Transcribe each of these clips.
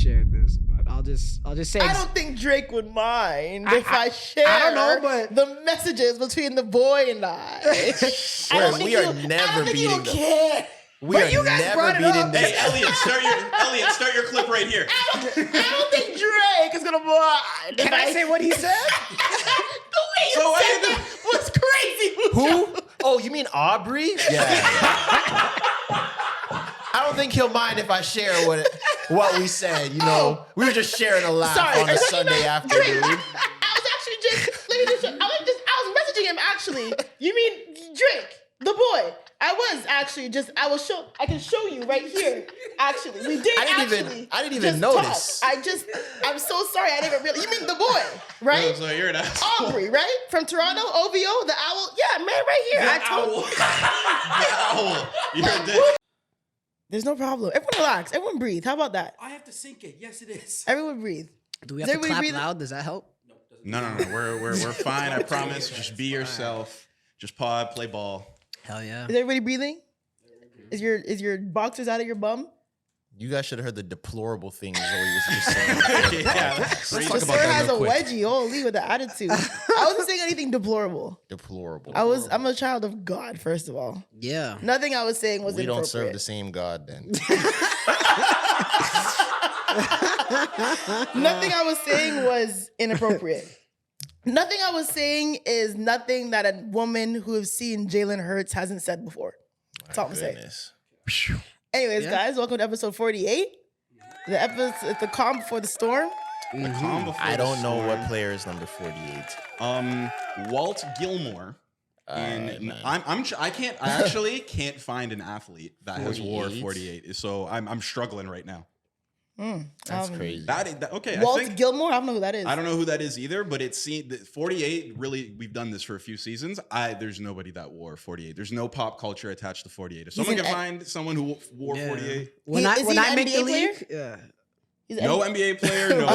shared this, but I'll just say. I don't think Drake would mind if I share. I don't know, but the messages between the boy and I. We are never beating them. Care. We are never beating this. Hey, Elliot, start your clip right here. I don't think Drake is gonna mind. Can I say what he said? The way you said that was crazy. Who? Oh, you mean Aubrey? Yeah. I don't think he'll mind if I share what we said. You know, we were just sharing a laugh on a Sunday afternoon. I was actually just I was messaging him actually. You mean Drake, the boy? I can show you right here. Actually, we did. I didn't even notice. I'm so sorry. I didn't really. You mean the boy, right? Oh, so you're an asshole. Aubrey, right? From Toronto, OVO, the owl. Yeah, man, right here. Owl. You're a dick. There's no problem. Everyone relax. Everyone breathe. How about that? I have to sink it. Yes, it is. Everyone breathe. Do we have to clap loud? Does that help? No. We're fine. I promise. Just be yourself. Just pod, play ball. Hell yeah. Is everybody breathing? Is your boxers out of your bum? You guys should have heard the deplorable things Zoe was just saying. Let's talk about Sir has a wedgie. Holy, with the attitude. I wasn't saying anything deplorable. Deplorable. I'm a child of God, first of all. Yeah. Nothing I was saying was inappropriate. We don't serve the same God then. Nothing I was saying was inappropriate. Nothing I was saying is nothing that a woman who has seen Jalen Hurts hasn't said before. That's all I'm saying. Anyways, guys, welcome to episode 48. The episode, it's the calm before the storm. I don't know what player is number 48. Walt Gilmore. And I actually can't find an athlete that has wore 48. So I'm struggling right now. That's crazy. Okay. Walt Gilmore? I don't know who that is. I don't know who that is either, but it's 48. Really, we've done this for a few seasons. There's nobody that wore 48. There's no pop culture attached to 48. If someone can find someone who wore 48, when I make the league, no NBA player. No.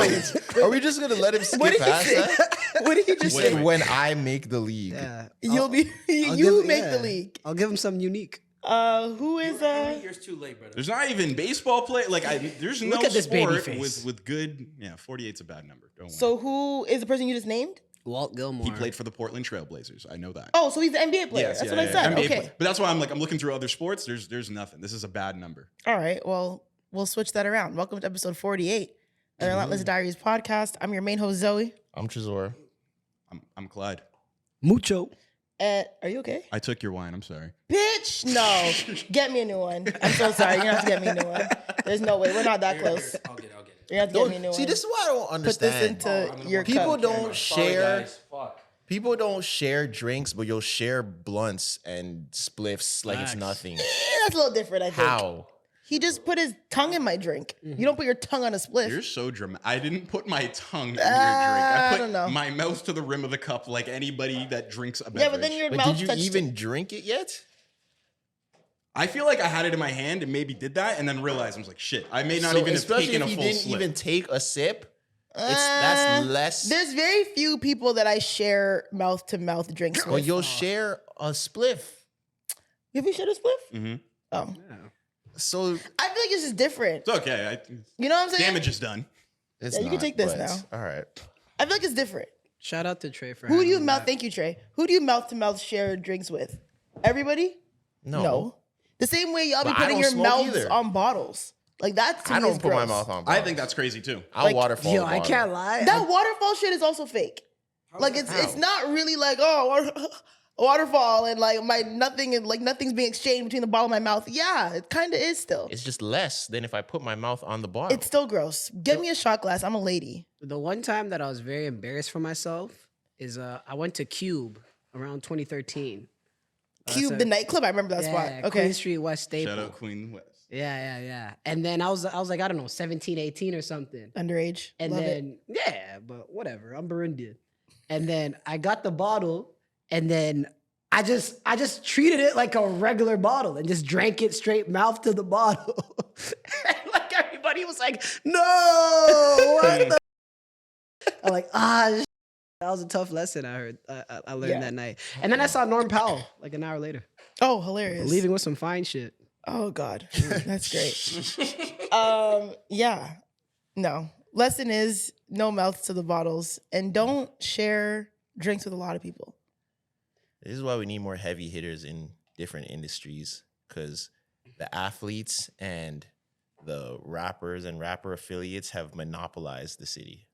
Are we just gonna let him skip past that? What did he just say? When I make the league, you make the league. I'll give him something unique. Who is years too late, brother. There's not even baseball play. There's no at this baby sport face. with good. Yeah, 48's a bad number. Don't worry. So who is the person you just named? Walt Gilmore. He played for the Portland Trailblazers. I know that. Oh, so he's an NBA player. Yes, that's what I said. NBA Okay. But that's why I'm looking through other sports. There's nothing. This is a bad number. All right. Well, we'll switch that around. Welcome to episode 48, the Relentless Diaries podcast. I'm your main host, Zoe. I'm Trezor. I'm Clyde. Mucho. Are you okay? I took your wine. I'm sorry. Bitch, no. Get me a new one. I'm so sorry. You're going to have to get me a new one. There's no way. We're not that close. I'll get it. You're going to have to get me a new one. See, this is why I don't understand. Put this into your People cup. don't share. Fuck. People don't share drinks, but you'll share blunts and spliffs like it's nothing. That's a little different, I think. How? He just put his tongue in my drink. You don't put your tongue on a spliff. You're so dramatic. I didn't put my tongue in your drink. I put don't know. my mouth to the rim of the cup like anybody that drinks a beverage. Yeah, but then your But mouth did you touched even it. drink it yet? I feel like I had it in my hand and maybe did that and then realized I was like, shit, I may not even have especially taken if a you full didn't slip. even take a sip, that's less. There's very few people that I share mouth-to-mouth drinks with. Or you'll share a spliff. Have you shared a spliff? Mm-hmm. Oh. So I feel like it's just different. It's okay. You know what I'm saying? Damage is done. it's Yeah, you can not, take this but- now. All right. I feel like it's different. Shout out to Trey for Who do you handling mouth? that. Thank you, Trey. Who do you mouth-to-mouth share drinks with? Everybody? No. The same way y'all be But I putting don't your smoke mouths either. on bottles. Like that to I me don't is put my gross. mouth on. I bottles. think that's crazy too. I'll Like, waterfall. Yo, a I bottle. can't lie. That waterfall shit is also fake. Like it's not really like waterfall and like nothing's being exchanged between the bottle and my mouth. Yeah, it kind of is still. It's just less than if I put my mouth on the bottle. It's still gross. Get me a shot glass. I'm a lady. The one time that I was very embarrassed for myself is I went to Cube around 2013. Cube, the nightclub. I remember that spot. Okay. Queen Street West Staple. Shout out Queen West. Yeah. And then I was like, I don't know, 17, 18 or something. Underage. And Love then, yeah, but whatever. I'm Burundian. And then I got the bottle and then I just treated it like a regular bottle and just drank it straight mouth to the bottle. And like everybody was like, no, what the? I'm like, that was a tough lesson I heard. I learned that night. And then I saw Norm Powell like an hour later. Oh, hilarious. Leaving with some fine shit. Oh, God. That's great. Yeah. No. Lesson is no mouth to the bottles and don't share drinks with a lot of people. This is why we need more heavy hitters in different industries, because the athletes and the rappers and rapper affiliates have monopolized the city.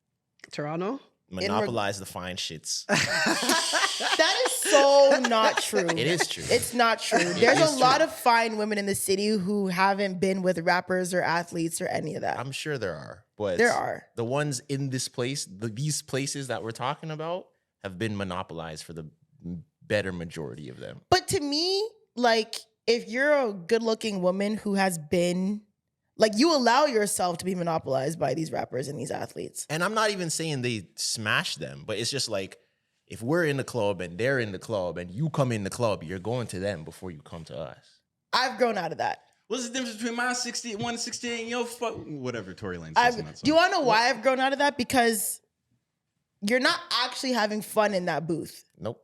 Toronto? Monopolized the fine shits. That is so not true. It is true. It's not true. There's a lot of fine women in the city who haven't been with rappers or athletes or any of that. I'm sure there are, but There are. the ones in this place, these places that we're talking about have been monopolized for the better majority of them. But to me, like, if you're a good-looking woman who has been, like, you allow yourself to be monopolized by these rappers and these athletes. And I'm not even saying they smash them, but it's just like, if we're in the club and they're in the club and you come in the club, you're going to them before you come to us. I've grown out of that. What's the difference between my 168 and your whatever Tory Lanez says in that Do you song? want to know why I've grown out of that? Because you're not actually having fun in that booth. Nope.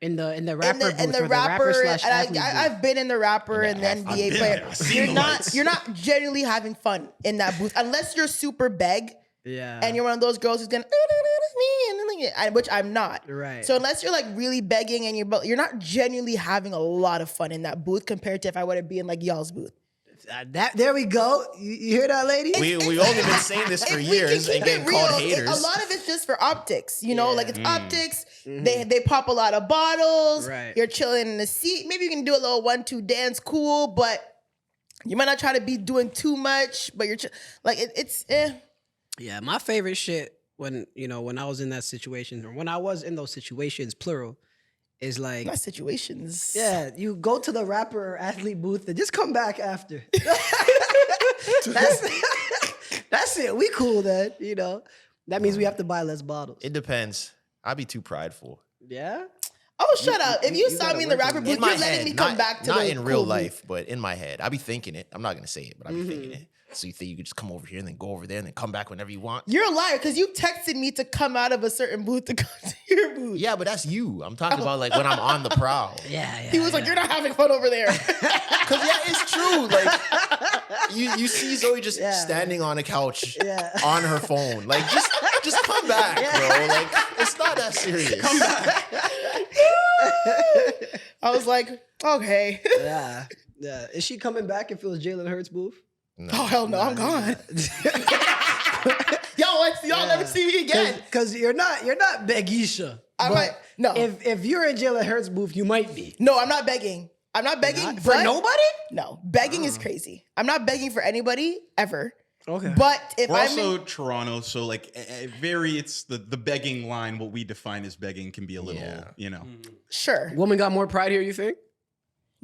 In the rapper booth, and the or rapper, slash and athlete booth. I've been in the rapper and the I've NBA been player. there. I've seen the lights. You're not genuinely having fun in that booth unless you're super beg Yeah. and you're one of those girls who's gonna which I'm not. Right. So unless you're like really begging and you're not genuinely having a lot of fun in that booth compared to if I were to be in like y'all's booth. There we go. You hear that, lady? We've only been saying this for If we can years keep and getting it real, called haters. a lot of it's just for optics, you know, Yeah. like it's optics. They pop a lot of bottles. Right. You're chilling in the seat. Maybe you can do a little 1-2 dance, cool, but you might not try to be doing too much. But you're it's. Yeah, my favorite shit when I was in that situation, or when I was in those situations, plural, is like, Not situations. yeah, you go to the rapper or athlete booth and just come back after. That's it. We cool then, That means we have to buy less bottles. It depends. I'd be too prideful. Yeah? Oh, shut up! If you you saw gotta me in the work on rapper that. booth, In my you're letting head, me come not, back to not the in real cool life, booth. but in my head, I'll be thinking it. I'm not gonna say it, but I'll be thinking it. So you think you could just come over here and then go over there and then come back whenever you want? You're a liar because you texted me to come out of a certain booth to come to your booth. Yeah, but that's you. I'm talking about like when I'm on the prowl. Yeah. He was like, "You're not having fun over there." Cause yeah, it's true. Like you see Zoe just Yeah. standing on a couch Yeah. on her phone. Like just come back, bro. Like it's not that serious. Come back. I was like, "Okay." Yeah. Yeah. Is she coming back if it was Jalen Hurts' booth? Oh hell no, I'm gone. Y'all never see me again. Because you're not Begisha. I But might- no. If you're in Jalen Hurts' booth, you might be. No, I'm not begging. I'm not begging Not- but- for nobody? No, begging is crazy. I'm not begging for anybody ever. Okay. But if We're I'm also Toronto, so like it's the begging line. What we define as begging can be a little, sure. Woman got more pride here, you think?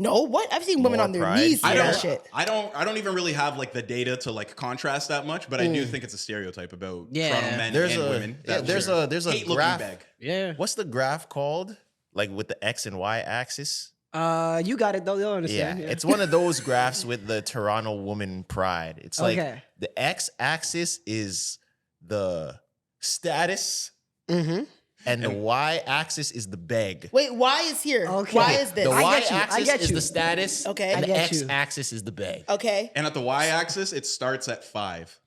No, what? I've seen women More on their pride. knees I do don't. that shit. I don't even really have like the data to like contrast that much, but I do think it's a stereotype about Yeah. Toronto men There's and a women. yeah, there's a hate looking graph. beg. Yeah. What's the graph called? Like with the X and Y axis? You got it though. They'll Yeah, understand. it's one of those graphs with the Toronto woman pride. It's like Okay. the X axis is the status, Mm-hmm. and the Y axis is the beg. Wait, why is here? Okay. Why is this? The I Y get you, I axis get is you. the status, Okay. and I the get X you. axis is the beg. Okay. And at the y-axis, it starts at 5.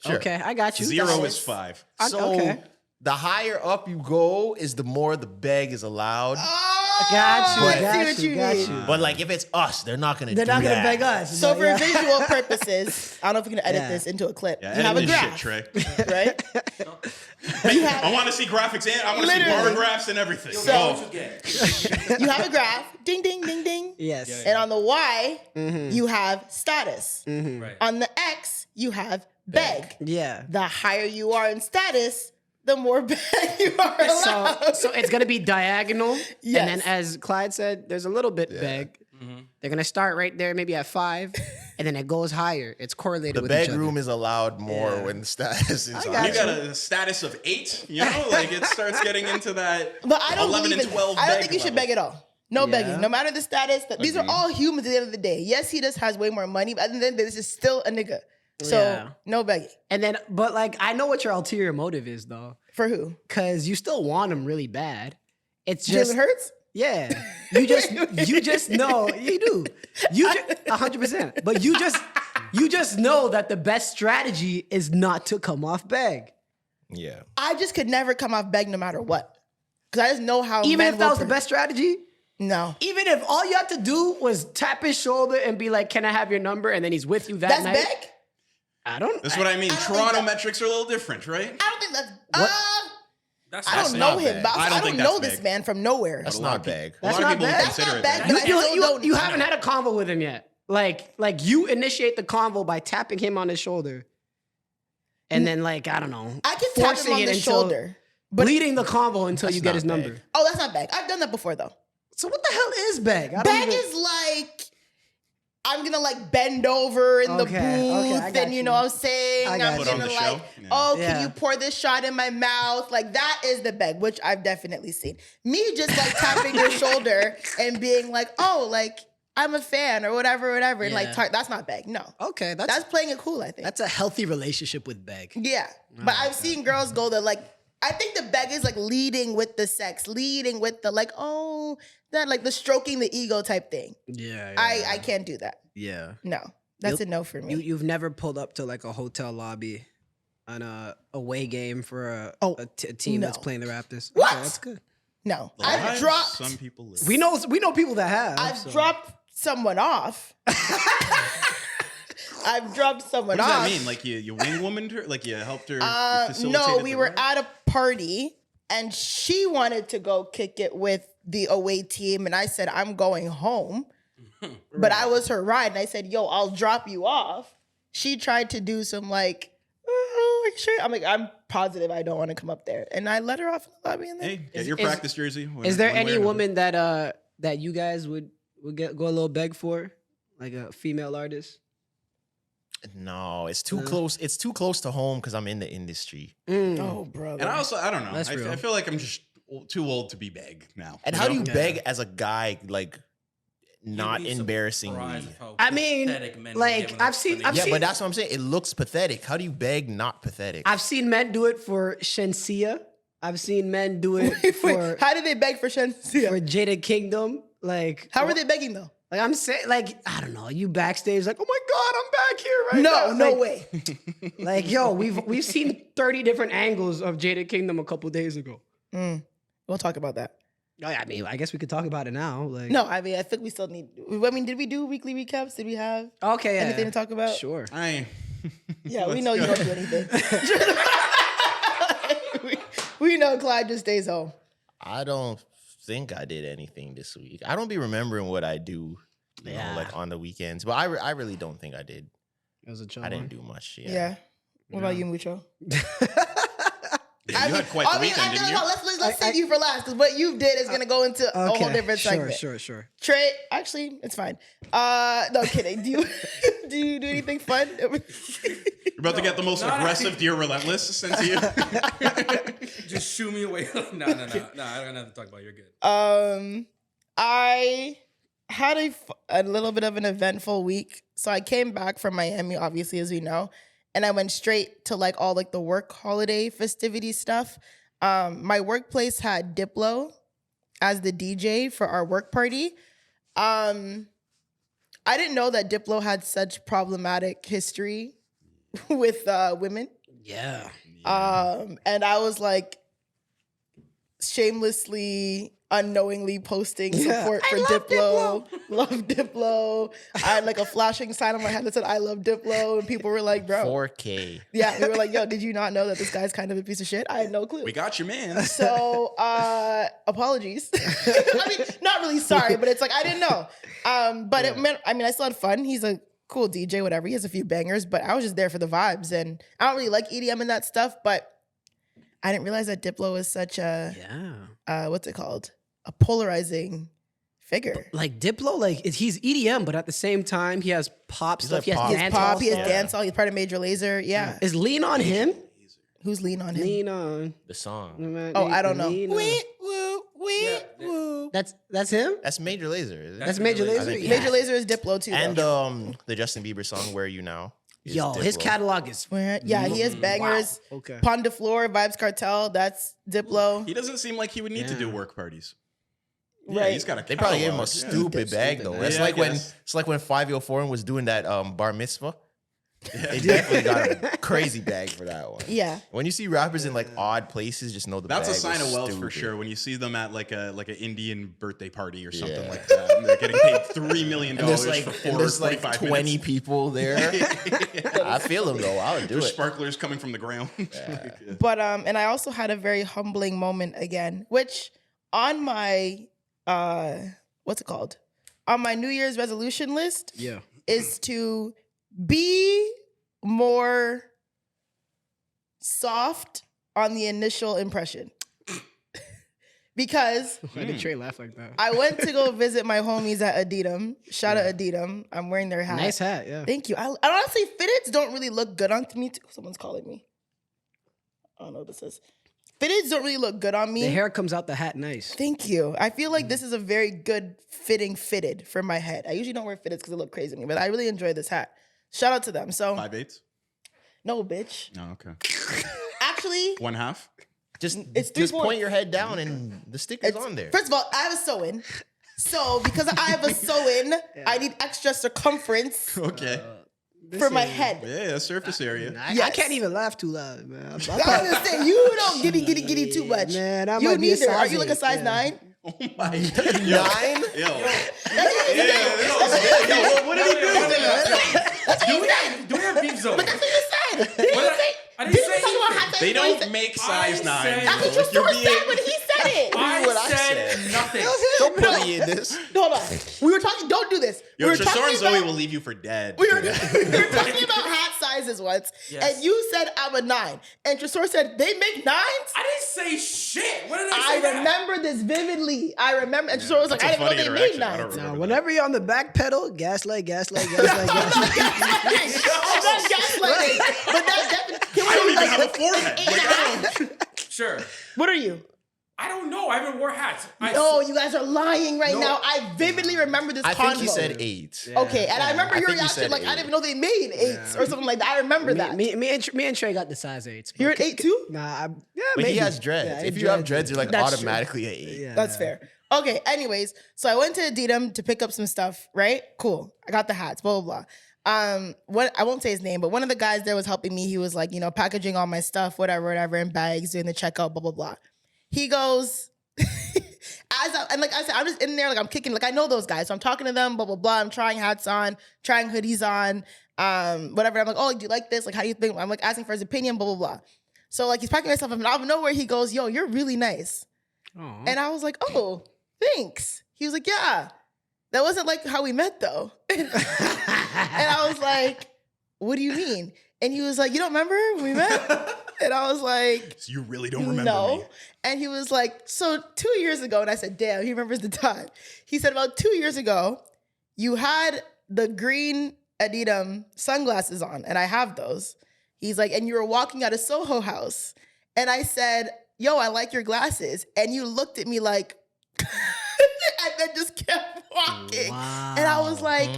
Sure. Okay, I got you. 0 Guys. is 5. So Okay. the higher up you go, is the more the beg is allowed. Oh, Got you, I see got what you, you got mean. you. But like if it's us, they're not gonna. They're do not gonna that. beg us. So but for yeah. visual purposes, I don't know if we can edit Yeah. this into a clip. Yeah, You have a edit this graph, shit, Trey. right? I want to see graphics and I want to see bar Literally. graphs and everything. So- You have a graph, ding, ding, ding, ding. Yes. And on the Y, you have status. Right. On the X, you have beg. Yeah. The higher you are in status, the more beg you are allowed. So it's gonna be diagonal, Yes. and then as Clyde said, there's a little bit beg. They're gonna start right there, maybe at 5, and then it goes higher. It's correlated The with each bedroom other. is allowed more Yeah. when the status is got higher. You got a status of 8, like it starts getting into that But I don't 11 believe and in 12 I don't beg think you should level. beg at all. No Yeah. begging, no matter the status. These are all humans at the end of the day. Yes, he just has way more money, but at the end of the day, this is still a nigga. So Yeah. no begging. And then, but like, I know what your ulterior motive is though, For who? because you still want him really bad. It's just Jalen Hurts? yeah. You just know you do. You 100%. But you You just know that the best strategy is not to come off bag. Yeah. I just could never come off beg no matter what. Because I just know how Even men if that was will the best strategy? No. Even if all you had to do was tap his shoulder and be like, can I have your number? And then he's with you that That's night. beg? I don't. That's what I mean. I don't Toronto think metrics are a little different, right? I don't think that's... That's I don't not know him. beg. But I don't I don't think know that's this beg. man from nowhere. That's A lot not of people- bag. A lot That's of not people bad. would That's consider not it bad, bag. but I still don't... You haven't had a convo with him yet. Like you initiate the convo by tapping him on his shoulder. And then I don't know. I can tap him forcing on it the until- shoulder. But Leading the convo until That's you get not his bag. number. oh, that's not beg. I've done that before though. So what the hell is bag? I don't Beg even- is like I'm gonna bend over in the Okay, booth, I got and you you. know what I'm saying? I got I'm you. Put on gonna the like, show. Yeah. oh, Yeah. can you pour this shot in my mouth? Like that is the beg, which I've definitely seen. Me just like tapping your shoulder and being like, oh, like I'm a fan or whatever, and like Yeah. that's not beg. No, Okay, that's playing it cool. I think. that's a healthy relationship with bag. Yeah, but I've seen girls go that like. I think the beg is like leading with the sex, leading with the like, oh, that like the stroking the ego type thing. Yeah. I can't do that. Yeah. No, that's a no for me. You've never pulled up to like a hotel lobby on a away game for a team that's no. playing the Raptors. What? Okay, that's good. No, Lives I've dropped. Some people live. We know people that have. I've so. dropped someone off. I've dropped someone What does off. that mean? Like you wing womaned her? Like you helped her? You No, facilitated we the were ride? at a party and she wanted to go kick it with the away team, and I said I'm going home. But I was her ride, and I said, "Yo, I'll drop you off." She tried to do some like, "Oh, are you sure?" I'm like, "I'm positive I don't want to come up there," and I let her off in the lobby. And then Hey, get your is- practice jersey. Is there one way any or another. woman that you guys would go a little beg for, like a female artist? No, it's too close. It's too close to home because I'm in the industry. oh, brother, And I don't know. That's I real. feel like I'm just too old to be beg now. And how do you Yeah. beg as a guy, like not You'd be embarrassing surprised me? of how I mean, pathetic men like, get when I've seen- they- I've Yeah, seen- but that's what I'm saying. It looks pathetic. How do you beg not pathetic? I've seen men do it for Shensia. I've seen men do it Wait, for how did they beg for Shensia? for Jada Kingdom. Like, How were they begging though? Like I'm saying, like I don't know. You backstage, like, oh my god, I'm back here right No, now. no Like- way. Like, yo, we've seen 30 different angles of Jada Kingdom a couple days ago. We'll talk about that. I mean, I guess we could talk about it now. Like, No, I mean, I think we still need. I mean, did we do weekly recaps? Did we have okay, yeah. anything to talk about? Sure. Yeah, we know you don't do anything. we know Clyde just stays home. I don't think I did anything this week. I don't be remembering what I do, you Yeah. know, like on the weekends. But I really don't think I did. It was a chill I one. didn't do much. Yeah. Yeah. What about you, Mucho? Yeah, you had quite the weekend, didn't you? Let's save you for last because what you did is gonna go into a whole different segment. Sure. Trey, actually, it's fine. No kidding. Do you do anything fun? You're about to get the most aggressive Dear Relentless since you. Just shoo me away. No, I don't have to talk about it. You're good. I had a little bit of an eventful week. So I came back from Miami, obviously, as we know, and I went straight to like all like the work holiday festivity stuff. My workplace had Diplo as the DJ for our work party. I didn't know that Diplo had such problematic history with women. Yeah. And I was like shamelessly, unknowingly posting support for Diplo. Love Diplo. I had like a flashing sign on my head that said I love Diplo. And people were like, bro. 4K. Yeah, they were like, yo, did you not know that this guy's kind of a piece of shit? I had no clue. We got you, man. So apologies. I mean, not really sorry, but it's like I didn't know. But it meant, I mean, I still had fun. He's a cool DJ, whatever. He has a few bangers, but I was just there for the vibes. And I don't really like EDM and that stuff, but I didn't realize that Diplo is such a what's it called? A polarizing figure. Like Diplo, like he's EDM, but at the same time he has pop stuff. like He has pop. He has dance. pop, he has stuff. dancehall, he's part of Major Lazer. Yeah. Is Lean on him? Who's lean on him? Lean on. The song. Oh, I don't know. Lean on. Wee, woo, wee, woo. That's him? That's Major Lazer. Isn't That's it? Major I Lazer? think- Yeah. Major Lazer is Diplo too. And though. the Justin Bieber song "Where Are You Now." is Yo, his Diplo. catalog is Yeah, he has bangers. Wow. Okay. Pon de Floor, Vibes Cartel, that's Diplo. He doesn't seem like he would need to do Yeah. work parties. Yeah, Right. he's got a They probably gave him a catalog. stupid bag though. It's Yeah, I like when guess. it's like when 504 was doing that bar mitzvah. They definitely got a crazy bag for that one. Yeah. When you see rappers in like odd places, just know the That's a bag sign was of wealth for stupid. sure. When you see them at like an Indian birthday party or something Yeah. like that, and they're getting paid $3 million And there's like, for and there's like 45 20 minutes. people there. I feel them though. I would do There's it. sparklers coming from the ground. But and I also had a very humbling moment again, which on my what's it called? On my New Year's resolution list is to be more soft on the initial impression. Because Why did Trey laugh like that? I went to go visit my homies at Adidas. Shout out Adidas. I'm wearing their hat. Nice hat, yeah. Thank you. I honestly, fitteds don't really look good on me. Someone's calling me. I don't know what this is. Fitteds don't really look good on me. The hair comes out the hat nice. Thank you. I feel like this is a very good fitted for my head. I usually don't wear fitteds because they look crazy on me, but I really enjoy this hat. Shout out to them. So 5/8? no, bitch. Oh, okay. Actually, 1/2? it's 3 Just point points. your head down and the sticker's on there. First of all, I have a sew-in. So because I have a sew-in, I need extra circumference Okay. for my head. Yeah, surface area. I Yes. can't even laugh too loud, man. I was gonna say you don't giddy too much. Man, I you might be a neither. Are size you like a 8, size yeah. 9? Oh my God. 9? Yo. What did he do? Do we have beef zone? But that's what you said. I didn't say talk about anything. hot They size don't make size I 9. said- That's what Like, your you're source being- said when he said it. what I I said said. nothing. Don't put me in this. Hold on. We were talking. Don't do this. Yo, we were Tresor talking and Zoe about. will leave you for dead. We were talking about hat sizes once, Yes. and you said I'm a 9, and Tresor said they make 9s. I didn't say shit. What did I say? I remember this vividly. I remember, and Tresor was like, That's I a didn't know funny they made interaction. I 9s. don't Now, remember whenever you're on the back pedal, gaslight. I'm not gaslighting, but that definitely. I don't even have a forehead. Sure. What are you? I don't know. I haven't wore hats. No, you guys are lying right now. I vividly remember this I convo. think you said 8. Okay, and I remember I your think you reaction, said like, I 8. didn't even know they made 8s or something like that. I remember that. Me and Trey got the size 8s. You're an 8 too? Nah, But maybe. he has dreads. Yeah, if he you have dreads, you're like That's true. automatically an 8. Yeah, That's fair. Okay, anyways, so I went to Adidas to pick up some stuff, right? Cool. I got the hats, blah, blah, blah. What I won't say his name, but one of the guys there was helping me. He was like, packaging all my stuff, whatever, in bags, doing the checkout, blah, blah, blah. He goes, and like I said, I'm just in there, like I'm kicking, like I know those guys. So I'm talking to them, blah, blah, blah. I'm trying hats on, trying hoodies on, whatever. I'm like, oh, do you like this? Like, how do you think? I'm like asking for his opinion, blah, blah, blah. So like he's packing my stuff up and out of nowhere he goes, yo, you're really nice. Aw. And I was like, oh, thanks. He was like, yeah. That wasn't like how we met though. And I was like, what do you mean? And he was like, you don't remember when we met? And I was like, So you really don't remember no. me. And he was like, so 2 years ago, and I said, damn, he remembers the time. He said, about 2 years ago, you had the green Adidas sunglasses on, and I have those. He's like, and you were walking out of Soho House. And I said, yo, I like your glasses. And you looked at me like, and then just kept walking. Wow. And I was like,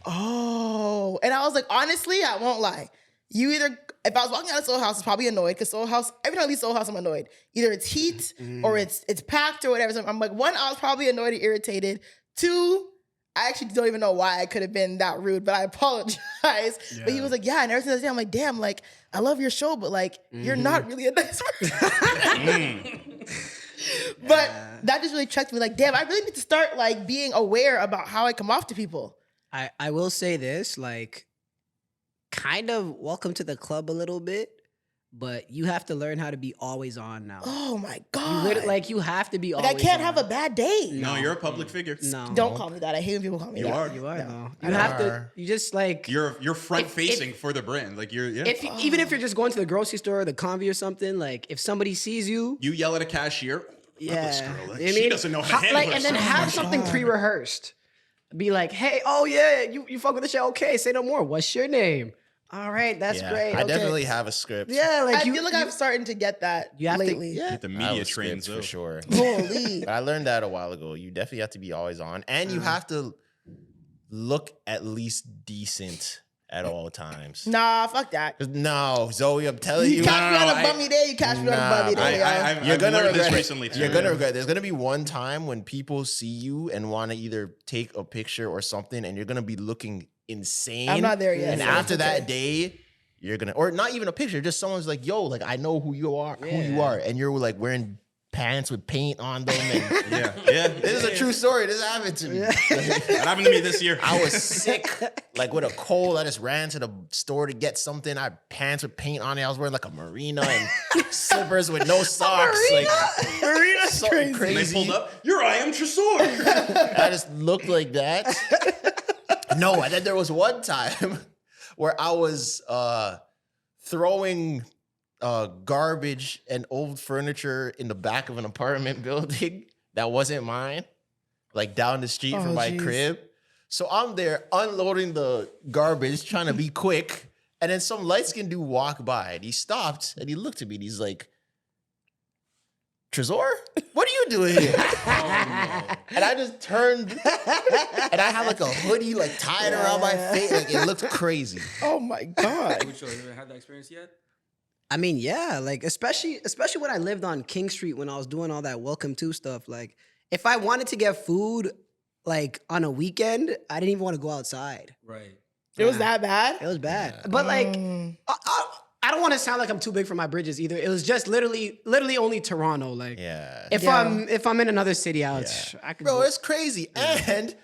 oh. And I was like, honestly, I won't lie. You either, if I was walking out of Soho House, I was probably annoyed because Soho House, every time I leave Soho House, I'm annoyed. Either it's heat or it's packed or whatever. So I'm like, 1, I was probably annoyed or irritated. 2, I actually don't even know why I could have been that rude, but I apologize. But he was like, yeah, and ever since that day, I'm like, damn, like, I love your show, but like, you're not really a nice person. But that just really checked me like, damn, I really need to start like being aware about how I come off to people. I will say this, like, kind of welcome to the club a little bit, but you have to learn how to be always on now. Oh my You God. you have to be Like, always I can't on. have a bad day. No, you're a public figure. No. Don't call me that. I hate when people call me You that. are. You are, No. though. You have to, you just like, You're front facing for the brand. Like even if you're just going to the grocery store or the convy or something, like, if somebody sees you, you yell at a cashier. This girl, like, You know what I she mean? doesn't know how to handle like, and then herself. have something pre-rehearsed. Be like, hey, oh yeah, you fuck with the show. Okay, say no more. What's your name? All right, that's great. I okay. definitely have a script. Yeah, like I feel like I'm starting to get that you have to- lately. Get the I have media a trained script for sure. Holy. But I learned that a while ago. You definitely have to be always on, and you have to look at least decent at all times. Nah, fuck that. No, Zoe, I'm telling you. You catch me on a bummy day, you catch me on a bummy day. yo. I've learned this recently too. You're gonna regret. There's gonna be one time when people see you and want to either take a picture or something, and you're gonna be looking insane. I'm not there yet. And so after it's that okay. day, you're gonna, or not even a picture, just someone's like, yo, like I know who you are, and you're like wearing pants with paint on them. And Yeah. this is a true story. This happened to me. That happened to me this year. I was sick, like with a cold. I just ran to the store to get something. I had pants with paint on it. I was wearing like a marina and slippers with no socks. Like Marina's something crazy. And they pulled up. You're I am Tresor. I just looked like that. No, and then there was one time where I was throwing garbage and old furniture in the back of an apartment building that wasn't mine, like down the street from my crib. So I'm there unloading the garbage, trying to be quick, and then some light-skinned dude walked by, and he stopped, and he looked at me, and he's like, Tresor, what are you doing here? And I just turned, and I had like a hoodie like tied around my face. Like it looked crazy. Oh my God. Mucho, you ever had that experience yet? I mean, yeah, like especially when I lived on King Street when I was doing all that welcome to stuff. Like, if I wanted to get food, like on a weekend, I didn't even want to go outside. Right. It was that bad? It was bad. But like, I don't want to sound like I'm too big for my bridges either. It was just literally only Toronto. Like, Yeah. if I'm in another city, I could. Bro, go. it's crazy. And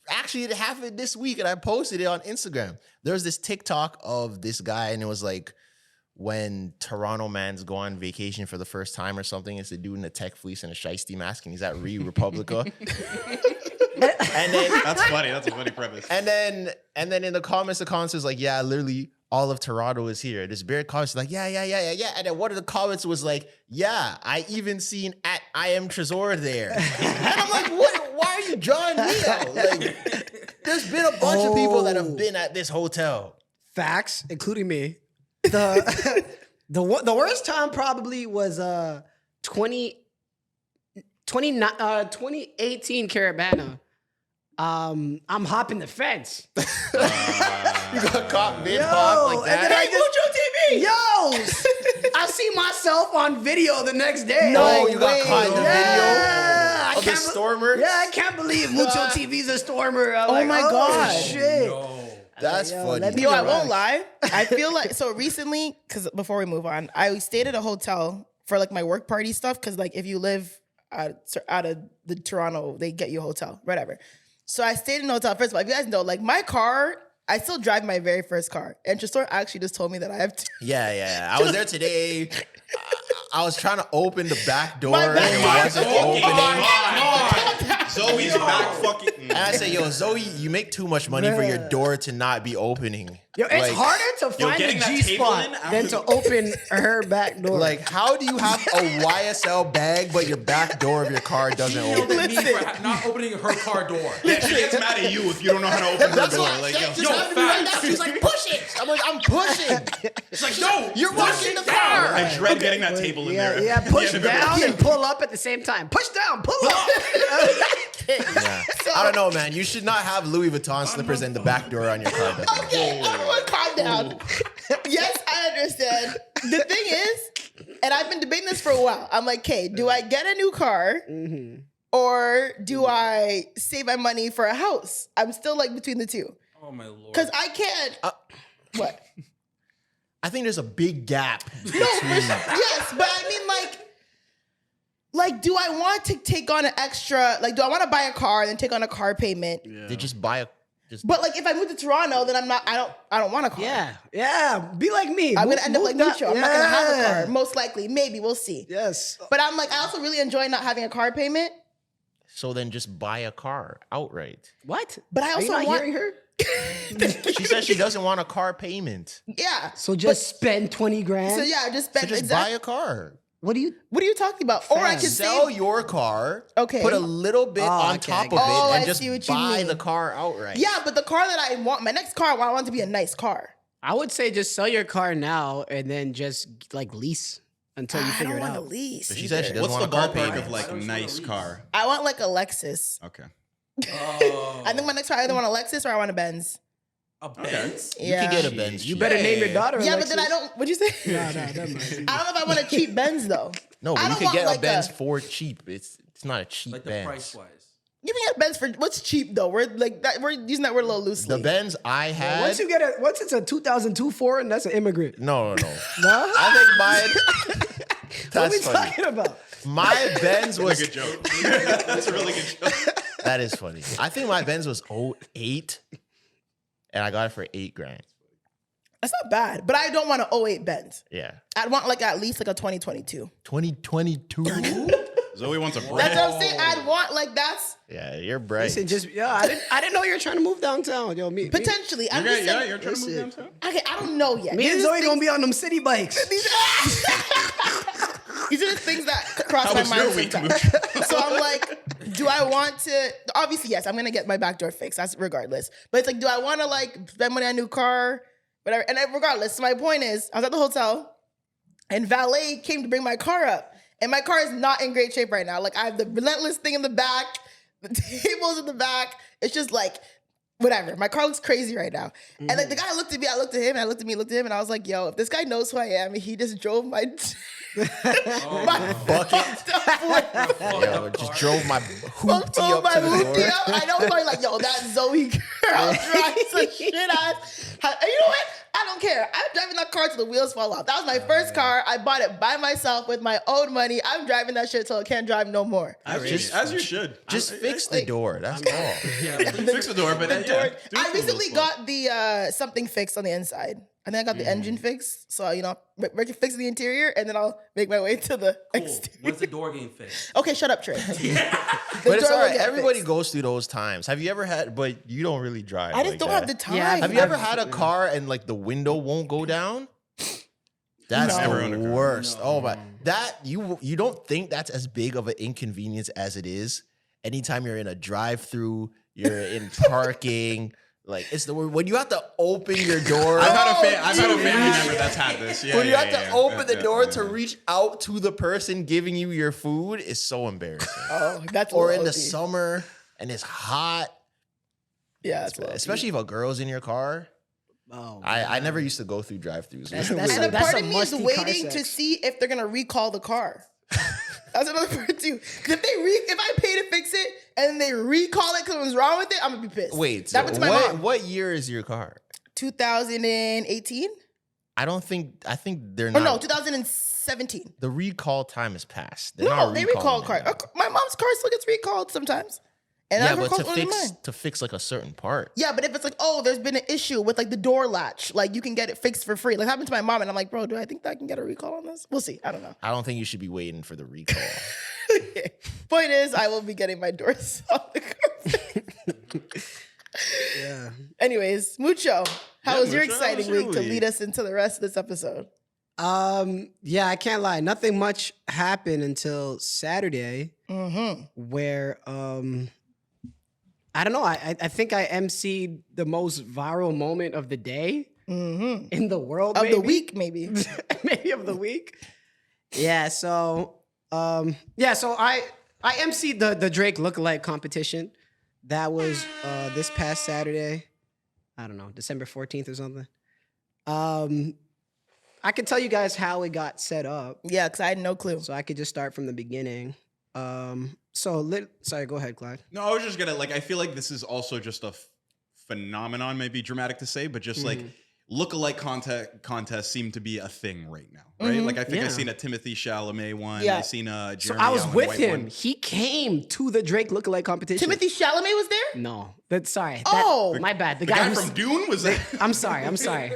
actually, it happened this week, and I posted it on Instagram. There was this TikTok of this guy, and it was like, when Toronto mans go on vacation for the first time or something, it's a dude in a tech fleece and a shiesty mask, and he's at Republica. And then That's funny. That's a funny premise. And then in the comments is like, yeah, literally all of Toronto is here. This bear comments like, yeah. And then one of the comments was like, yeah, I even seen at I am Tresor there. And I'm like, what? Why are you drawing me out? Like, there's been a bunch of people that have been at this hotel. Facts, including me. The worst time probably was 2018 Carabana. I'm hopping the fence. You got caught mid-hop like and then that. Yo, I see myself on video the next day. No, you got caught in the Yeah, video of the stormer? Yeah, I can't believe Mucho TV's a stormer. I'm like, my God. shit. No. That's Yo, funny. let me- Yo, I won't lie. I feel like, so recently, because before we move on, I stayed at a hotel for like my work party stuff. Because like if you live out of the Toronto, they get you a hotel, whatever. So I stayed in a hotel. First of all, if you guys know, like my car, I still drive my very first car. And Tresor actually just told me that I have to. Yeah. I was there today. I was trying to open the back door. My And back it door. wasn't opening. Zoe's back fucking. And I said, yo, Zoe, you make too much money for your door to not be opening. Yo, it's Like, harder to find getting a that G table spot in after than the- to open her back door. Like, how do you have a YSL bag, but your back door of your car doesn't Yelled open? at me for not opening her car door. Yeah, she gets mad at you if you don't know how to open her door. Like, yo, Yo, facts. She's like, push it. I'm like, I'm pushing. It's like, no, You're washing the car. I dread getting that table in there. Yeah, push Yeah, down and pull up at the same time. Push down, pull up. Yeah. I don't know, man. You should not have Louis Vuitton slippers in the back door on your car. Okay, everyone calm down. Yes, I understand. The thing is, and I've been debating this for a while. I'm like, okay, do I get a new car or do I save my money for a house? I'm still like between the two. Oh my lord. Because I can't. What? I think there's a big gap. No, yes, but I mean, like, do I want to take on an extra? Like, do I want to buy a car and then take on a car payment? They just buy a. But like, if I move to Toronto, then I'm not. I don't want a car. Yeah. Be like me. I'm gonna end up like Mucho. I'm not gonna have a Yeah. car. Most likely, maybe we'll see. Yes. But I'm like, I also really enjoy not having a car payment. So then just buy a car outright. What? But I Are also you not want. hearing her? She says she doesn't want a car payment. Yeah. So just spend 20 grand. So yeah, just So spend. just buy a car. What do you? What are you talking about? Or I Fam. can Sell save. your car. Okay. Put a little bit on okay, top I of get it it. Oh, and I just see what you buy mean. the car outright. Yeah, but the car that I want, my next car, I want to be a nice car. I would say just sell your car now and then just like lease until you I figure don't it want to out. lease. So she said she either. doesn't what's the want a car ballpark payment. of like Why don't you nice lease? car? I want like a Lexus. Okay. Oh. I think my next car, I either want a Lexus or I want a Benz. A Benz? You can get a Benz. You cheap. better name your daughter. Yeah, but then Alexis. I don't. What'd you say? No, never mind. I don't know if I want a cheap Benz though. No, I but you don't can want get like a Benz a- for cheap. It's not a cheap Like the Benz. price wise. You can get Benz for what's cheap though. We're like that. We're using that word a little loosely. The Benz I had. Once it's a 2002 Foreign, that's an immigrant. No. No? I think mine. What are we That's funny. talking about? My Benz was. That's a good joke. That's a really good joke. That is funny. I think my Benz was 08, and I got it for $8,000. That's not bad, but I don't want an 08 Benz. Yeah. I'd want like at least like a 2022. 2022. Zoe wants a brand. That's what I'm saying. I'd want like that's Yeah, you're bright. Listen, I didn't know you were trying to move downtown. Yo, potentially. I'm just saying, You're trying to move downtown. okay, I don't know yet. me and These are Zoe gonna be on them city bikes. These are the things that cross How my was mind your week, sometimes. So I'm like, do I want to? Obviously, yes, I'm gonna get my back door fixed. That's regardless. But it's like, do I want to like spend money on a new car? Whatever. And regardless, so my point is, I was at the hotel, and valet came to bring my car up, and my car is not in great shape right now. Like I have the Relentless thing in the back, the tables in the back. It's just like. Whatever. My car looks crazy right now. And like the guy looked at me, I looked at him, and I looked at me, looked at him, and I was like, yo, if this guy knows who I am, he just drove my my bucket. Yo, just drove my hoopty oh, up my to the hoopty door. up. I know somebody like, yo, that Zoe girl drives a shit ass. And you know what? I don't care. I'm driving that car till the wheels fall off. That was my first car. I bought it by myself with my own money. I'm driving that shit till I can't drive no more. As you should. Just fix the door. That's all. Fix the door, but then, door. do I it for recently those got the something fixed on the inside. I think I got the engine fixed. So, you know, we're fixing the interior and then I'll make my way to the exterior. When's the door getting fixed? Okay, shut up, Trey. But it's door all will right. get Everybody fixed. goes through those times. Have you ever had, but you don't really drive. I just like don't that. have the time. Yeah, Have you ever had a car and like the window won't go down? That's No. Never owned a the car. worst. Oh my! That you don't think that's as big of an inconvenience as it is. Anytime you're in a drive-through, you're in parking. Like it's the when you have to open your door. I've had a family member that's had this. Yeah, when you yeah, have yeah, to open the yeah, door yeah. to reach out to the person giving you your food is so embarrassing. Oh, that's Or a in the little OD. summer and it's hot, Yeah, that's a little especially if a girl's in your car. Oh, I never used to go through drive-throughs. That's And a that's part a of me is musty car waiting to sex. see if they're gonna recall the car. That's another part too. 'Cause if I pay to fix it and they recall it because it was wrong with it, I'm gonna be pissed. Wait, that was my mom. what year is your car? 2018? I think they're Or not. no, 2017. The recall time is past. They're No, not they recalling recall it car. now. My mom's car still gets recalled sometimes. And Yeah, I've but recalled one of mine. to fix like a certain part. Yeah, but if it's like, oh, there's been an issue with like the door latch, like you can get it fixed for free. Like happened to my mom, and I'm like, bro, do I think that I can get a recall on this? We'll see. I don't know. I don't think you should be waiting for the recall. Point is, I will be getting my doors on the car. Yeah. Anyways, Mucho, how Yeah, was your Mucho, how exciting was your week to week? lead us into the rest of this episode? Yeah, I can't lie. Nothing much happened until Saturday, where I don't know. I think I emceed the most viral moment of the day in the world Of maybe. the week, maybe. maybe of the week. Yeah. So I emceed the Drake lookalike competition. That was this past Saturday. I don't know, December 14th or something. I can tell you guys how it got set up. Yeah, because I had no clue. So I could just start from the beginning. Sorry, go ahead, Clyde. No, I was just gonna I feel like this is also just a phenomenon, maybe dramatic to say, but just like lookalike contests seem to be a thing right now, right? Like I think Yeah. I've seen a Timothy Chalamet one. Yeah. I've seen a So Jeremy I was Allen with White him. one. He came to the Drake lookalike competition. Timothy Chalamet was there? No, that's sorry. Oh. my bad. The guy from Dune was that? I'm sorry.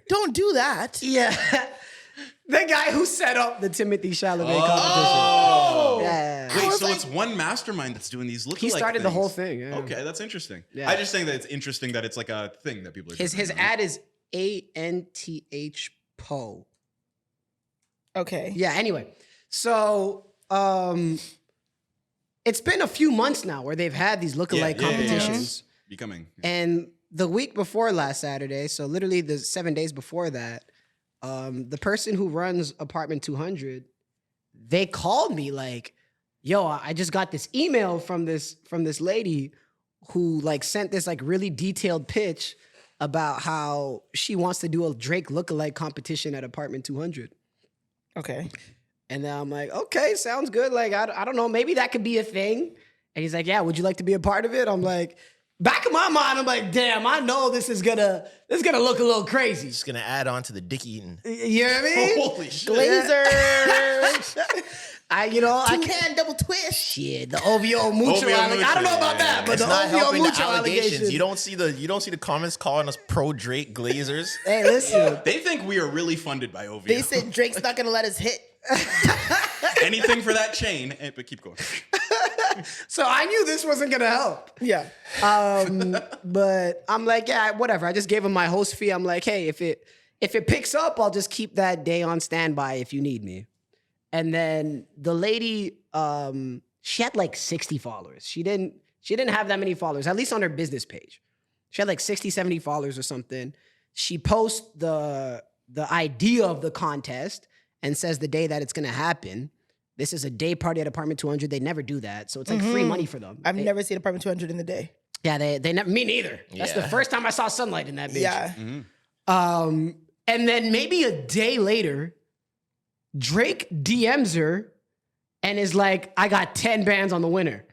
Don't do that. Yeah, the guy who set up the Timothy Chalamet competition. Oh. Yeah. Wait, was so like- it's one mastermind that's doing these lookalike He started the things. whole thing. Yeah. Okay, that's interesting. Yeah. I just think that it's interesting that it's like a thing that people are His doing. ad is ANTH Poe. Okay. Yeah, anyway. So it's been a few months now where they've had these lookalike competitions. Becoming. And the week before last Saturday, so literally the 7 days before that, the person who runs Apartment 200, they called me like, yo, I just got this email from this lady who like sent this like really detailed pitch about how she wants to do a Drake lookalike competition at Apartment 200. Okay. And then I'm like, okay, sounds good. Like, I don't know, maybe that could be a thing. And he's like, yeah, would you like to be a part of it? I'm like, back in my mind, I'm like, damn, I know this is gonna look a little crazy. Just gonna add on to the dick eating. You know what I mean? Holy shit. Glazers. I Two-hand double twist. shit, the OVO mucho. OVO I don't know about mucho, that, but It's the not OVO helping the mucho allegations. You don't see the comments calling us pro Drake Glazers. Hey, listen. They think we are really funded by OVO. They said Drake's not gonna let us hit. Anything for that chain, but keep going. So I knew this wasn't gonna help. Yeah. But I'm like, yeah, whatever. I just gave him my host fee. I'm like, hey, if it picks up, I'll just keep that day on standby if you need me. And then the lady, she had like 60 followers. She didn't have that many followers, at least on her business page. She had like 60, 70 followers or something. She posts the idea of the contest and says the day that it's gonna happen. This is a day party at Apartment 200. They never do that. So it's like free money for them. I've never seen Apartment 200 in the day. Yeah, they never, me neither. That's the Yeah. first time I saw sunlight in that bitch. Yeah. And then maybe a day later, Drake DMs her and is like, I got 10 bands on the winner.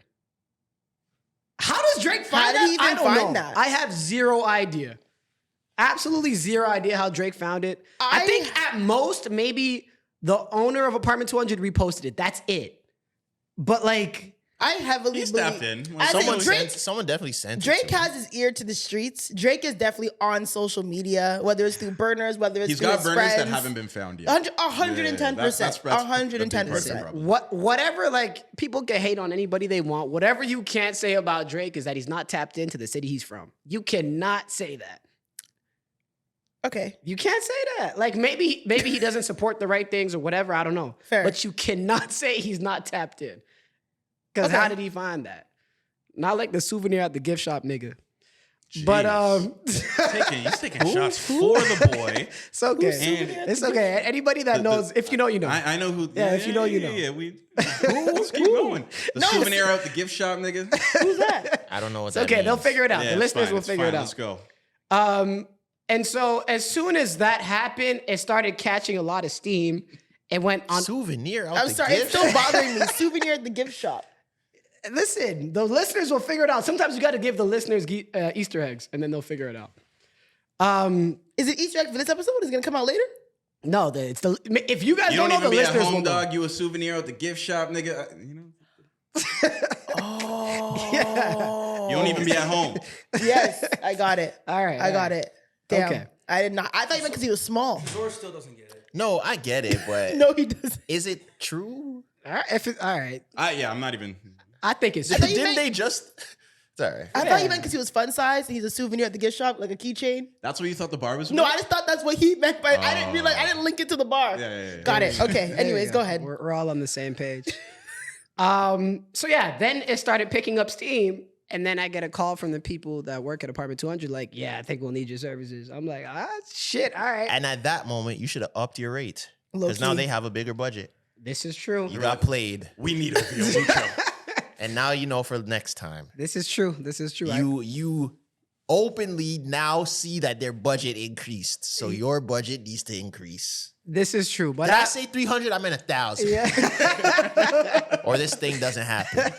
How does Drake find How did that? he even I don't find know. that? I have zero idea. Absolutely zero idea how Drake found it. I think at most, maybe the owner of Apartment 200 reposted it. That's it. But like, I heavily He's believe. tapped in. I think Someone definitely sent it Drake to him. has his ear to the streets. Drake is definitely on social media, whether it's through burners, whether it's He's through got his burners friends. that haven't been found yet. 110%. That's a big part of the 110%. problem. whatever, like, people can hate on anybody they want. Whatever you can't say about Drake is that he's not tapped into the city he's from. You cannot say that. Okay. You can't say that. Like, maybe he doesn't support the right things or whatever. I don't know. Fair. But you cannot say he's not tapped in. Because Okay. how did he find that? Not like the souvenir at the gift shop, nigga. But He's taking shots for the boy. it's okay. And It's okay. Anybody that knows, if you know, you know. I know who. Yeah, if you know, you know. Yeah, let's keep going. The souvenir out the gift shop, nigga. Who's that? I don't know what It's that okay. means. They'll figure it out. Yeah, The it's listeners fine, will it's figure fine. it out. Let's go. And so as soon as that happened, it started catching a lot of steam. It went on. Souvenir out I'm the sorry. It's gift still bothering me. Souvenir at the gift shop. Listen, the listeners will figure it out. Sometimes you got to give the listeners Easter eggs, and then they'll figure it out. Is it Easter egg for this episode? Is it going to come out later? No, if you guys You don't don't know, even the be at listeners will home, know. dog. You a souvenir at the gift shop, nigga. You know. Oh. You don't even be at home. Yes, I got it. All right, I got it. Damn. Okay. I did not. I thought you meant because he was small. George still doesn't get it. No, I get it, but No, he doesn't. is it true? All right, all right. Yeah, I'm not even. I think it's. thought you Didn't meant- they just? Sorry. I thought you meant because he was fun size and he's a souvenir at the gift shop, like a keychain. That's what you thought the bar was. No, about? I just thought that's what he meant by I didn't realize I didn't link it to the bar. Yeah. Got it. Okay. There you Anyways, go ahead. We're all on the same page. So yeah, then it started picking up steam, and then I get a call from the people that work at Apartment 200, like, yeah, I think we'll need your services. I'm like, shit, all right. And at that moment, you should have upped your rate because now Low-key. they have a bigger budget. This is true. You got played, We need a real mucho. and now you know for next time. This is true. This is true. You openly now see that their budget increased, so your budget needs to increase. This is true. But Did I say 300? I meant 1,000. yeah. Or this thing doesn't happen.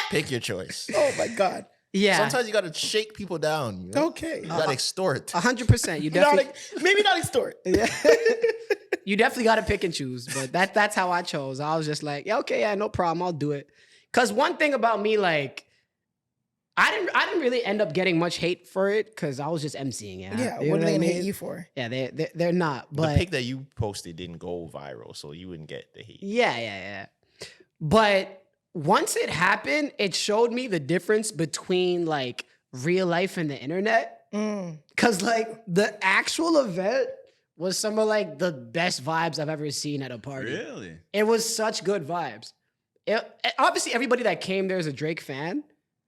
Pick your choice. Oh my God. Yeah. Sometimes you got to shake people down. You know? Okay. You got to extort. 100%. You Not definitely, maybe not extort. you definitely got to pick and choose. But that's how I chose. I was just like, yeah, okay, yeah, no problem. I'll do it. Because one thing about me, like, I didn't really end up getting much hate for it because I was just emceeing it. Yeah. You know What are they I gonna mean? hate you for? Yeah, they're not. The But pic that you posted didn't go viral, so you wouldn't get the hate. yeah. But once it happened, it showed me the difference between like real life and the internet. Cause like the actual event was some of like the best vibes I've ever seen at a party. Really? It was such good vibes. Obviously, everybody that came there is a Drake fan.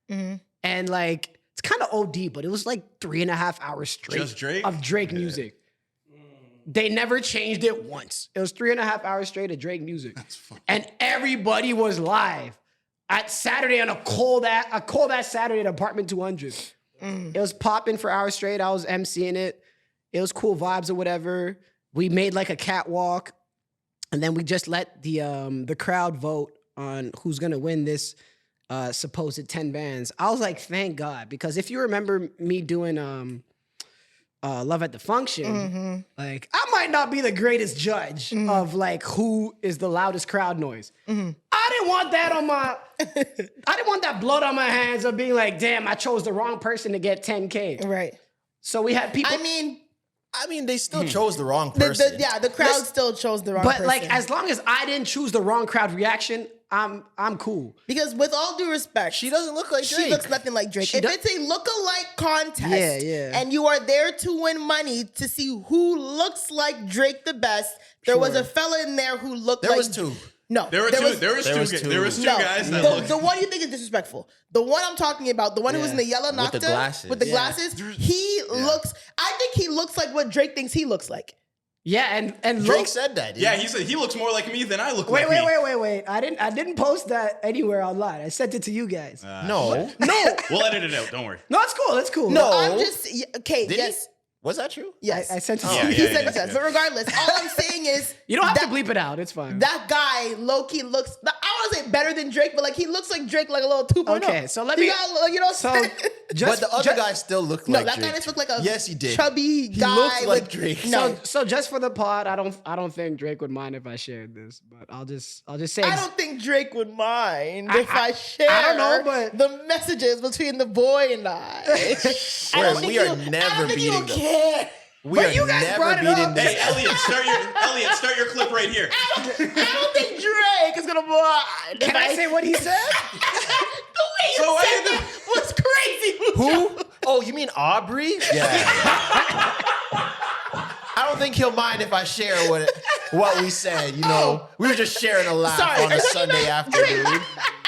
And like, it's kind of OD, but it was like 3.5 hours straight Just Drake? of Drake music. They never changed it once. It was 3.5 hours straight of Drake music. And everybody was live at Saturday on a cold ass Saturday at Apartment 200. It was popping for hours straight. I was emceeing it. It was cool vibes or whatever. We made like a catwalk, and then we just let the crowd vote on who's gonna win this supposed 10 bands, I was like, thank God, because if you remember me doing Love at the Function, like I might not be the greatest judge of like who is the loudest crowd noise. I didn't want that on my I didn't want that blood on my hands of being like, damn, I chose the wrong person to get 10K. Right. So we had people. I mean, they still chose the wrong person. The crowd still chose the wrong person. But like, as long as I didn't choose the wrong crowd reaction, I'm cool. Because with all due respect, She doesn't look like Drake. she looks nothing like Drake. If it's a look-alike contest, Yeah. and you are there to win money to see who looks like Drake the best, there was a fella in there who looked like... There was two. No. There were two guys that looked. The one you think is disrespectful. The one I'm talking about, the one who was in the yellow Nocta with the glasses, he looks... I think he looks like what Drake thinks he looks like. Yeah, and Drake said that. Yeah, he said he looks more like me than I look Wait, like me. wait. I didn't post that anywhere online. I sent it to you guys. No. We'll edit it out. Don't worry. No, it's cool. It's cool. No, I'm just... Okay, Did yes. he? Was that true? Yes. I sent it to Yeah, you. He said it. But regardless, all I'm saying is... You don't have to bleep it out. It's fine. That guy, low-key, looks... I want to say better than Drake, but like he looks like Drake like a little 2.0. Okay, so let me... You know what I'm saying? But the other guy still looked No, like that Drake. guy just looked like a Yes, he did. chubby guy. He looked like with, Drake. No, So just for the pod, I don't think Drake would mind if I shared this, but I'll just say I don't think Drake would mind if I share I don't know, but- the messages between the boy and I. I don't think we are he'll- never I don't think he'll beating them. care. We are you guys never brought it beating up. this. Hey, Elliot, start your clip right here. I don't think Drake is gonna mind. Can I say what he said? The way you So said that was crazy. Who? Oh, you mean Aubrey? Yeah. I don't think he'll mind if I share what we said. You know, we were just sharing a laugh Sorry, on a Sunday afternoon. I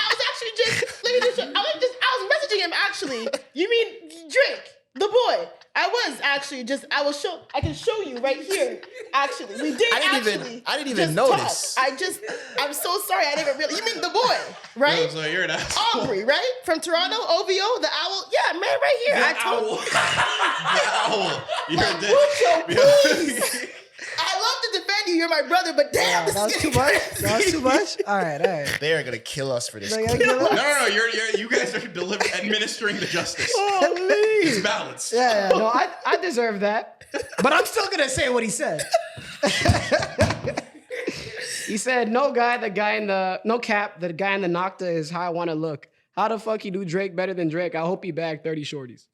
was actually just let me just I was messaging him actually. You mean Drake, the boy? I can show you right here. Actually, we did. I didn't even notice. Talk. I'm so sorry. I didn't really. You mean the boy, right? So you're an asshole. Aubrey, right? From Toronto, OVO, the owl. Yeah, man, right here. Owl. You're a dick. Please. I love to defend you. You're my brother, but damn, this That was is too getting much. crazy. That was too much. All right. They are gonna kill us for this. Like, clip. No. You guys are administering the justice. It's balanced. Yeah. No, I deserve that, but I'm still gonna say what he said. He said, no cap, the guy in the Nocta is how I want to look. How the fuck he do Drake better than Drake? I hope he bagged 30 shorties.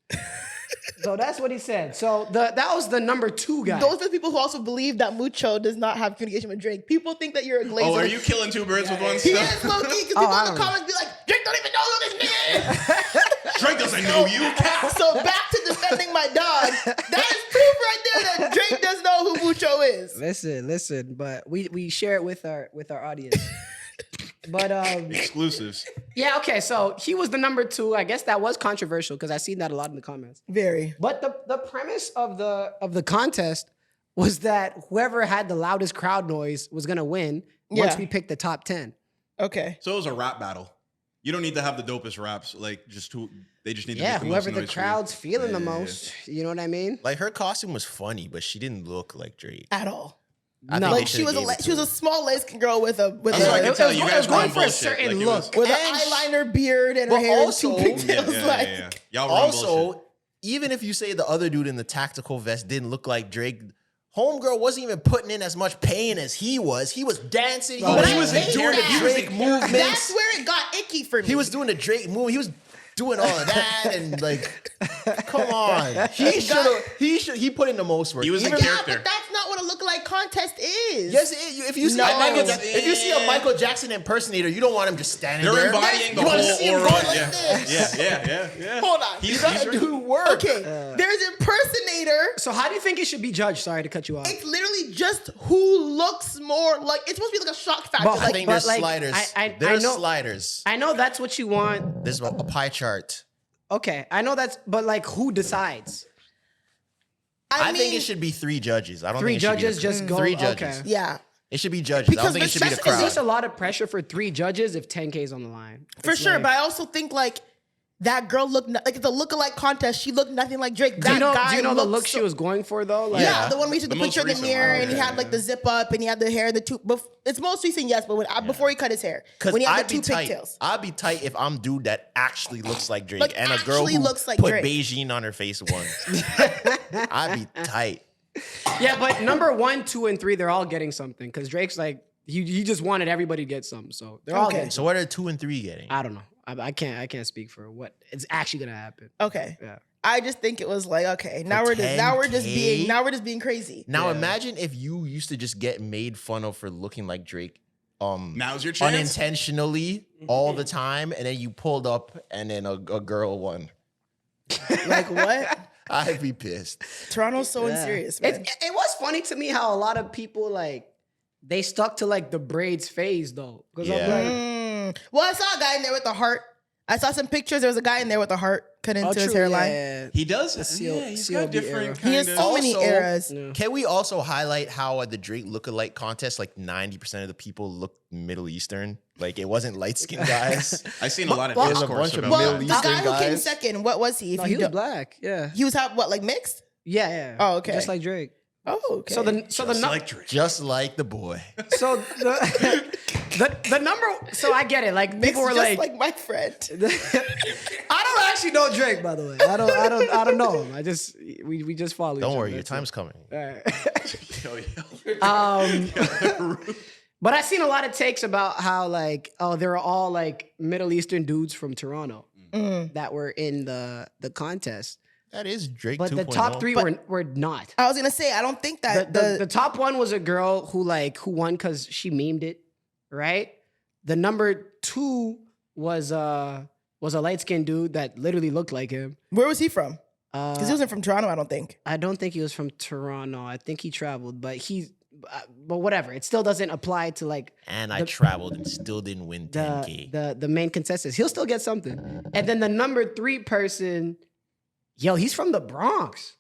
So that's what he said. So that was the number 2 guy. Those are the people who also believe that Mucho does not have communication with Drake. People think that you're a glazer. Oh, are you killing two birds with one He stone? is low key because people in the comments be like, Drake don't even know who this nigga is. Drake doesn't know you. So back to defending my dog. That is proof right there that Drake does know who Mucho is. Listen, but we share it with our audience. But Exclusives. yeah, okay. So he was the number 2. I guess that was controversial because I seen that a lot in the comments. Very. But the premise of the contest was that whoever had the loudest crowd noise was gonna win once we picked the top 10. Okay. So it was a rap battle. You don't need to have the dopest raps. Like they just need to make the whoever most the noise for crowd's you. feeling the Yeah. most. You know what I mean? Like her costume was funny, but she didn't look like Drake. At all. I No. think they Like she was should've gave it to she was her. a small light-skinned girl with a That's what I can tell you. You it guys was were going on for a bullshit. certain Like, it look. was- with an And- eyeliner beard and her But hair was also- too pigtails. Yeah. Y'all were on bullshit. Also, even if you say the other dude in the tactical vest didn't look like Drake, Homegirl wasn't even putting in as much pain as he was. He was dancing. He But was he was doing the that. Drake movements. That's where it got icky for me. He was doing the Drake move. He was doing all of that and like, come on. He put in the most work. He was a Even- character. but that's not what a lookalike contest is. Yes, if you see No. if you see a Michael Jackson impersonator, you don't want him just standing They're there. embodying the you want to whole see him aura. going like Yeah. this. Yeah. Hold on. You gotta do work. Okay, there's impersonator. So how do you think it should be judged? Sorry to cut you off. It's literally just who looks more like. It's supposed to be like a shock factor. But- I Like, think But, there's like, sliders. I There's know- sliders. I know that's what you want. There's a pie chart. Okay, I know that's, but like, who decides? I mean, think it should be 3 judges. I don't 3 think it should be judges the- just go. 3 judges. Okay. Yeah, It should be judges. I don't Because think it should be the the- crowd. It's just a lot of pressure for 3 judges if 10K is on the line. for It's sure. like- But I also think like that girl looked like it's a lookalike contest. She looked nothing like Drake. Do you That know guy the look looked she was going for though? Like, yeah, the one where he took the most picture in the recent mirror one. and he had like the zip up and he had the hair, the two. It's most recent, yes, but before he cut his hair, Because when he had I'd the two be tight. pigtails. I'd be tight if I'm dude that actually looks like Drake Like, and a girl actually who looks like put Drake. Beijing on her face won. I'd be tight. yeah, but number 1, 2, and 3, they're all getting something because Drake's like he just wanted everybody to get something, so they're all Okay. getting. So what are 2 and 3 getting? I don't know. I can't speak for what it's actually gonna happen. Okay. Yeah. I just think it was like, okay, now we're just being crazy. Now Yeah. imagine if you used to just get made fun of for looking like Drake. Now's your chance. Unintentionally all the time, and then you pulled up, and then a girl won. Like what? I'd be pissed. Toronto's so unserious, man. It was funny to me how a lot of people like they stuck to like the braids phase though. Because I'm Yeah. like, Well, I saw a guy in there with a heart. I saw some pictures. There was a guy in there with a heart cut into his true, hairline. yeah. He does. CO Yeah, he's COB got different era. He kind has of. so many Also- eras. Yeah. Can we also highlight how at the Drake lookalike contest, like 90% of the people looked Middle Eastern? Like it wasn't light skinned guys. I've seen a lot of There's a discourse bunch of about Well, Middle the Eastern guy who came guys. second, what was he? If No, you he was don't- black. Yeah. He was what, like mixed? Yeah. Oh, okay. Just like Drake. Oh, okay. So the Just nu- like Drake. Just like the boy. so the number. So I get it. Like Mixed people were just like, my friend. I don't actually know Drake, by the way. I don't know him. I just we just follow. Don't each worry, other, your that's time's coming. it. All right. Yo, yo. But I've seen a lot of takes about how like, oh, they're all like Middle Eastern dudes from Toronto that were in the contest. That is Drake But 2.0. the top 3 were not. I was gonna say, I don't think that The top 1 was a girl who won because she memed it, right? The number 2 was a light-skinned dude that literally looked like him. where was he from? Because he wasn't from Toronto, I don't think. I don't think he was from Toronto. I think he traveled, but but whatever. It still doesn't apply to like And I traveled and still didn't win 10K. the main contestants. He'll still get something. And then the number 3 person, yo, he's from the Bronx.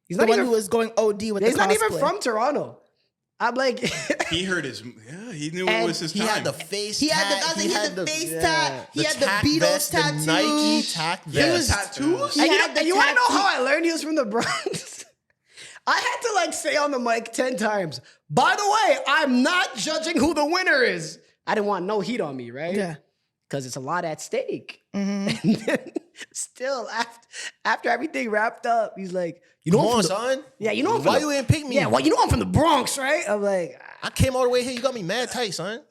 He's The not one even who was going OD with he's the not even cosplay. from Toronto. I'm like, He heard his. Yeah, he knew And it was his He time. had the face He had tat. the, he had the face yeah, tat. He the had the tack Beatles vest, tattoo. the Nike tack Yeah, vest. tattoos. He and you, had know, the and you want to know tattoo. how I learned he was from the Bronx? I had to like say on the mic 10 times, by the way, I'm not judging who the winner is. I didn't want no heat on me, right? Yeah. Because it's a lot at stake. And then still, after everything wrapped up, he's like, you know, Come I'm on, from the- son. Yeah, you know, I'm from Why the- you ain't pick me? Yeah, well, you know I'm from the Bronx, right? I'm like, I came all the way here. You got me mad tight, son.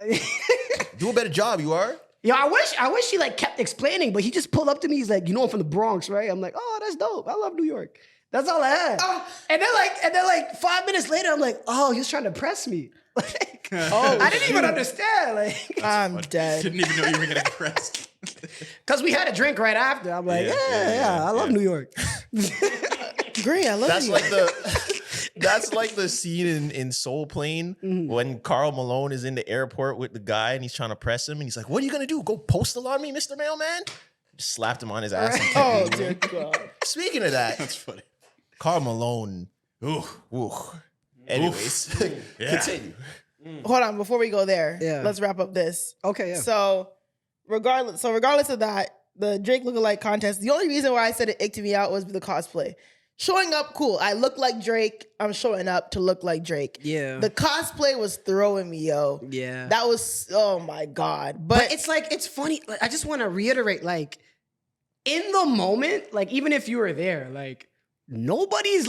Do a better job, you are. yo, I wish he like kept explaining, but he just pulled up to me. He's like, you know I'm from the Bronx, right? I'm like, oh, that's dope. I love New York. That's all I had. And then like 5 minutes later, I'm like, oh, he was trying to press me. Like, I didn't even understand. Like, I'm dead. Didn't even know you were getting pressed. because we had a drink right after. I'm like, Yeah, I love New York. Great, I love That's you. like the scene in Soul Plane when Karl Malone is in the airport with the guy and he's trying to press him and he's like, "What are you gonna do? Go postal on me, Mr. Mailman?" Just slapped him on his ass. And Oh, kept moving. dear God. Speaking of that, That's funny. Karl Malone. Ooh. Anyways, continue. Hold on, before we go there, Yeah. let's wrap up this. Okay, yeah. So regardless of that, the Drake lookalike contest, the only reason why I said it icked me out was the cosplay. Showing up, cool. I look like Drake. I'm showing up to look like Drake. Yeah. The cosplay was throwing me, yo. Yeah. That was, oh my God. But it's like, it's funny. Like, I just want to reiterate, like, in the moment, like, even if you were there, like, nobody's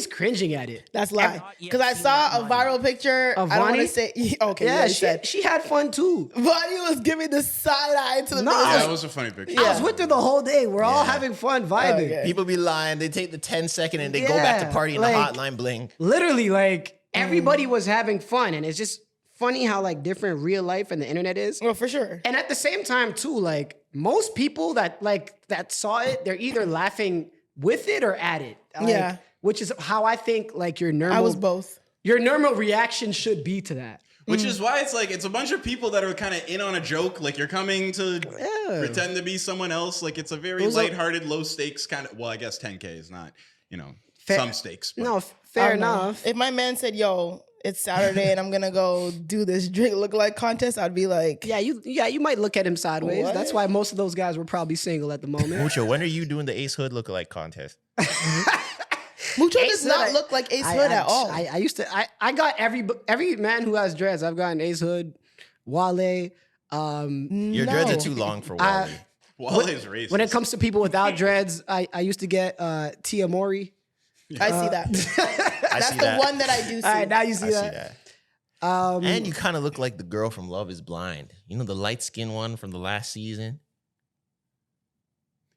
cringing at it. that's lie. Because I saw a viral picture. Of I don't want to Vonnie? say, okay, Yeah, you said. she had fun too. Vonnie was giving the side eye to the No, niggas. Yeah, Like, that was a funny picture. I was with her the whole day. We're all having fun vibing. Okay. People be lying. They take the 10-second and they go back to Yeah, party in like- the hotline bling. Literally, like, everybody was having fun. And it's just funny how, like, different real life and the internet is. well, for sure. And at the same time, too, like, most people that saw it, they're either laughing with it or at it. Like, Yeah. Which is how I think, like, your normal... I was both. Your normal reaction should be to that. Which is why it's like it's a bunch of people that are kind of in on a joke. Like you're coming to pretend to be someone else. Like it's a very lighthearted, low stakes kind of. Well, I guess 10K is not, some stakes. But. No, I fair don't know. enough. If my man said, yo, it's Saturday and I'm gonna go do this Drake lookalike contest, I'd be like, you might look at him sideways. What? That's why most of those guys were probably single at the moment. Mucho, when are you doing the Ace Hood lookalike contest? Mucho Ace does Hood, not look like Ace Hood at all. I used to. I got every man who has dreads. I've gotten Ace Hood, Wale. Your dreads are too long for Wally. Wale is racist. When it comes to people without dreads, I used to get Tia Mori. I see that. That's see the that. one that I do see. All right, now you see I see that. that. And you kind of look like the girl from Love is Blind. You know, the light-skinned one from the last season?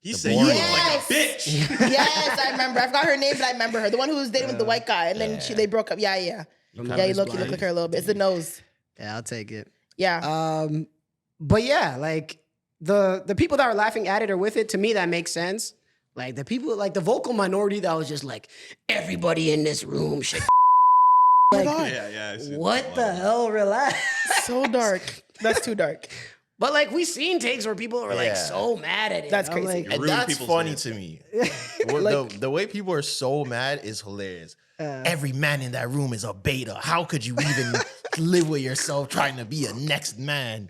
He said you look like a Yes. bitch. Yes, I remember. I forgot her name, but I remember her. The one who was dating with the white guy, and then they broke up. Yeah. Yeah, you look like her a little bit. It's the nose. Yeah, I'll take it. Yeah. But yeah, like the people that are laughing at it or with it, to me, that makes sense. Like the people, like the vocal minority that was just like, everybody in this room should. Like, Yeah. what the hell? Relax. So dark. That's too dark. But like we seen takes where people were like so mad at it. That's I'm crazy. like, And ruin that's people's funny days. to me. The way people are so mad is hilarious. Every man in that room is a beta. How could you even live with yourself trying to be a next man?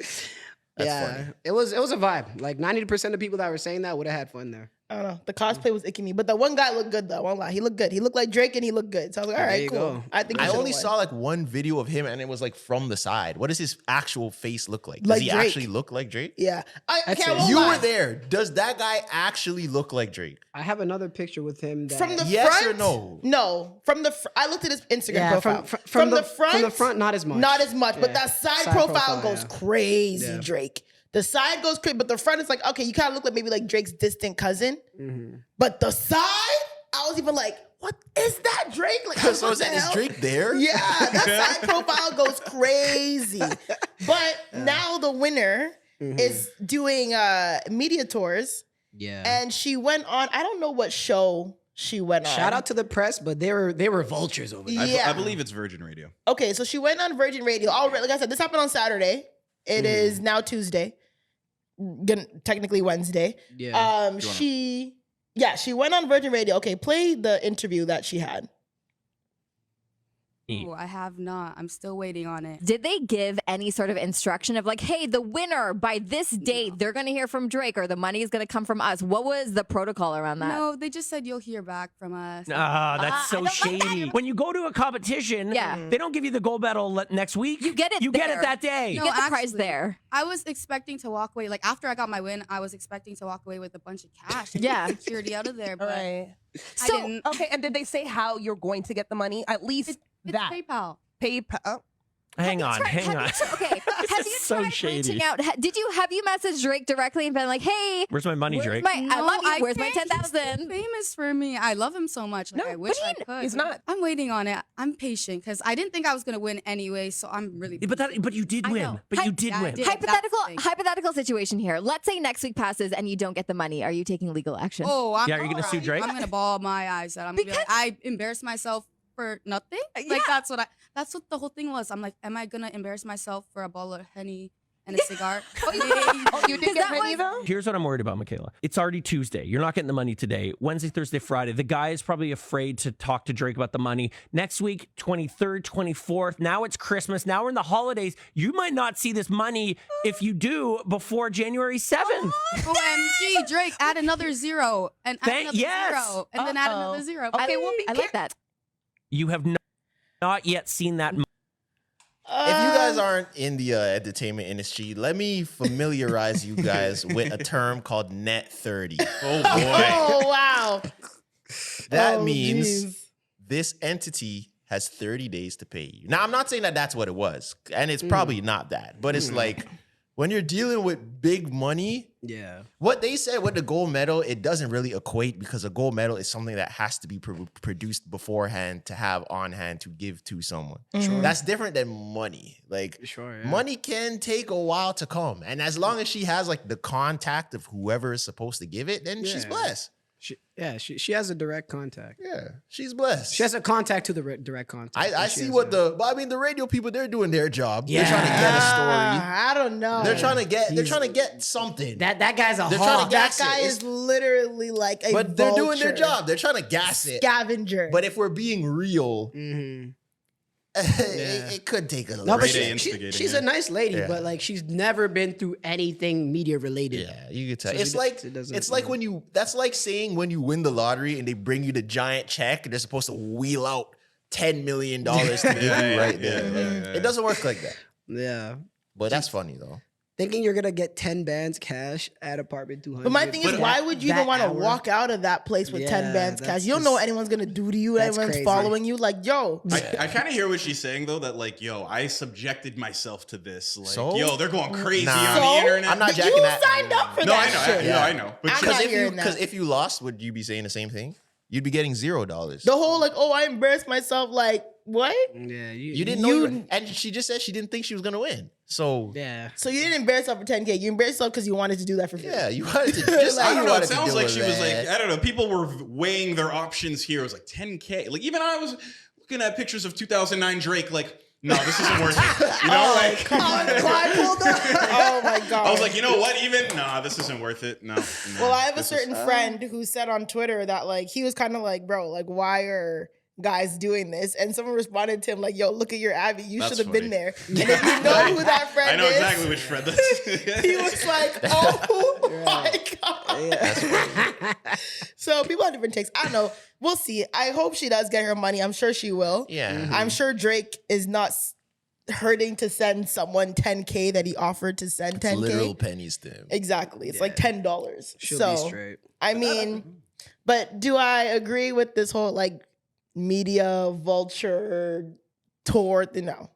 That's funny. it was a vibe. Like 90% of people that were saying that would have had fun there. I don't know. The cosplay was icky me, but the one guy looked good though. I won't lie. He looked good. He looked like Drake and he looked good. So I was like, all There right, you cool. go. I think he I should've only won. saw like one video of him and it was like from the side. What does his actual face look like? Does Like he Drake. actually look like Drake? Yeah. I it. won't You lie. were there. Does that guy actually look like Drake? I have another picture with him. That, From the Yes front? or no? No. From the I looked at his Instagram yeah, profile. from the front, not as much. Not as much, but Yeah. that side profile goes yeah. crazy, Yeah. Drake. The side goes crazy, but the front is like, okay, you kind of look like maybe like Drake's distant cousin. Mm-hmm. But the side, I was even like, what is that, Drake? Like, So what is the that is hell? Drake there? Yeah, that side profile goes crazy. But now the winner is doing media tours, Yeah. and she went on, I don't know what show she went on. Shout out to the press, but they were vultures over there. Yeah. I believe it's Virgin Radio. Okay, so she went on Virgin Radio. Like I said, this happened on Saturday. It is now Tuesday. Technically Wednesday. Yeah. She went on Virgin Radio. Okay, play the interview that she had. Oh, I have not. I'm still waiting on it. Did they give any sort of instruction of like, hey, the winner by this date, they're going to hear from Drake or the money is going to come from us? What was the protocol around that? No, they just said you'll hear back from us. Ah, that's I so don't like shady. that. When you go to a competition, they don't give you the gold medal next week. You get it You get there. it that day. You No, get the prize actually, there. I was expecting to walk away. Like after I got my win, I was expecting to walk away with a bunch of cash. And Yeah. security out of there. But Right. I So, didn't. okay, and did they say how you're going to get the money? At least It's that. PayPal. PayPal. Hang on. Okay, have you so tried shady. reaching out? Have you messaged Drake directly and been like, hey, Where's my money, Drake? I love you. I Where's my can't. He's too 10,000? famous for me. I love him so much. Like, No, I wish but I could. he's not. I'm waiting on it. I'm patient because I didn't think I was gonna win anyway. So I'm really. But you did I win. know. But you Hi- did Yeah, I win. did. That's the thing. Hypothetical situation here. Let's say next week passes and you don't get the money. Are you taking legal action? Oh, I'm, Yeah, are you gonna sue Drake? I'm gonna ball my eyes out. I'm gonna be like, I embarrassed myself for nothing. Like that's what the whole thing was. I'm like, am I gonna embarrass myself for a bottle of Henny and a cigar? You did get Henny though? Here's what I'm worried about, Michaela. It's already Tuesday. You're not getting the money today. Wednesday, Thursday, Friday. The guy is probably afraid to talk to Drake about the money. Next week, 23rd, 24th. Now it's Christmas. Now we're in the holidays. You might not see this money if you do before January 7th. OMG, Drake, add another zero and add another zero and then add another zero. Okay, well, I like that. You have not yet seen that money. If you guys aren't in the entertainment industry, let me familiarize you guys with a term called net 30. Oh boy. Oh wow. That Oh, means geez. this entity has 30 days to pay you. Now, I'm not saying that that's what it was, and it's probably not that, but it's like when you're dealing with big money, Yeah. what they said with the gold medal, it doesn't really equate because a gold medal is something that has to be produced beforehand to have on hand to give to someone. That's different than money. Like Sure, yeah. money can take a while to come. And as long as she has like the contact of whoever is supposed to give it, then she's Yeah. blessed. She has a direct contact. Yeah, she's blessed. She has a contact to the direct contact. I She see has what a- the radio people, they're doing their job. Yeah. They're trying to get a story. I don't know. They're trying to get something. that guy's a They're hawk. trying to that gas guy it. is literally like a But they're doing their vulture. job. They're trying to gas it. Scavenger. But if we're being real, Mhm. it could take a little. No, but Grade A instigating, she's yeah. a nice lady, Yeah. but like she's never been through anything media related. Yeah, you could tell. So It's she like doesn't- it's like when you. That's like saying when you win the lottery and they bring you the giant check and they're supposed to wheel out $10 million to give you right there. yeah. It doesn't work like that. Yeah. But that's funny though. Thinking you're gonna get 10 bands cash at apartment 200. But my thing is, that- why would you even that want to hour? walk out of that place with 10 Yeah, bands cash? that's You don't know what just- anyone's gonna do to you. that's Everyone's crazy. following you. Like, yo, I kind of hear what she's saying though. That like, yo, I subjected myself to this. Like, So? yo, they're going crazy Nah. on So? the internet. I'm not but jacking you that. signed up for No, I that know. shit. I know. But I'm Because not if you hearing that. if you lost, would you be saying the same thing? You'd be getting $0. The whole like, oh, I embarrassed myself. Like, what? Yeah, You didn't know, and she just said she didn't think she was gonna win. So Yeah. So you didn't embarrass yourself for 10K. You embarrassed yourself because you wanted to do that for free. yeah, you wanted to just. I you don't know. It wanted to sounds do like it, she was like, man. I don't know. People were weighing their options here. It was like 10K. Like even I was looking at pictures of 2009 Drake. Like, no, this isn't worth it. You know, like Come on, Clyde pulled up. Oh my god. I was like, you know what? Even nah, this isn't worth it. No. well, I have a certain friend who said on Twitter that like he was kind of like, bro, like why are guys doing this? And someone responded to him like, yo, look at your Abby. You That's should have been funny. there. And if you know who that friend I know is, exactly which friend this is. he was like, oh my god. So people have different takes. I don't know. We'll see. I hope she does get her money. I'm sure she will. Yeah. I'm sure Drake is not hurting to send someone 10K that he offered to send 10K. It's literal pennies to him. Exactly. It's like $10. She'll so, be straight. I mean, but do I agree with this whole like media vulture tour? No,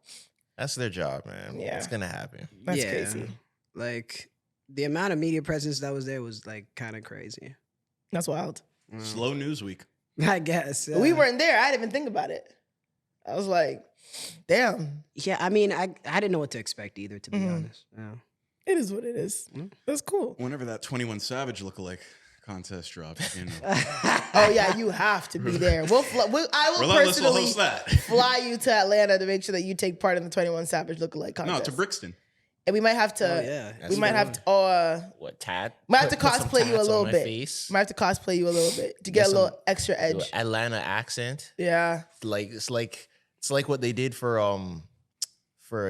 That's their job, man. Yeah. It's gonna happen. that's Yeah. crazy. Like the amount of media presence that was there was like kind of crazy. That's wild. Slow news week. I guess. We weren't there. I didn't even think about it. I was like, damn, Yeah, I mean, I didn't know what to expect either, to be honest. Yeah. it is what it is. That's cool. Whenever that 21 Savage lookalike contest drops, you know. Oh yeah, you have to be there. I will Relentless will personally host that. fly you to Atlanta to make sure that you take part in the 21 Savage lookalike contest. No, to Brixton. And we might have to. Oh, yeah. We might have to. What tat? Might have to Put some cosplay you a tats little on my bit. face. Might have to cosplay you a little bit to get a some- little extra Do edge. Atlanta accent. Yeah. It's like what they did for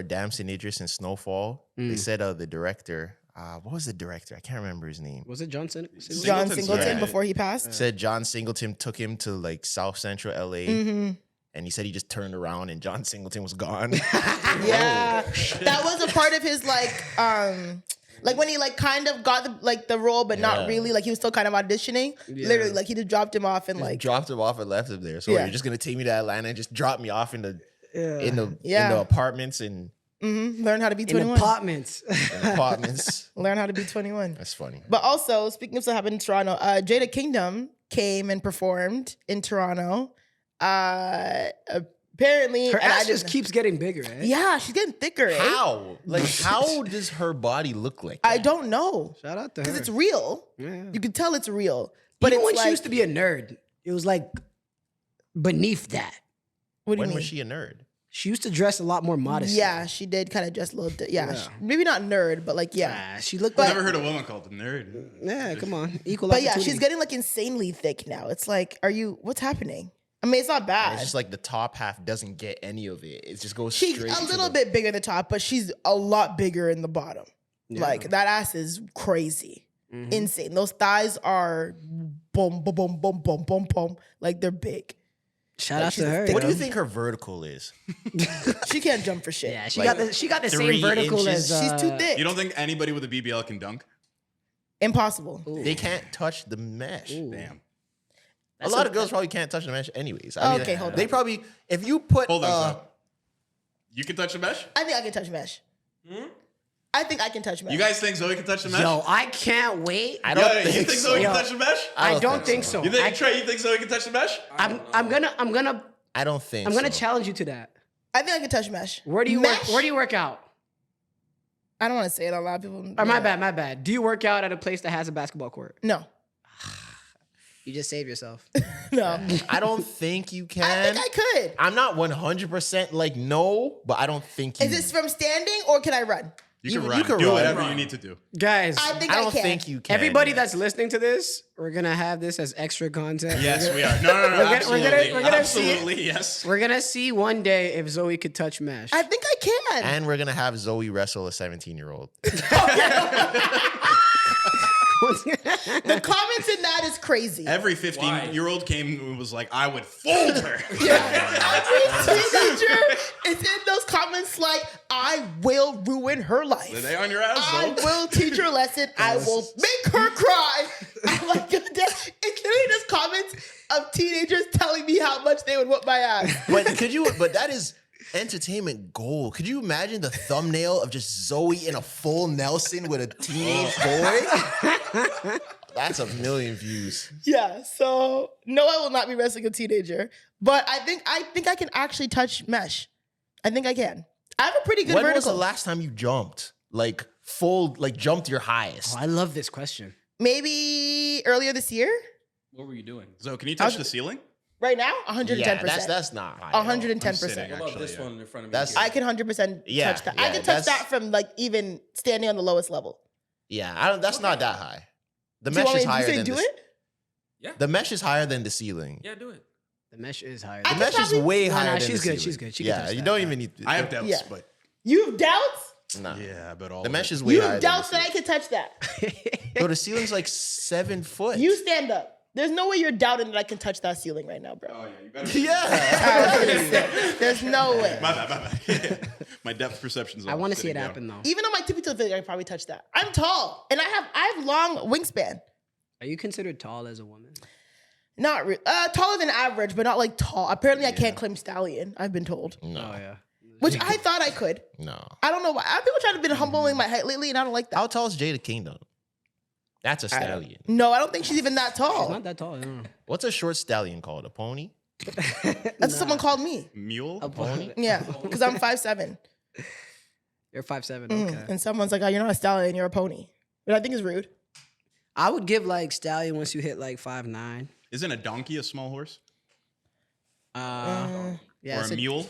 Damson Idris in Snowfall. They said the director. What was the director? I can't remember his name. Was it Johnson? John Singleton's Singleton right. before he passed. Said John Singleton took him to like South Central LA, Mm-hmm. and he said he just turned around and John Singleton was gone. Yeah. That was a part of his like when he like kind of got the role, but not Yeah. really. Like he was still kind of auditioning. Literally, like he just dropped him off and like dropped him off and left him there. So Yeah. you're just gonna take me to Atlanta and just drop me off in the Yeah. apartments and learn how to be In 21. apartments. apartments. Learn how to be 21. That's funny. But also, speaking of stuff happened in Toronto, Jada Kingdom came and performed in Toronto. Apparently, Her and I ass just didn't- keeps getting bigger, eh? yeah, she's getting thicker. Eh? How? Like, how does her body look like that? I don't know Shout out to her. because it's real. Yeah. You can tell it's real. But Even it's when like, she used to be a nerd, it was like beneath that. what do you When mean? was she a nerd? She used to dress a lot more modestly. Yeah, she did kind of dress a little. Maybe not nerd, but like yeah. She looked I've like. never heard a woman called a nerd. Yeah, come on. Equal But yeah, opportunity. she's getting like insanely thick now. It's like, what's happening? I mean, it's not bad. It's just like the top half doesn't get any of it. It just goes She's straight a to little the- bit bigger in the top, but she's a lot bigger in the bottom. Like that ass is crazy, insane. Those thighs are boom, boom, boom, boom, boom, boom, boom. Like they're big. Shout out she's to her. thick. What do you think her vertical is? She can't jump for shit. Yeah, she Like, got the 3 same vertical inches? as. She's too thick. You don't think anybody with a BBL can dunk? Impossible. They can't touch the mesh. Damn. A lot of girls probably can't touch the mesh anyways. I mean, Okay, hold They on. probably, if you put, Hold on. So you can touch the mesh? I think I can touch mesh. I think I can touch mesh. You guys think Zoe can touch the mesh? Yo, I can't wait. I Yeah, don't you think think so. Zoe can touch the mesh? I don't think so. You think Trey? You think Zoe can touch the mesh? I'm gonna I don't think so. challenge you to that. I think I can touch mesh. Where do you mesh? work? Where do you work out? I don't want to say it. A lot of people. Or my bad. Do you work out at a place that has a basketball court? No, You just save yourself. no. I don't think you can. I think I could. I'm not 100% like no, but I don't think you. Is this from standing or can I run? You can You run. can Do run. whatever you need to do. Guys, I think I I don't can. think you can. everybody that's listening to this, we're gonna have this as extra content. Yes, we are. No, absolutely. we're gonna see it. Absolutely, yes. We're gonna see one day if Zoe could touch mesh. I think I can. And we're gonna have Zoe wrestle a 17-year-old. The comments in that is crazy. Every 15-year-old came and was like, I would fold her. Every teenager is in those comments like, I will ruin her life. Are they on your ass, I though? will teach her a lesson. I will make her cry. I'm like, it's literally just comments of teenagers telling me how much they would whoop my ass. But that is entertainment gold. Could you imagine the thumbnail of just Zoe in a full Nelson with a teenage boy? That's 1 million views. Yeah, so no, I will not be wrestling a teenager. But I think I can actually touch mesh. I think I can. I have a pretty good When vertical. was the last time you jumped? Like jumped your highest? I love this question. Maybe earlier this year. What were you doing? So can you touch the ceiling? Right now, 110%. Yeah, that's not high. at all. 110%. What about this one in front of me? That's- here? I can 100% Yeah, touch that. yeah, I can touch that's- that from like even standing on the lowest level. Yeah, that's not that high. The Do you mesh want is me higher to than do the, it? Yeah. The mesh is higher than the ceiling. Yeah, do it. The mesh is higher. I The mesh is probably- way No, higher no, than she's the good, ceiling. she's good. She can Yeah, touch you that. don't even need. I have doubts, Yeah. but You have doubts? Nah. yeah, but all The of mesh it. is way You higher. have than doubts the that I can touch that. ceiling. Bro, the ceiling's like 7 foot. You stand up. There's no way you're doubting that I can touch that ceiling right now, bro. Oh yeah, you better. Yeah. There's no way. My bad. My depth perception's off. I want to see Sitting it down. happen though. Even on my tippy toe figure, I can probably touch that. I'm tall, and I have long wingspan. Are you considered tall as a woman? Not taller than average, but not like tall. Apparently, I can't claim stallion. I've been told, No, Oh yeah. which I thought I could. no. I don't know why. People try to be humbling my height lately, and I don't like that. How tall is Jada Kingdom? That's a stallion. No, I don't think she's even that She's tall. not that tall. No. What's a short stallion called? A pony? That's what someone called me. Mule. A pony? Yeah, because I'm 5'7", You're 5'7". Okay. and someone's like, "Oh, you're not a stallion, you're a pony," but I think it's rude. I would give like stallion once you hit like 5'9". Isn't a donkey a small horse Yeah. or it's a mule?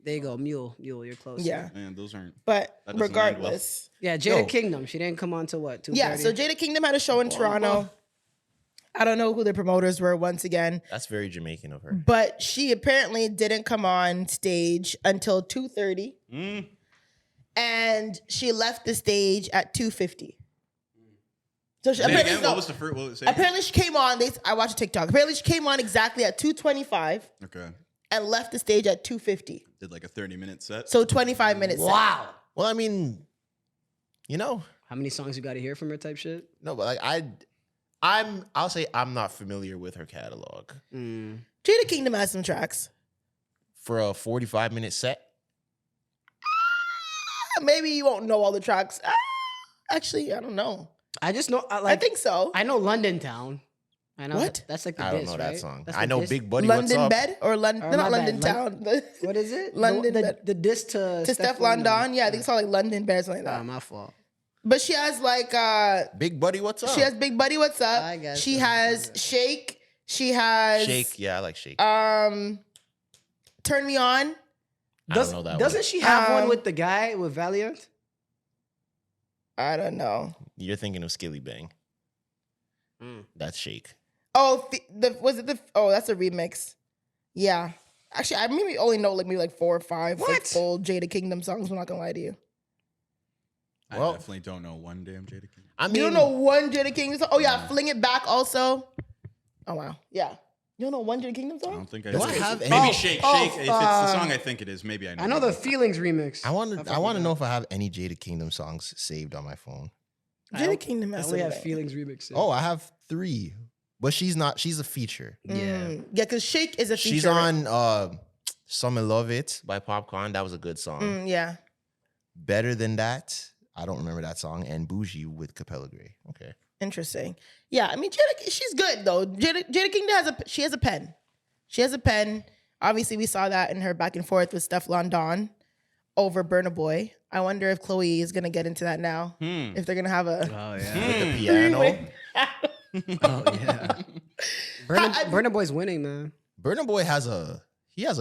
There you go, mule. You're close. Yeah, Man, those aren't. but That doesn't end regardless, Yeah, Jada Yo. Kingdom. She didn't come on to what? 2:30? yeah. So Jada Kingdom had a show in Toronto. I don't know who the promoters were once again, That's very Jamaican of her. but she apparently didn't come on stage until 2:30, and she left the stage at 2:50. So she, Say it apparently, again. no, What was the first? What was it? apparently she came on. I watched a TikTok. Apparently she came on exactly at 2:25 Okay. and left the stage at 2:50. Did like a 30-minute set. So 25 minutes. Wow. Well, I mean, How many songs you got to hear from her type shit? no, but like I'll say I'm not familiar with her catalog. Jada Kingdom has some tracks. For a 45-minute set, Maybe you won't know all the tracks. Actually, I don't know. I just know. I think so. I know London Town. I know What? That's like the I don't diss, know right? that song. That's I the know diss. Big Buddy, what's London up? Bed or London? Or No, my not bad, London Town. What is it? London The, Bed. the diss to Steph London. Yeah, I think it's called like London Bed, something like that. my fault. But she has like Big Buddy, what's up? she has Big Buddy, what's up? I guess She so. has Shake. She has Shake. Yeah, I like Shake. Turn Me On. I don't know that one. Doesn't she have one with the guy with Valiant? I don't know. You're thinking of Skilly Bang. That's Shake. Oh, that's a remix. Yeah. Actually, I maybe only know like maybe like 4 or 5 like full Jada Kingdom songs. I'm not gonna lie to you. I Well- definitely don't know one damn Jada King. I mean, You don't know one Jada Kingdom song? Oh yeah, Fling It Back also. Oh wow. Yeah. You don't know one Jada Kingdom I song? don't think I Do do. I have any- Maybe Oh, Shake. oh, Shake. If it's the song I think it is, maybe I know. I know the Feelings remix. I want to know if I have any Jada Kingdom songs saved on my phone. Jada Kingdom I has only some have of that. Feelings remix. Oh, I have 3, but she's not. She's a feature. Yeah. Yeah, because Shake is a feature. She's on "Some Love It" by Popcorn. That was a good song. Yeah. Better Than That. I don't remember that song. And Bougie with Capella Gray. Okay. Interesting. Yeah, I mean Jada, she's good though. Jada Kingdom has a pen. She has a pen. Obviously, we saw that in her back and forth with Steph London over Burna Boy. I wonder if Chloe is gonna get into that now. If they're gonna have a Oh yeah. The piano. Oh yeah. Burna Boy's winning, man. Burna Boy has a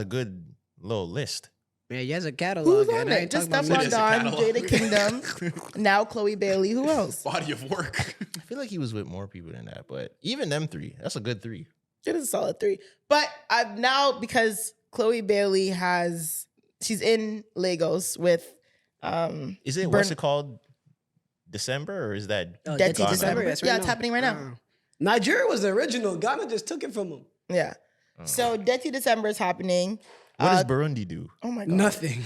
good little list. Yeah, he has a catalog. Who's and on I it? ain't Just talking Step about on music. Don, Jada Kingdom, now Chloe Bailey. Who else? Body of work. I feel like he was with more people than that, but even them three, that's a good 3. It is a solid 3. But I've now, because Chloe Bailey she's in Lagos with Is it what's it called? December, or is that Dirty Ghana? December? Yes, Yeah, right it's now. happening right now. Nigeria was the original. Ghana just took it from him. Yeah. So Dirty December is happening. What does Burundi do? Oh my God. Nothing.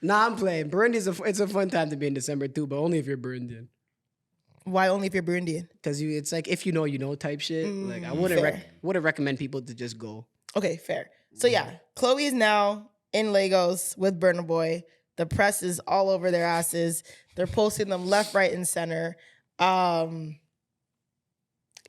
Nah, I'm playing. Burundi's it's a fun time to be in December too, but only if you're Burundian. Why only if you're Burundian? Because it's like if you know type shit. Like I fair. wouldn't recommend people to just go. Okay, fair. So yeah, Chloe is now in Lagos with Burna Boy. The press is all over their asses. They're posting them left, right, and center.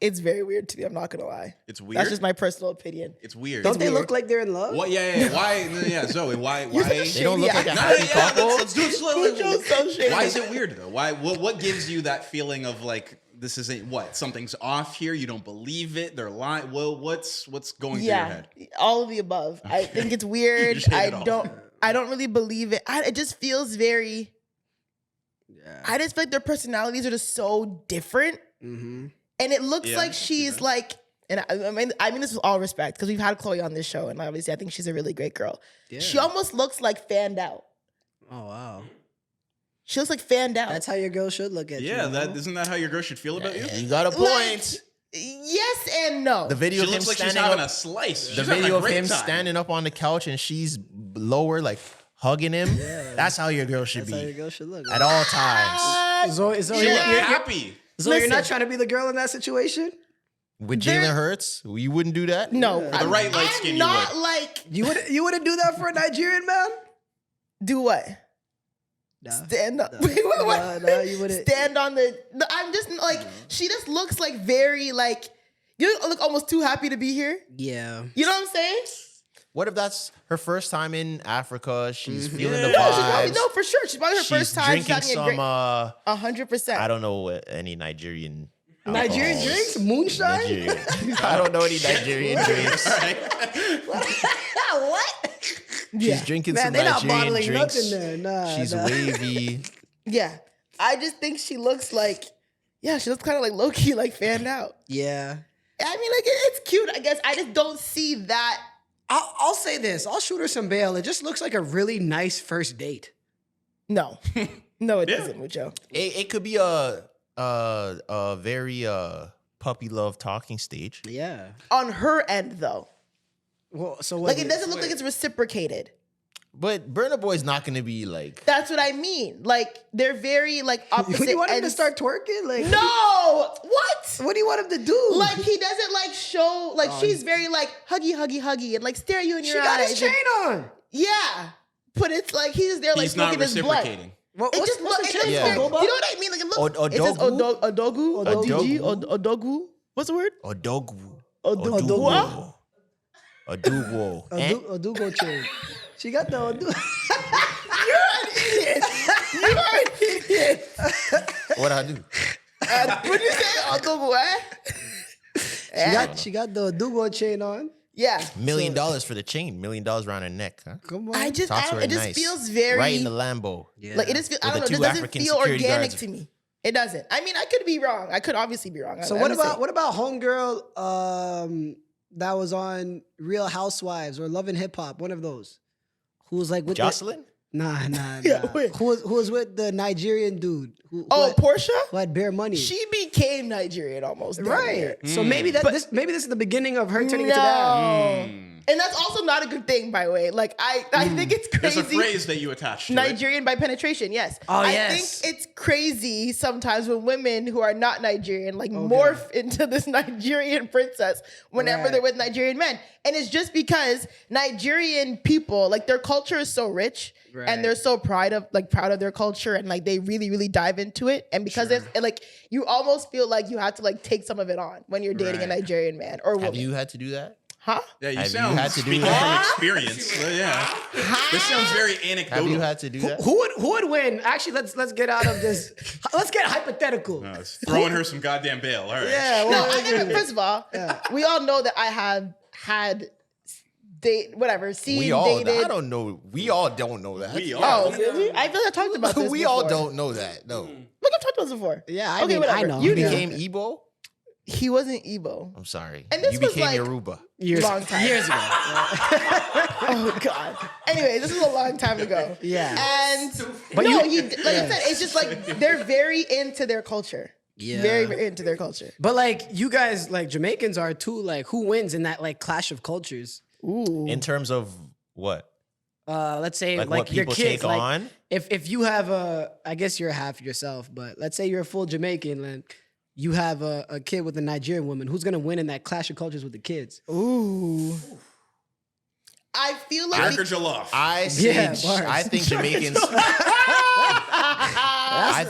It's very weird to me. I'm not gonna lie. It's weird. That's just my personal opinion. It's weird. Don't they weird. look like they're in love? What? Yeah. Why? No, yeah, Zoe. Why? They don't look like a No, happy yeah, couple. let's do it slowly. Mucho's so shady. Why is it weird though? Why? What gives you that feeling of like this isn't what something's off here? You don't believe it. They're lying. Well, what's going through your head? All of the above. I think it's weird. Just hate it all. I don't really believe it. It just feels very. I just feel like their personalities are just so different, Mm-hmm. and it looks Yeah, like I see she's that. like. And I mean this with all respect, because we've had Chloe on this show, and obviously I think she's a really great girl. Yeah. She almost looks like fanned out. Oh wow. She looks like fanned out. That's how your girl should look at you. Yeah, you know? isn't that how your girl should feel about you? You got a point. Yes and no. The video She of him looks like she's standing having up, a slice. the She's having video a of great him time. standing up on the couch and she's lower, like hugging him. That's how your girl should That's how your be girl should look. at all times. Zoe, She looked happy. you're not Listen. trying to be the girl in that situation? With There- Jalen Hurts, you wouldn't do that. No, For the right light I'm skin, you not would. like You wouldn't do that for a Nigerian man? do what? Nah. Stand up. Nah. Wait, what? Nah, you wouldn't. Stand on the. No, I'm just like she just looks like very like you look almost too happy to be here. Yeah. You know what I'm saying? What if that's her first time in Africa? She's feeling the No, she's probably vibes. no for sure. She's probably her She's first time. She's drinking having some. 100%. I don't know what any Nigerian. Nigerian alcohols. drinks? Moonshine? Nigerian. I don't know any Nigerian drinks. What? She's drinking Man, some they're not Nigerian bottling drinks. nothing there. Nah. She's nah. wavy. Yeah, I just think she looks like. Yeah, she looks kind of like low key, like fanned out. Yeah. I mean, like it's cute. I guess I just don't see that. I'll say this. I'll shoot her some bail. It just looks like a really nice first date. No, no, it Yeah. doesn't, Mucho. It could be a very puppy love talking stage. Yeah. On her end, though, Well, so what? like it doesn't look like it's reciprocated. But Burna Boy's not gonna be like. That's what I mean. Like they're very like opposite. What do you want him to ends. start twerking? Like, No, what? What do you want him to do? Like he doesn't like show. Like she's very like huggy, huggy, huggy, and like stare you in she your got eyes. his chain and- on. Yeah, but it's like he's just there like He's not smoking his blood. reciprocating. What, It what's, just what's looks. the It chain? looks Yeah. very, you know what I mean? Like it looks. Odogu? It says odogu, Odogu? odogu. What's the word? Odogu. Odogu. Odogu. Odugo chain. She got the Odugo. You're an idiot. What I do? What do you say? Odogu, She got the Odugo chain on. Yeah. $1 million for the chain. $1 million around her neck. Huh? Come on. I just, Talk I to don't, her it just nice. feels very Right in the Lambo. Yeah. like it just feels. I With don't the know. It two doesn't African feel security organic guards. to me. It doesn't. I mean, I could be wrong. I could obviously be wrong. So what about homegirl that was on Real Housewives or Love and Hip Hop? One of those. Who was like with Jocelyn? Nah. Yeah, wait. Who was with the Nigerian dude? Who Portia? who had bare money. She became Nigerian almost. damn right. near. So maybe this is the beginning of her turning into that. And that's also not a good thing, by the way. Like I think it's There's crazy. a phrase that you attach to it. Nigerian by penetration, yes. Oh, I yes. think it's crazy sometimes when women who are not Nigerian like morph into this Nigerian princess whenever Right. they're with Nigerian men. And it's just because Nigerian people, like their culture is so rich Right. and they're so proud of their culture and like they really, really dive into it. And because it's like you almost feel like you have to like take some of it on when you're dating a Right. Nigerian man or woman. Have you had to do that? Huh? Yeah, you Have you sound had to do speaking that? from experience. Yeah. This sounds very anecdotal. Have you had to do that? Who would win? Actually, let's get out of this. Let's get hypothetical. No, it's throwing her some goddamn bail. All right. Yeah. No, Well, I never, first of all, we all know that I have had seen, We all, dated. I don't know. We all don't know that. We Oh, are. really? I feel like I talked about this. We all before. don't know that. No. Look, I've talked about this before. Yeah, I Okay, mean, whatever. I know. You You Yeah. became Igbo? He wasn't Igbo. I'm sorry. And this you was became like- Yoruba. Long time. Years ago. Oh God. Anyway, this was a long time ago. Yeah. And But no, you- like I said, it's just like they're very into their culture. Yeah. Very, very into their culture. But like you guys, like Jamaicans are too. Like who wins in that like clash of cultures? Ooh. In terms of what? Let's say Like like, what your people kids. take Like, on? if you have I guess you're half yourself, but let's say you're a full Jamaican and you have a kid with a Nigerian woman. Who's gonna win in that clash of cultures with the kids? Ooh. I feel like Jerk or jollof? I say, Yeah, bars. I think Jamaicans. I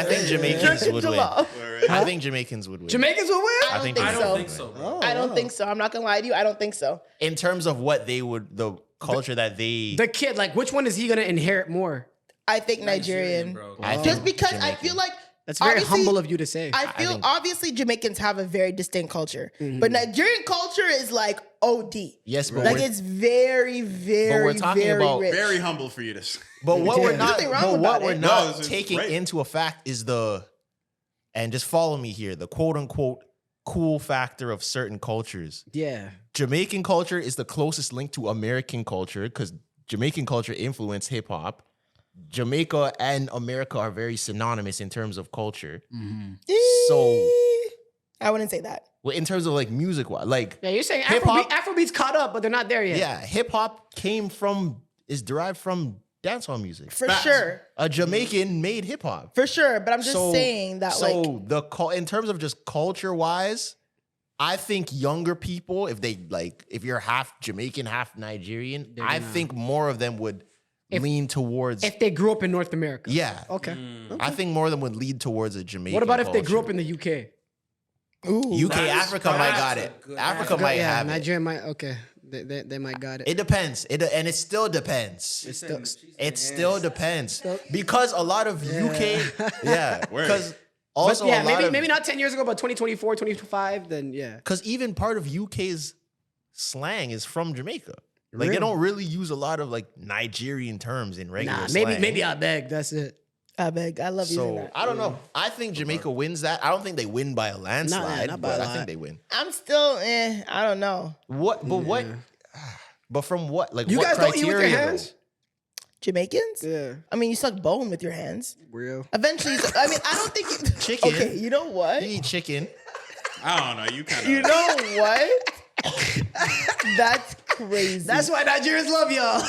think Jamaicans would win. I think Jamaicans would win. Jamaicans will win. I think I I they don't would think win. so, bro. I don't think so. I'm not gonna lie to you. I don't think so. In terms of what they would, the culture that they. The kid, like, which one is he gonna inherit more? I think Nigerian. bro. I Just think because I Jamaican. feel like That's very obviously- humble of you to say. I feel think- obviously Jamaicans have a very distinct culture, but Nigerian culture is like OD. Yes, but Like we're, it's very, very, talking very about rich. Very humble for you to say. but what we're not, Nothing wrong but with what that, we're eh? not No, this is taking great. into effect is and just follow me here, the quote unquote cool factor of certain cultures. Yeah. Jamaican culture is the closest link to American culture because Jamaican culture influenced hip hop. Jamaica and America are very synonymous in terms of culture. So, I wouldn't say that. well, in terms of like music, like Yeah, you're saying Hip-hop- Afrobeats caught up, but they're not there yet. yeah, hip hop is derived from dancehall music. For sure. A Jamaican made hip hop. For sure. But I'm just saying that in terms of just culture wise, I think younger people, if you're half Jamaican, half Nigerian, I think more of them would lean towards. If they grew up in North America. Yeah. Okay. I think more of them would lead towards a Jamaican. What about if they grew up culture. in the UK? Ooh. UK, Africa might got it. Africa might yeah, have it. Nigeria might. Okay, they might got it. It depends. And it still depends. It still depends because a lot of UK, yeah, Word. because But also yeah, a lot maybe not 10 years ago, but 2024, 2025. Then yeah. because even part of UK's slang is from Jamaica. Like they Really? don't really use a lot of like Nigerian terms in regular Nah, slang. maybe I beg. That's it. I beg. I love using So that. I don't know. I think Jamaica wins that. I don't think they win by a landslide, not by but a I lot. think they win. I'm still, I don't know. What? But what? But from what? Like You what guys don't criteria? eat with your though? hands? Jamaicans? Yeah, I mean, you suck bone with your hands. real. Eventually, I mean, I don't think you. Chicken. Okay, you know what? You eat chicken. I don't know. You kind of. You know what? That's crazy. That's why Nigerians love y'all.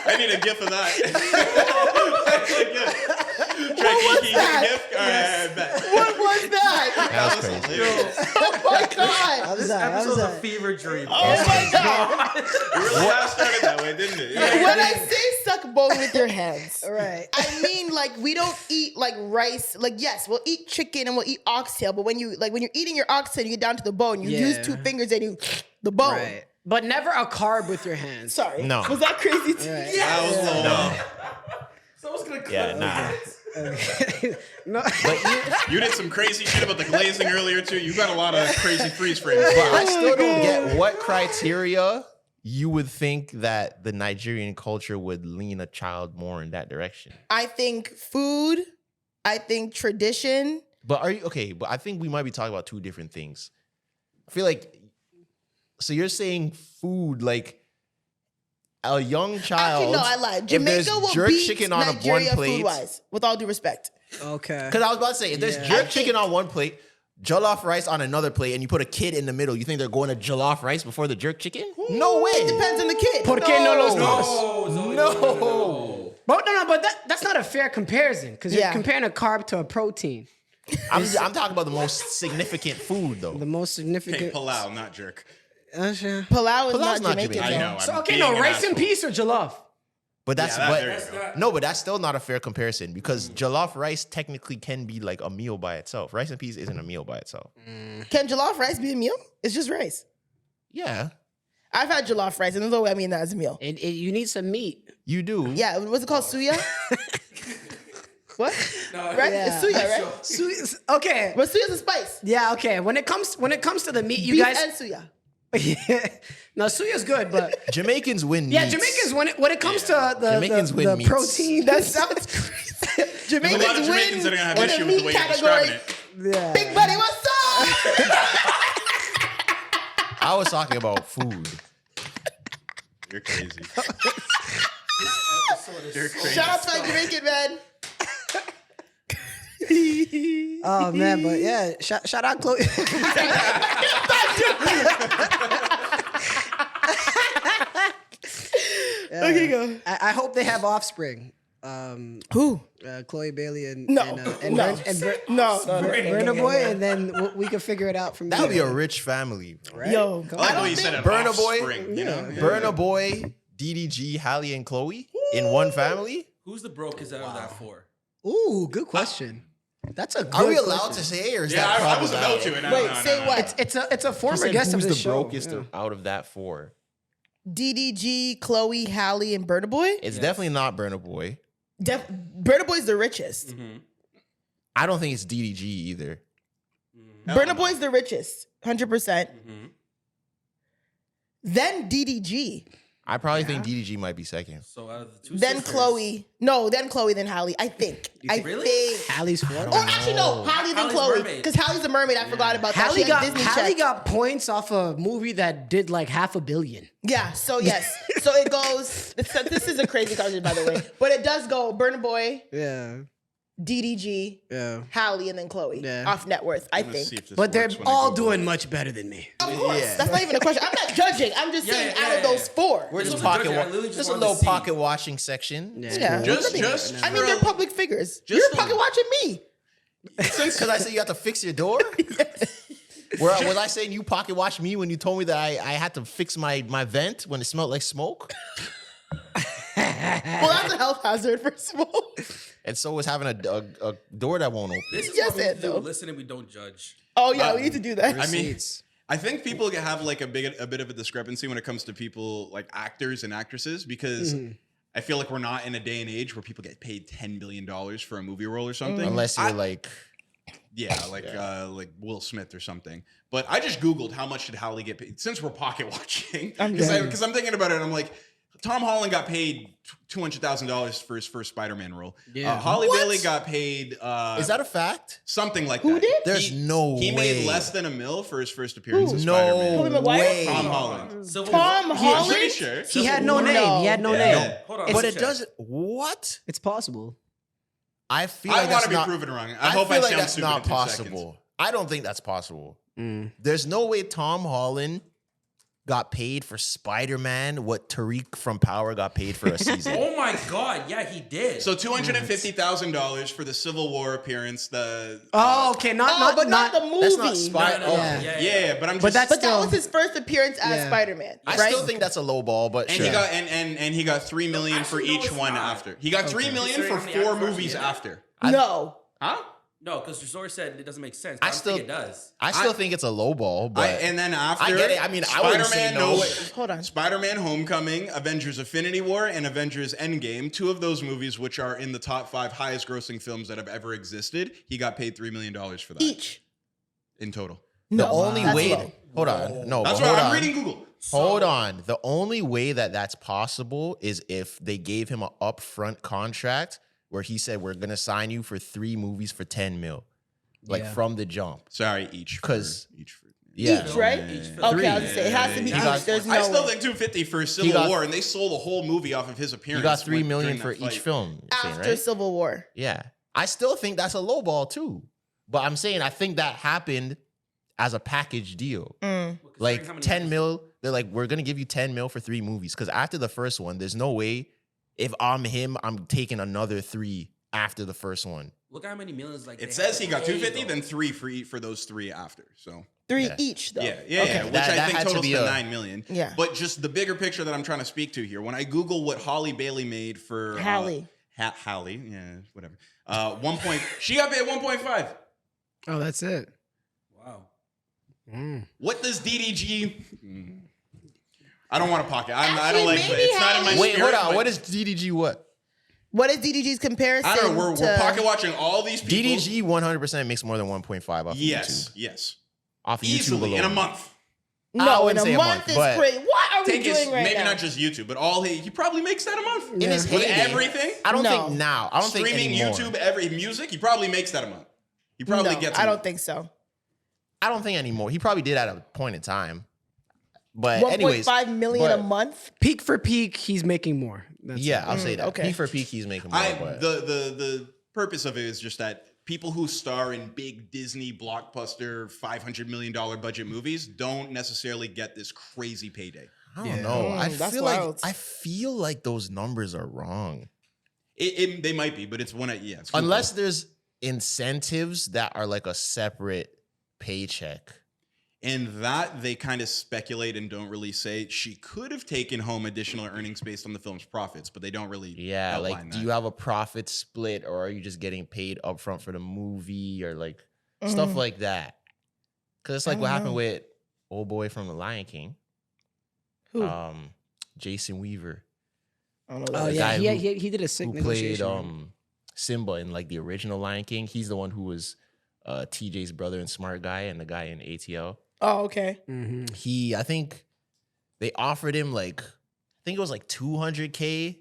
I need a gif of that. What was that? Gif? All right, I bet. What was that? That was crazy. Oh my god! This Episode's a fever dream. Oh my god! It really got started that way, didn't it? When I say suck bone with your hands, All right. I mean like we don't eat like rice. Like yes, we'll eat chicken and we'll eat oxtail, but when you're eating your oxtail, you get down to the bone. You use Yeah. 2 fingers and you the bone. Right. But never a carb with your hands. Sorry. No. Was that crazy too? Right. That was low. No. Someone's gonna cut Yeah, nah. No. You did some crazy shit about the glazing earlier too. You got a lot of crazy freeze frames. But I still don't get what criteria you would think that the Nigerian culture would lean a child more in that direction. I think food. I think tradition. But are you okay? But I think we might be talking about 2 different things. I feel like so you're saying food like a young child. Actually, no, I lied. if there's Jamaica will jerk beat chicken on Nigeria one plate. food-wise, with all due respect. Okay. Because I was about to say, if there's Yeah. jerk chicken on one plate, jollof rice on another plate, and you put a kid in the middle, you think they're going to jollof rice before the jerk chicken? No way. It depends on the kid. ¿Por qué no los dos? No. But no, but that's not a fair comparison because you're Yeah. comparing a carb to a protein. I'm talking about the most significant food, though. The most Hey, significant. palau, not jerk. Sure. Palau is Palau's not not Jamaican. Jamaican. I though. know. So I'm okay, being no, an rice asshole. and peas or jollof? But that's Yeah, there you but go. no, but that's still not a fair comparison because jollof rice technically can be like a meal by itself. Rice and peas isn't a meal by itself. Can jollof rice be a meal? It's just rice. Yeah, I've had jollof rice, and there's no way I mean that as a meal. You need some meat. you do. Yeah, what's it called? Suya? What? No, Right? Yeah. It's suya, right? Suya, okay. But suya's a spice. Yeah, okay. When it comes to the meat, you Beef guys. and suya. Yeah. No, suya's good, but Jamaicans win. yeah, meats. Jamaicans when it comes to Jamaicans the win meats. protein. That sounds crazy. There's a Jamaicans lot of Jamaicans that are gonna have in issue the with the meat way you're category. describing it. Yeah. Big buddy, what's up? I was talking about food. You're crazy. You're crazy. Shout out to my Jamaican man. Oh man, but yeah, shout out Chloe. Okay, go. I hope they have offspring. Who? Chloe Bailey and No. and No. Burna Boy, and then we can figure it out from That would be there. a rich family. Right? Yo, Come I like on. what you said. Burna Boy? Offspring, you know? Burna Boy, DDG, Halle, and Chloe in one family. Who's the brokest out of that four? Ooh, good question. That's a good Are we allowed question. to say, or is Yeah, that I was about to. And Wait, no, say no. what? It's a former Said guest of who's the the show. brokest Yeah. out of that four? DDG, Chloe, Halle, and Burna Boy. It's definitely not Burna Boy. Burna Boy's the richest. Mm-hmm. I don't think it's DDG either. Burna Boy's the richest, 100%. Mm-hmm. Then DDG. I probably think DDG might be second. So out of the two Then sisters, Chloe. No, then Chloe, then Halle. I think. I really? think. Hallie's fourth. Oh, actually, no. Halle, then Halle's Chloe. mermaid. Because Halle's a mermaid. I forgot about that. Halle She has got Disney Halle check. got points off a movie that did like $500 million. Yeah, so yes. So it goes, this is a crazy conversation, by the way. But it does go Burna Boy, Yeah, DDG, yeah. Halle, and then Chloe. Yeah. Off net worth, I I'm gonna think. see if this But they're works when I all Google doing it. much better than me. Of course. That's not even a question. I'm not judging. I'm just saying out of those four. We're This just was a pocket. judging. I literally just Just a wanted to little see. pocket watching section. Yeah. Just I mean, they're public figures. You're Just pocket watching me. Because I said you have to fix your door. Was I saying you pocket watched me when you told me that I had to fix my vent when it smelled like smoke? Well, that's a health hazard for smoke. And so was having a door that won't open. This is Yes, what we and do. no. Listen and we don't judge. Oh, yeah, we need to do that. I mean, I think people have like a bit of a discrepancy when it comes to people like actors and actresses because I feel like we're not in a day and age where people get paid $10 billion for a movie role or something. Unless you're like, like Will Smith or something. But I just Googled how much did Halle get paid since we're pocket watching. I'm Because I'm thinking about it and I'm like, Tom Holland got paid $200,000 for his first Spider-Man role. Yeah. Holly What? Bailey got paid is that a fact? something like Who that. did? There's no He way. made less than $1 million for his first appearance as No Spider-Man. Tobey Maguire? way. Tom Holland. Civil Tom War. I'm Holland? pretty sure. He had no No. name. He had no Yeah. name. Hold on. But let's it check. doesn't. What? It's possible. I feel I like want that's to be not, proven wrong. I hope feel I like sound that's stupid not in 2 possible. seconds. I don't think that's possible. There's no way Tom Holland got paid for Spider-Man what Tariq from Power got paid for a season. Oh my God! Yeah, he did. So $250,000 for the Civil War appearance. Oh, okay. Not but not the movie. That's not Spider. No, no, no. Yeah. Yeah, but I'm just. But that's But that still. was his first appearance as Yeah. Spider-Man, I right? still think that's a low ball, but and sure. he got and he got $3 million for actually, no, each it's one not. after. He got $3 million for Considering how 4 many actors movies are in it. after. No. Huh? no, because Resort said it doesn't make sense. I But I still- think it does. I still think it's a low ball, but And then after, I get it. I mean, I wouldn't say no. Hold on. Spider-Man: Homecoming, Avengers: Infinity War, and Avengers: Endgame. 2 of those movies, which are in the top 5 highest-grossing films that have ever existed, he got paid $3 million for that Each. in total. the only that's way. low. Hold on, no. That's but right. hold I'm on. reading Google. Hold on. The only way that that's possible is if they gave him an upfront contract where he said, "We're gonna sign you for 3 movies for 10 mil," like Yeah. from the jump. Sorry, each. 'Cause- each. For, Yeah. Each, right? Each film. Okay, I was gonna say it has to be Yeah. each. There's no I still way. think 250 for Civil got- War, and they sold a whole movie off of his appearance. You got $3 when- million during for that each fight. film. you're saying, after right? Civil War. Yeah. I still think that's a low ball too. But I'm saying I think that happened as a package deal. Considering how Like many 10 actors- mil, they're like, we're gonna give you 10 mil for 3 movies. Because after the first one, there's no way if I'm him, I'm taking another 3 after the first one. Look how many millions like It they says had he got to pay, 250, though. then 3 for those 3 after. So 3 Yeah. each, though. yeah, Okay. which That I think had to totals be to a- 9 million. Yeah. But just the bigger picture that I'm trying to speak to here, when I Google what Holly Bailey made for Halle. Halle, yeah, whatever. She got paid 1.5. Oh, that's it. Wow. What does DDG? I don't want to pocket. I Actually, don't like maybe it. It's not in my Halle- Wait, spirit, hold on. but What is DDG what? What is DDG's comparison? I don't know. We're pocket watching all these people. DDG 100% makes more than 1.5 off of Yes, YouTube. yes. Off of Easily YouTube alone. in a month. I No, in wouldn't a say a month month, is but- crazy. What are we Take his, doing right maybe now? not just YouTube, but all he probably makes that a month. In his With heyday. everything. I don't No. think now. I don't Streaming think anymore. YouTube, every music, he probably makes that a month. He probably No, gets. I don't think so. I don't think anymore. He probably did at a point in time. But anyways, 1.5 million a but- month. Peak for peak, he's making more. That's yeah, it. I'll say that. okay. P for peak, he's making more. but The purpose of it is just that people who star in big Disney blockbuster $500 million budget movies don't necessarily get this crazy payday. I don't know. I that's feel like those numbers are wrong. They might be, but it's one. Yeah, it's Unless there's incentives that are like a separate paycheck. And that they kind of speculate and don't really say. She could have taken home additional earnings based on the film's profits, but they don't really. Yeah, outline like that. do you have a profit split or are you just getting paid upfront for the movie or like stuff like that? Because it's like what happened with old boy from The Lion King. Who? Jason Weaver. I don't know. Oh The yeah, guy he did a sick Who played negotiation. Simba in like the original Lion King. He's the one who was TJ's brother and Smart Guy and the guy in ATL. Oh, okay. I think they offered him like, I think it was like 200K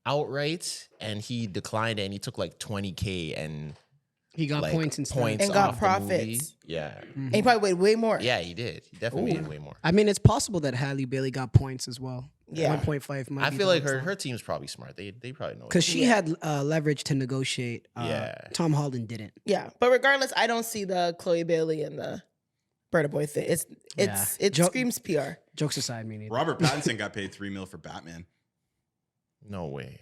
outright, and he declined it, and he took like 20K and He got like, points instead. And got off the movie. profits. Yeah, And he probably weighed way more. yeah, he did. He definitely made way more. I mean, it's possible that Halle Bailey got points as well. Yeah. 1.5 might I be feel the like lowest her team's probably smart. They probably know because it. she had leverage to negotiate. Yeah. Tom Holland didn't. Yeah. But regardless, I don't see the Chloe Bailey and the Burna Boy thing. It Jo- screams PR. Jokes aside, me neither. Robert Pattinson got paid $3 million for Batman. No way.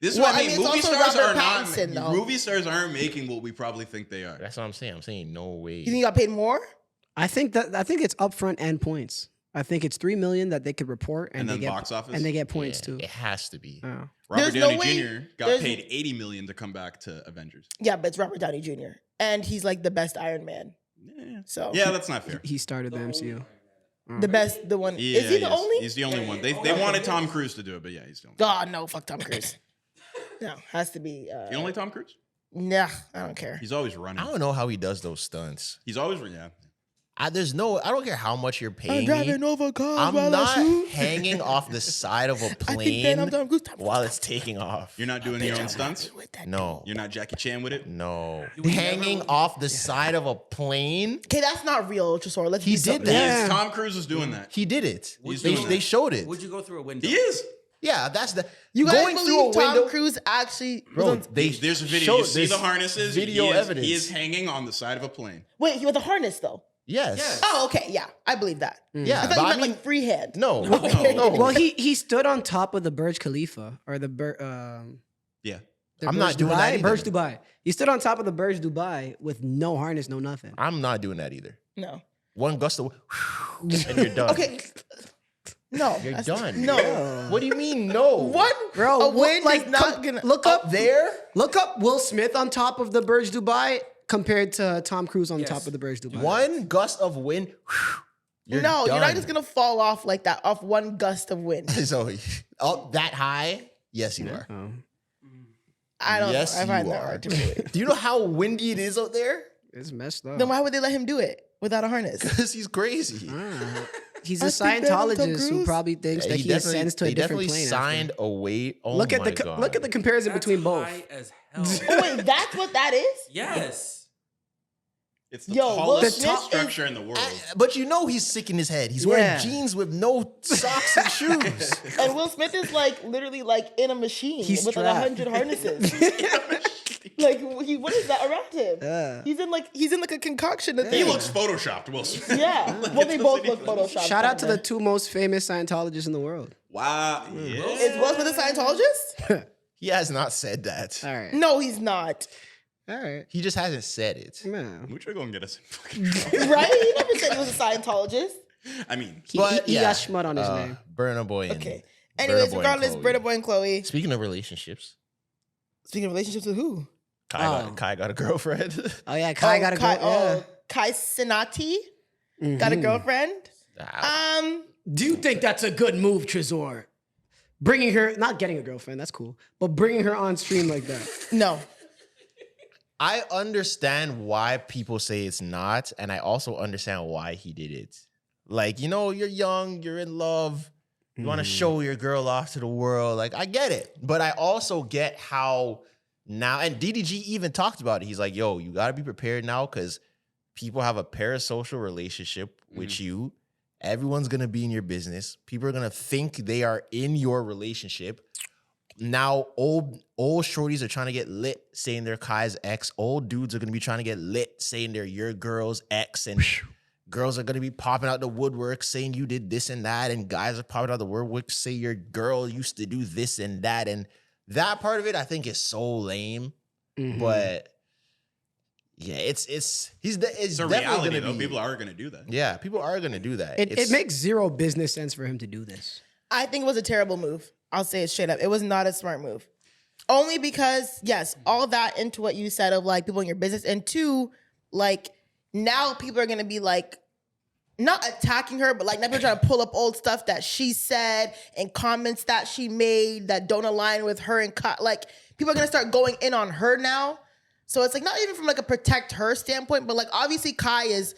This is Well, what I I mean. mean, Movie it's also stars are Robert Pattinson, not. though. Movie stars aren't making what we probably think they are. That's what I'm saying. I'm saying no way. You think he got paid more? I think it's upfront and points. I think it's $3 million that they could report And they then get box office? and they get points Yeah, too. It has to be. Oh. Robert There's no Downey way- Jr. got there's- paid $80 million to come back to Avengers. Yeah, but it's Robert Downey Jr. And he's like the best Iron Man. Yeah, So yeah, that's not fair. He started the MCU. the best, the one. Yeah, is he the only? He's the only one. They wanted Tom Cruise to do it, but yeah, he's the only. God, no, fuck Tom Cruise. No, has to be. You don't like Tom Cruise? Nah, I don't care. He's always running. I don't know how he does those stunts. He's always yeah. I don't care how much you're paying me. over cars I'm while I not shoot. hanging off the side of a I think plane then I'm Tom Cruise. while it's taking off. You're not doing your own stunts. No. You're not Jackie Chan with it. No. Hanging off the side of a plane? Okay, that's not real, Ultrasor. Let's He be did something. that. Tom Cruise is doing that. He did it. He's They, doing they that. showed it. Would you go through a window? He is. Yeah, that's the You guys going through a believe Tom window. Cruise actually? Bro, they There's a video. showed You see this the harnesses. Video he is, evidence. He is hanging on the side of a plane. Wait, he was a harness though. Yes. Oh, okay, yeah, I believe that. Yeah, I thought but you I meant mean, like freehand. no. Okay. No. Well, he stood on top of the Burj Khalifa or the Yeah. I'm not doing Dubai? that either. Burj Dubai. He stood on top of the Burj Dubai with no harness, no nothing. I'm not doing that either. No. One gust of and you're done. Okay. No. You're that's- done. No. What do you mean no? One Bro, a wind like, is not gonna look up There? Look up Will Smith on top of the Burj Dubai compared to Tom Cruise on top of the Burj Dubai. One gust of wind. You're No, you're not done. just gonna fall off like that off one gust of wind. So up that high? Yes, you are. I don't Yes, know. I find you that are. hard to believe. Do you know how windy it is out there? It's messed up. Then why would they let him do it without a harness? Because he's crazy. He's a I think that Tom Scientologist who Cruise- probably thinks that he definitely- ascends to a they different definitely plane. signed away. Oh Look at my the God. look at the comparison That's between both. high as hell. Oh wait, that's what that is? Yes. It's the Yo, Will tallest Smith structure in the world. But you know he's sick in his head. He's wearing Yeah. jeans with no socks and shoes. And Will Smith is like literally like in a machine He's with like strapped. 100 harnesses. Like what is that around him? He's in like a concoction of He things. looks photoshopped, Will Smith. Yeah. Well, they both look photoshopped. Shout out to the kinda. two most famous Scientologists in the world. Wow. Yeah. Is Will Smith a Scientologist? He has not said that. All right. No, he's not. All right. He just hasn't said it. Man. We should go and get us some fucking trouble. Right? He never said he was a Scientologist. I mean, He got schmut on his name. Burna Boy. And Okay. Anyways, Burna Boy and regardless, Chloe. Britta Boy and Chloe. Speaking of relationships, Speaking of relationships with who? Kai got a girlfriend. Oh yeah, Kai got a Kai, girl. Kai Cenat got a girlfriend. Ah, Do you think that's a good move, Trezor? bringing her, not getting a girlfriend, that's cool, but bringing her on stream like that. No. I understand why people say it's not, and I also understand why he did it. Like, you know, you're young, you're in love, you want to show your girl off to the world. Like, I get it. But I also get how now, and DDG even talked about it. He's like, yo, you got to be prepared now because people have a parasocial relationship with you. Everyone's going to be in your business. People are going to think they are in your relationship. Now, old shorties are trying to get lit saying they're Kai's ex. Old dudes are going to be trying to get lit saying they're your girl's ex. And girls are going to be popping out the woodwork saying you did this and that. And guys are popping out the woodwork say your girl used to do this and that. And that part of it, I think, is so lame. But yeah, it's a reality, though. People are going to do that. Yeah, people are going to do that. It makes zero business sense for him to do this. I think it was a terrible move. I'll say it straight up. It was not a smart move. Only because, yes, all that into what you said of like people in your business. And two, like now people are going to be like, not attacking her, but like now people trying to pull up old stuff that she said and comments that she made that don't align with her. And like people are going to start going in on her now. So it's like not even from like a protect her standpoint, but like obviously Kai is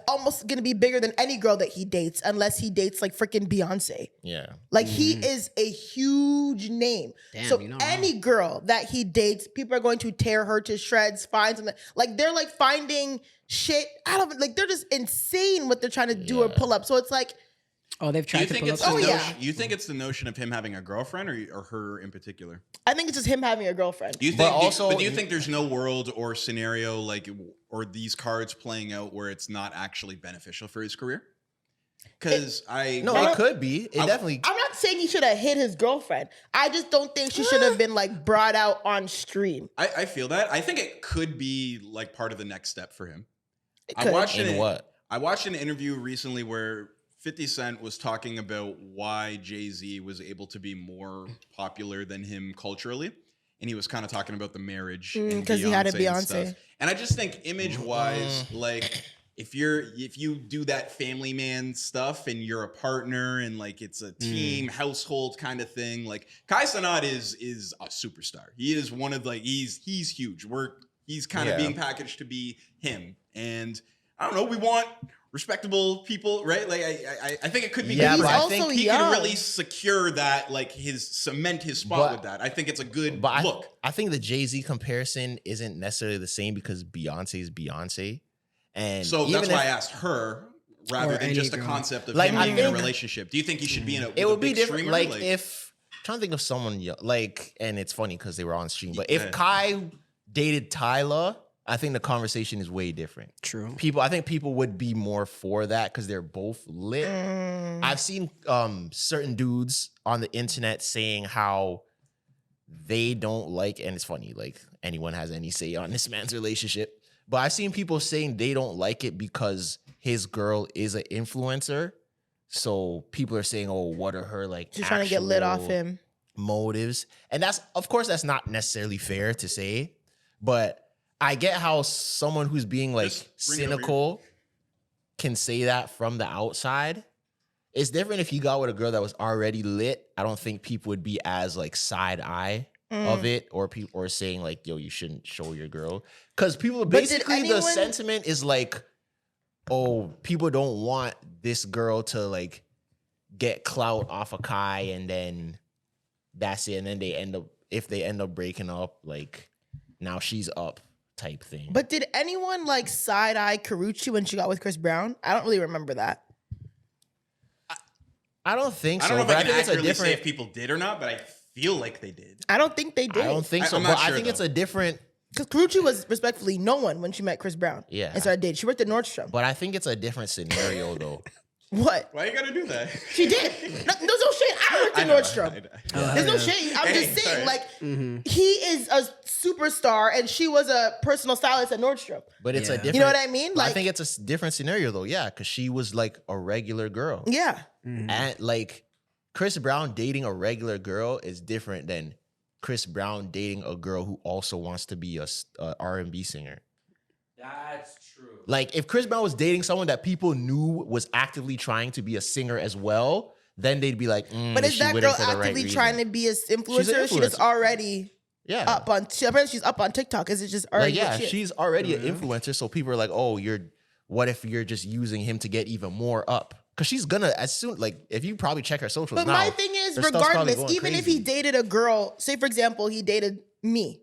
almost gonna be bigger than any girl that he dates, unless he dates like freaking Beyonce. Yeah, like he is a huge name. Damn, so you know, any girl that he dates, people are going to tear her to shreds, find something. Like they're like finding shit out of it. Like they're just insane what they're trying to do or pull up. So it's like, oh, they've tried to pull up. You think it's the notion of him having a girlfriend or her in particular? I think it's just him having a girlfriend. Do you think? But do you think there's no world or scenario like or these cards playing out where it's not actually beneficial for his career? Because it could be. It definitely. I'm not saying he should have hit his girlfriend. I just don't think she should have been like brought out on stream. I feel that. I think it could be like part of the next step for him. I watched an interview recently where 50 Cent was talking about why Jay-Z was able to be more popular than him culturally. And he was kind of talking about the marriage. Because he had a Beyonce. And I just think image-wise, like if you do that family man stuff and you're a partner and like it's a team, household kind of thing, like Kai Cenat is a superstar. He is one of like, he's huge. He's kind of being packaged to be him. And I don't know, we want respectable people, right? Like I think it could be good. But I think he can really secure that, like cement his spot with that. I think it's a good look. I think the Jay-Z comparison isn't necessarily the same because Beyonce is Beyonce. And so that's why I asked her rather than just the concept of him being in a relationship. Do you think he should be in a it would be different streamer? like if I'm trying to think of someone like, and it's funny because they were on stream, but if Kai dated Tyler, I think the conversation is way different. True. I think people would be more for that because they're both lit. I've seen certain dudes on the internet saying how they don't like, and it's funny, like anyone has any say on this man's relationship, but I've seen people saying they don't like it because his girl is an influencer. So people are saying, oh, what are her like she's trying to get lit off him motives? And that's, of course, that's not necessarily fair to say, but I get how someone who's being like cynical can say that from the outside. It's different if you got with a girl that was already lit. I don't think people would be as like side eye of it, or people are saying like, yo, you shouldn't show your girl. Because people basically the sentiment is like, oh, people don't want this girl to like get clout off of Kai and then that's it. And then if they end up breaking up, like now she's up. Type thing. But did anyone like side eye Karrueche when she got with Chris Brown? I don't really remember that. I don't think so. I don't know if I can accurately say if people did or not, but I feel like they did. I don't think they did. I don't think so. But I think it's a different. Because Karrueche was respectfully no one when she met Chris Brown. Yeah. And started dating. She worked at Nordstrom. But I think it's a different scenario though. What? Why you gotta do that? She did. There's no shade. I worked at Nordstrom. There's no shade. I'm just saying, like, he is a superstar and she was a personal stylist at Nordstrom. But it's a different. You know what I mean? Like, I think it's a different scenario though. Yeah, because she was like a regular girl. Yeah. And like Chris Brown dating a regular girl is different than Chris Brown dating a girl who also wants to be a R&B singer. That's true. Like if Chris Brown was dating someone that people knew was actively trying to be a singer as well, then they'd be like, But is she that with him girl for the right actively reason? trying to be an influencer? She just influencer. already up on. Apparently, she's up on TikTok. Is it just already? Like, yeah, what she is? she's already an influencer. So people are like, oh, what if you're just using him to get even more up? Because she's gonna, as soon, like, if you probably check her socials But now, my thing is, her stuff's probably regardless, going even if crazy. he dated a girl, say for example, he dated me,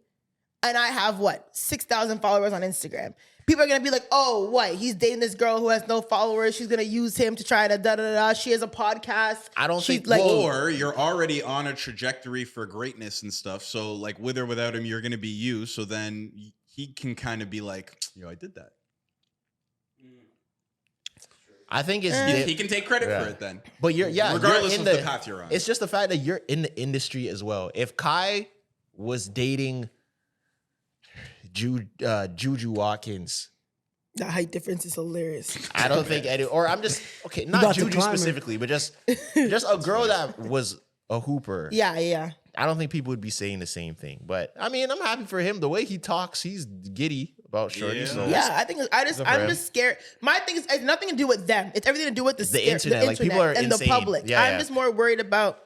and I have 6,000 followers on Instagram. People are gonna be like, "Oh, what? He's dating this girl who has no followers. She's gonna use him to try to da da da da. She has a podcast. I don't She's think, like, Or you're already on a trajectory for greatness and stuff. So like with or without him, you're gonna be you. So then he can kind of be like, yo, I did that. I think it's He can take credit for it then. But regardless you're in of the path you're on. It's just the fact that you're in the industry as well. If Kai was dating Juju Watkins, the height difference is hilarious. I don't think any, or I'm just okay, not about to Juju climb her. specifically, but just a girl that was a hooper. Yeah. I don't think people would be saying the same thing. But I mean, I'm happy for him. The way he talks, he's giddy about Shorty. Yeah. So Yeah, I think I'm Good for him. just scared. My thing is, it's nothing to do with them. It's everything to do with the internet. Like, people are and insane. the public. Yeah, I'm yeah. just more worried about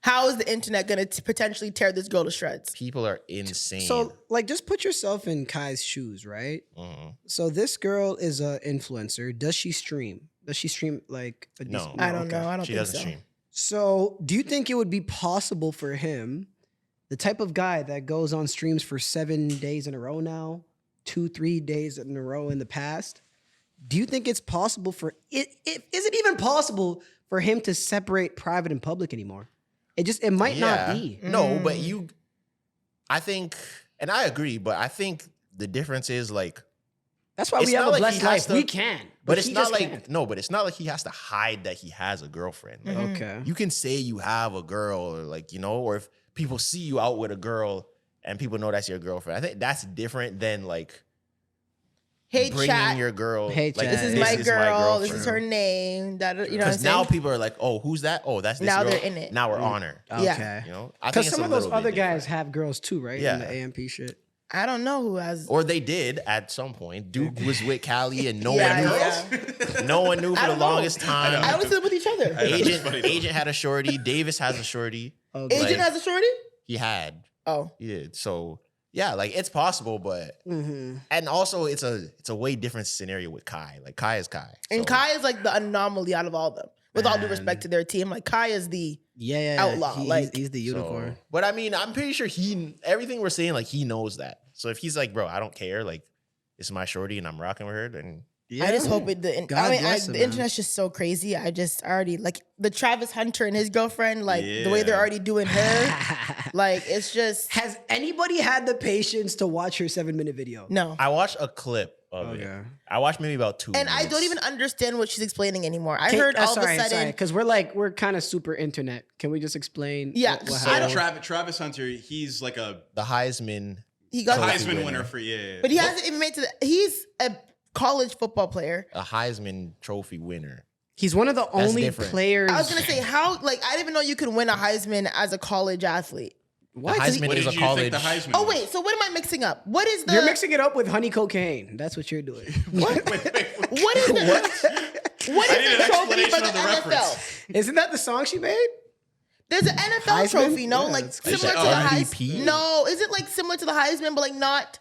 how is the internet going to potentially tear this girl to shreds. people are insane. So, like, just put yourself in Kai's shoes, right? Mhm. So this girl is an influencer. Does she stream? Does she stream like a No. decent- I don't okay. know. I don't She think doesn't so. stream. So, do you think it would be possible for him, the type of guy that goes on streams for 7 days in a row now, 2-3 days in a row in the past? Do you think it's possible for it? Is it even possible for him to separate private and public anymore? It might not be. No, but I think, and I agree, but I think the difference is like, That's why It's we have not a like blessed he has life. to- We can, but it's he not just like, can't. no, but it's not like he has to hide that he has a girlfriend. Like, Okay. you can say you have a girl, or like, or if people see you out with a girl and people know that's your girlfriend, I think that's different than like Hey, bringing chat. your girl. Hey, like, chat. This is my girl. This girlfriend. is her name. You know what I'm Because saying? now people are like, oh, who's that? Oh, that's this Now girl. they're in it. Now we're on her. Yeah. Okay. I think Because it's some a of those little bit other guys different. have girls too, right? Yeah. In the AMP shit. I don't know who has. Or they did at some point. Duke was with Callie and no Yeah, one knew. yeah. No one knew I for the don't know. longest time. I always see them with each other. Agent had a shorty. Davis has a shorty. Okay. Agent has a shorty? He had. Oh. He did. So yeah, like it's possible, but and also it's a way different scenario with Kai. Like Kai is Kai. And So, Kai is like the anomaly out of all of them. With all due respect to their team, like Kai is the outlaw. He's the unicorn. but I mean, I'm pretty sure everything we're saying, like he knows that. So if he's like, bro, I don't care, like it's my shorty and I'm rocking with her, then I just hope it. God bless him, the man. internet's just so crazy. I already like the Travis Hunter and his girlfriend, like the way they're already doing her. Like it's just Has anybody had the patience to watch her 7-minute video? no. I watched a clip of it. I watched maybe about 2 And I minutes. don't even understand what she's explaining anymore. I heard all of a sudden. because we're kind of super internet. Can we just explain? Yeah, what so happened? Travis Hunter, he's like a the Heisman. He got Heisman winner for yeah. but he hasn't even made he's a college football player. A Heisman Trophy winner. He's one of the That's only different. players. I was gonna say how I didn't even know you could win a Heisman as a college athlete. What? The Heisman What is did a you college. think the Heisman? Oh was? wait, so what am I mixing up? What is the You're mixing it up with honey cocaine. That's what you're doing. what is the what I is need the an trophy for explanation the of the NFL? reference. Isn't that the song she made? There's an NFL Heisman? trophy, no? Yeah, Like it's- similar to Is the it Heisman. MVP? No, is it like similar to the Heisman, but like not?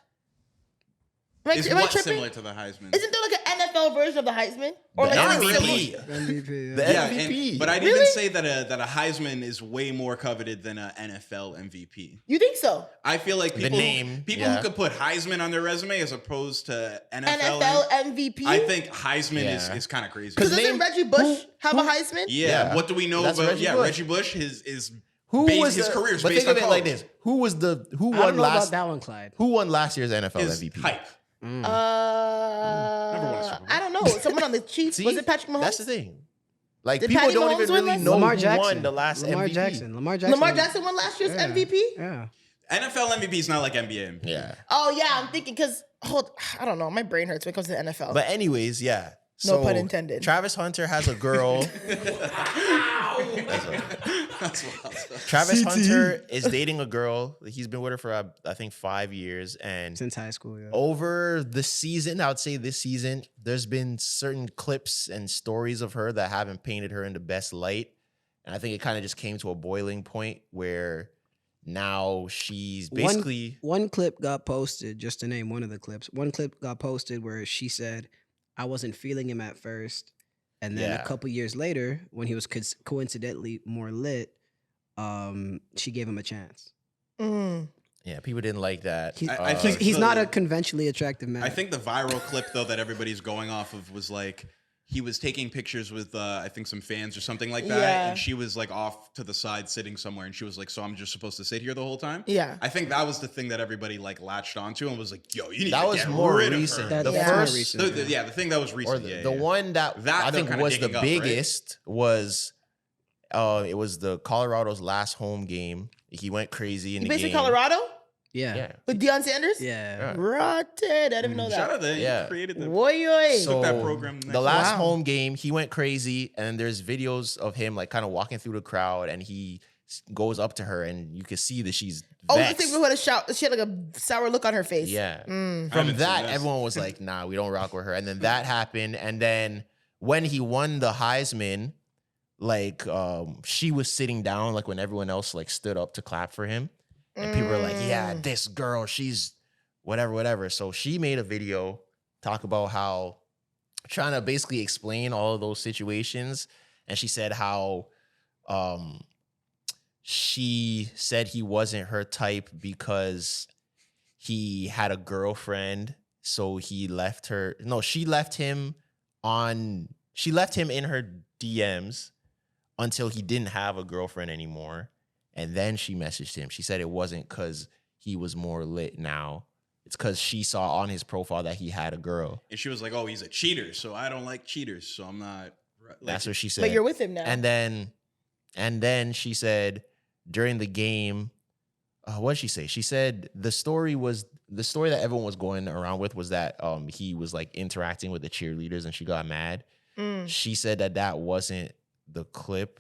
Is Am I what tripping? similar to the Heisman? Isn't there like an NFL version of the Heisman? Or The like MVP. MVP. The Yeah, MVP. but I'd Really? even say that a Heisman is way more coveted than an NFL MVP. You think so? I feel like people, name, people yeah. who could put Heisman on their resume as opposed to NFL. NFL MVP? I think Heisman Yeah. is kind of crazy. Because doesn't Reggie Bush have a Heisman? Yeah. Yeah. What do we know That's about Reggie Bush. Reggie Bush? His Who was his the, career is but based think of on it like college. this: who I won don't know about last? that one, Clyde. Who won last year's NFL His MVP? hype. I Super Bowl. don't know. Someone on the Chiefs. See? Was it Patrick Mahomes? That's the thing. Like Did people Patty don't Mahomes even win really last- know Lamar who Jackson won the last Lamar MVP. Jackson. Lamar Jackson. Lamar Jackson won last year's Yeah. MVP? Yeah. NFL MVP is not like NBA MVP. Yeah. Oh, yeah. I'm thinking because, I don't know. My brain hurts when it comes to the NFL. But anyways, yeah. No So, pun intended. Travis Hunter has a girl. That's wild. Travis Hunter is dating a girl. He's been with her for I think 5 years, and Since high school, yeah. over the season, I would say this season, there's been certain clips and stories of her that haven't painted her in the best light. And I think it kind of just came to a boiling point where now she's basically one clip got posted, just to name one of the clips. One clip got posted where she said, I wasn't feeling him at first. And then a couple years later, when he was coincidentally more lit, she gave him a chance. Yeah, people didn't like that. He's not a conventionally attractive man. I think the viral clip though that everybody's going off of was like he was taking pictures with I think some fans or something like that, Yeah. and she was like off to the side sitting somewhere, and she was like, "So I'm just supposed to sit here the whole time?" Yeah. I think that was the thing that everybody like latched onto and was like, "Yo, you need that to was get more rid recent. of her." The That's first, more recent. The thing that was or recent, the one that I they're think kinda was the digging up, right? biggest was it was the Colorado's last home game. He went crazy in You the based in game. Colorado Yeah. with Deion Sanders? Yeah. Rotted. I didn't know Shout that. out to Yeah. he created the Woy. So that program the last Wow. home game, he went crazy, and there's videos of him like kind of walking through the crowd, and he goes up to her, and you can see that she's Oh, the vexed. thing with her, she had like a sour look on her face. Yeah. I haven't From seen that, this. everyone was like, "Nah, we don't rock with her." And then that happened, and then when he won the Heisman, like she was sitting down, like when everyone else like stood up to clap for him, and people were like, "Yeah, this girl, she's whatever." So she made a video talk about how trying to basically explain all of those situations, and she said how she said he wasn't her type because he had a girlfriend, so he left her. No, she left him in her DMs until he didn't have a girlfriend anymore. And then she messaged him. She said it wasn't because he was more lit now. It's because she saw on his profile that he had a girl. and she was like, "Oh, he's a cheater, so I don't like cheaters, so I'm not." Like, That's what she said. But you're with him now. And then she said during the game, what did she say? She said the story that everyone was going around with was that he was like interacting with the cheerleaders and she got mad. She said that wasn't the clip.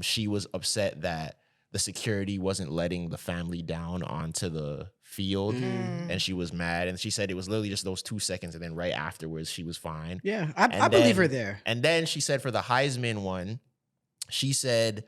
She was upset that the security wasn't letting the family down onto the field, and she was mad. And she said it was literally just those 2 seconds, and then right afterwards she was fine. Yeah, I believe her there. And then she said for the Heisman one, she said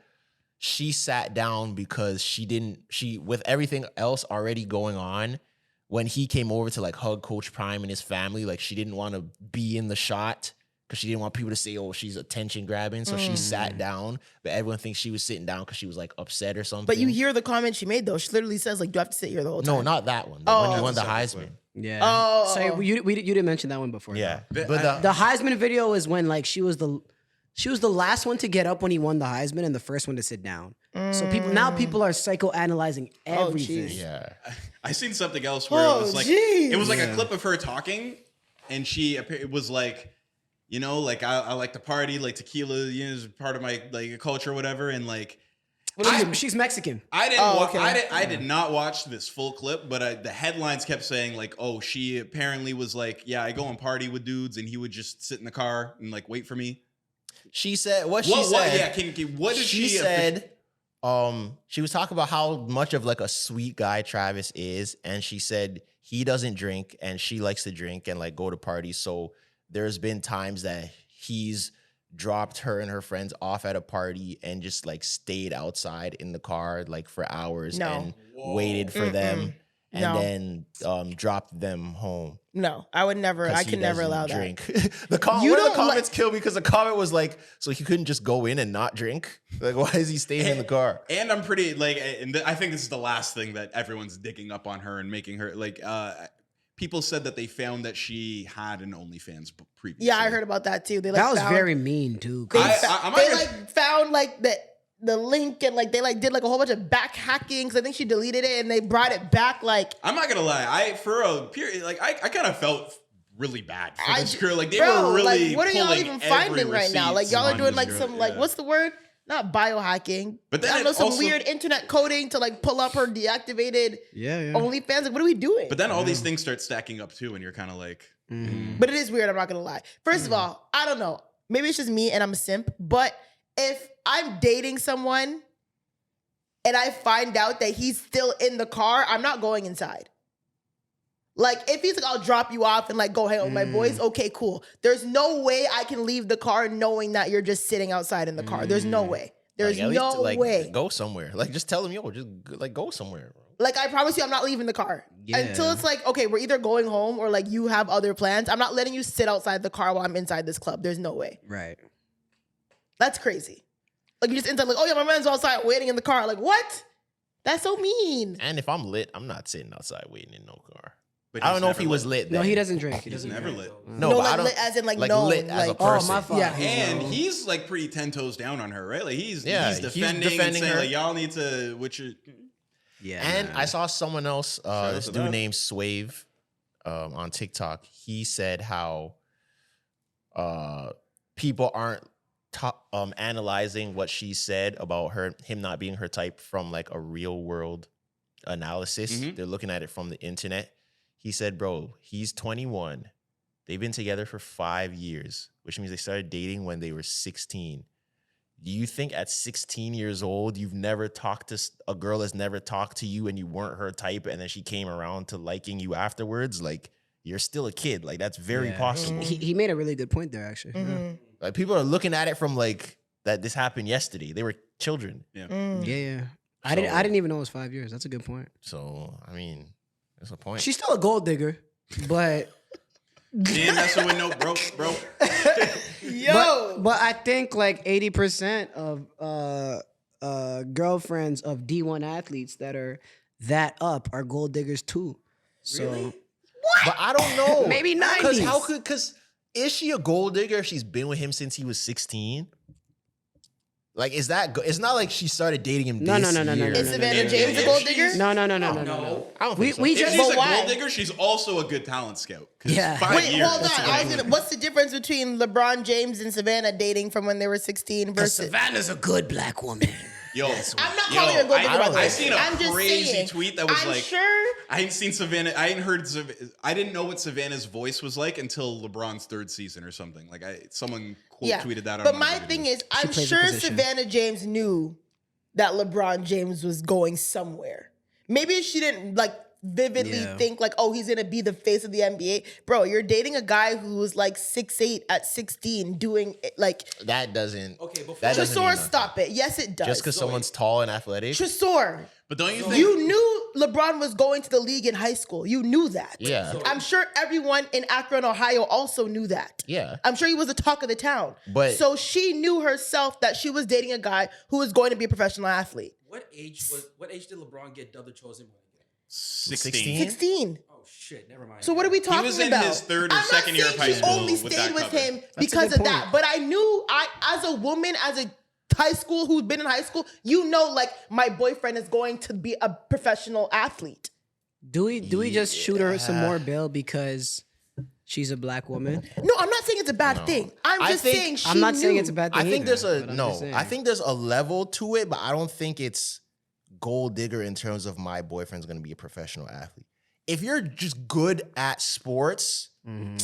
she sat down because she with everything else already going on, when he came over to like hug Coach Prime and his family, like she didn't want to be in the shot because she didn't want people to say, "Oh, she's attention grabbing." So she sat down, but everyone thinks she was sitting down because she was like upset or something. But you hear the comment she made though. She literally says like, "Do I have to sit here the whole time?" No, not that one. Oh. When he won the That's the Heisman. second Yeah. Oh. So you didn't mention that one before. Yeah. though. But The Heisman video is when like she was the last one to get up when he won the Heisman and the first one to sit down. So people are psychoanalyzing everything. jeez. yeah. I seen something else where Oh, it was like geez. it was like a clip of her talking, and it was like, you know, like I like to party, like tequila, you know, is part of my like culture or whatever, and like She's Mexican. I didn't. Oh, okay. I did not watch this full clip, but the headlines kept saying like, "Oh, she apparently was like, yeah, I go and party with dudes, and he would just sit in the car and like wait for me." She said what she What? said. Yeah, what did she said? She was talking about how much of like a sweet guy Travis is, and she said he doesn't drink and she likes to drink and like go to parties. So there's been times that he's dropped her and her friends off at a party and just like stayed outside in the car like for hours and waited for them and then dropped them home. No, I would never. I could never allow that. Drink. One of the comments killed me because the comment was like, so he couldn't just go in and not drink? Like, why is he staying in the car? And I'm pretty like, and I think this is the last thing that everyone's digging up on her and making her like. People said that they found that she had an OnlyFans previously. Yeah, I heard about that too. They like That was found, very mean too. They, I'm not they gonna- like found like the link and like they like did like a whole bunch of back hacking because I think she deleted it and they brought it back. Like I'm not gonna lie, for a period, like I kind of felt really bad for this girl. Like they bro, were really. like, what are y'all pulling even every finding right now? Like y'all are receipts doing on like this some girl, like yeah. what's the word? Not biohacking. But then I don't know, it some also- weird internet coding to like pull up her deactivated OnlyFans. Like, what are we doing? But then all these things start stacking up too, and you're kind of like, But it is weird, I'm not gonna lie. First of all, I don't know. Maybe it's just me and I'm a simp, but if I'm dating someone and I find out that he's still in the car, I'm not going inside. Like, if he's like, I'll drop you off and like go hang out with my boys, okay, cool. There's no way I can leave the car knowing that you're just sitting outside in the car. There's no way. There's Like, at least, no like, way. Go somewhere. Like, just tell him, yo, just like go somewhere. Bro. Like, I promise you, I'm not leaving the car until it's like, okay, we're either going home or like you have other plans. I'm not letting you sit outside the car while I'm inside this club. There's no way. Right. That's crazy. Like, you just inside, like, oh yeah, my man's outside waiting in the car. Like, what? That's so mean. And if I'm lit, I'm not sitting outside waiting in no car. But I he's don't know if never he was lit. lit. No, then. he doesn't drink. He He's doesn't never drink. lit. No, No, but like I don't, lit as in like like known, lit as a like- Oh, person. my fault. Yeah. And he's like pretty 10 toes down on her, right? Like he's defending and defending saying her. like y'all need to Yeah. And I saw someone else, Shout this out to dude them. named Swave, on TikTok. He said how people aren't analyzing what she said about him not being her type from like a real world analysis. Mhm. They're looking at it from the internet. He said, bro, he's 21. They've been together for 5 years, which means they started dating when they were 16. Do you think at 16 years old, you've never talked to a girl has never talked to you and you weren't her type and then she came around to liking you afterwards? Like, you're still a kid. Like, that's very Yeah. possible. He made a really good point there, actually. Mhm. Like, people are looking at it from like that this happened yesterday. They were children. Mm. Yeah. I So- didn't even know it was 5 years. That's a good point. So, I mean, that's a point. She's still a gold digger, but Damn, messing with no bro. Yo. but I think like 80% of girlfriends of D1 athletes that are that up are gold diggers too. So But I don't know. Maybe Because 90s. because is she a gold digger if she's been with him since he was 16? Like, is that, it's not like she started dating him No, this no, no, no, year. no, Is no, Savannah no, James no. a gold If digger? she's- no. I don't We think so. we If just she's But a why? gold digger, she's also a good talent scout. 'Cause Yeah. 5 Wait, years. hold on. What's the difference between LeBron James and Savannah dating from when they were 16 versus? Savannah's a good black woman. Yo, I'm not calling her a gold digger, by the way. I seen a I'm just crazy saying, tweet that was I'm like, sure. I hadn't seen Savannah. I hadn't heard. I didn't know what Savannah's voice was like until LeBron's 3rd season or something. Like someone tweeted that. But my thing is, I'm plays the sure position. Savannah James knew that LeBron James was going somewhere. Maybe she didn't like vividly Yeah. think like, oh, he's gonna be the face of the NBA. Bro, you're dating a guy who was like 6'8" at 16, doing it, like That doesn't. Okay, before that doesn't mean Tresor, nothing. stop it. Yes, it does. Just because someone's tall and athletic. Tresor, But don't you think? you knew LeBron was going to the league in high school. You knew that. Yeah. I'm sure everyone in Akron, Ohio also knew that. Yeah. I'm sure he was the talk of the town. But- so she knew herself that she was dating a guy who was going to be a professional athlete. what age did LeBron get double chosen by? 16. 16. Oh shit, never mind. So what are we talking was in about? his third or I'm second not year of saying high she school only with stayed that with cover. him That's a because good of that. point. But I knew, as a woman, as a high school who's been in high school, you know, like my boyfriend is going to be a professional athlete. Do we just shoot her some more bail because she's a black woman? No, I'm not saying it's a bad thing. I'm I just think- saying she I'm not saying knew. it's a bad thing. I think either, there's a but I'm no. just saying. I think there's a level to it, but I don't think it's gold digger in terms of my boyfriend's going to be a professional athlete. If you're just good at sports,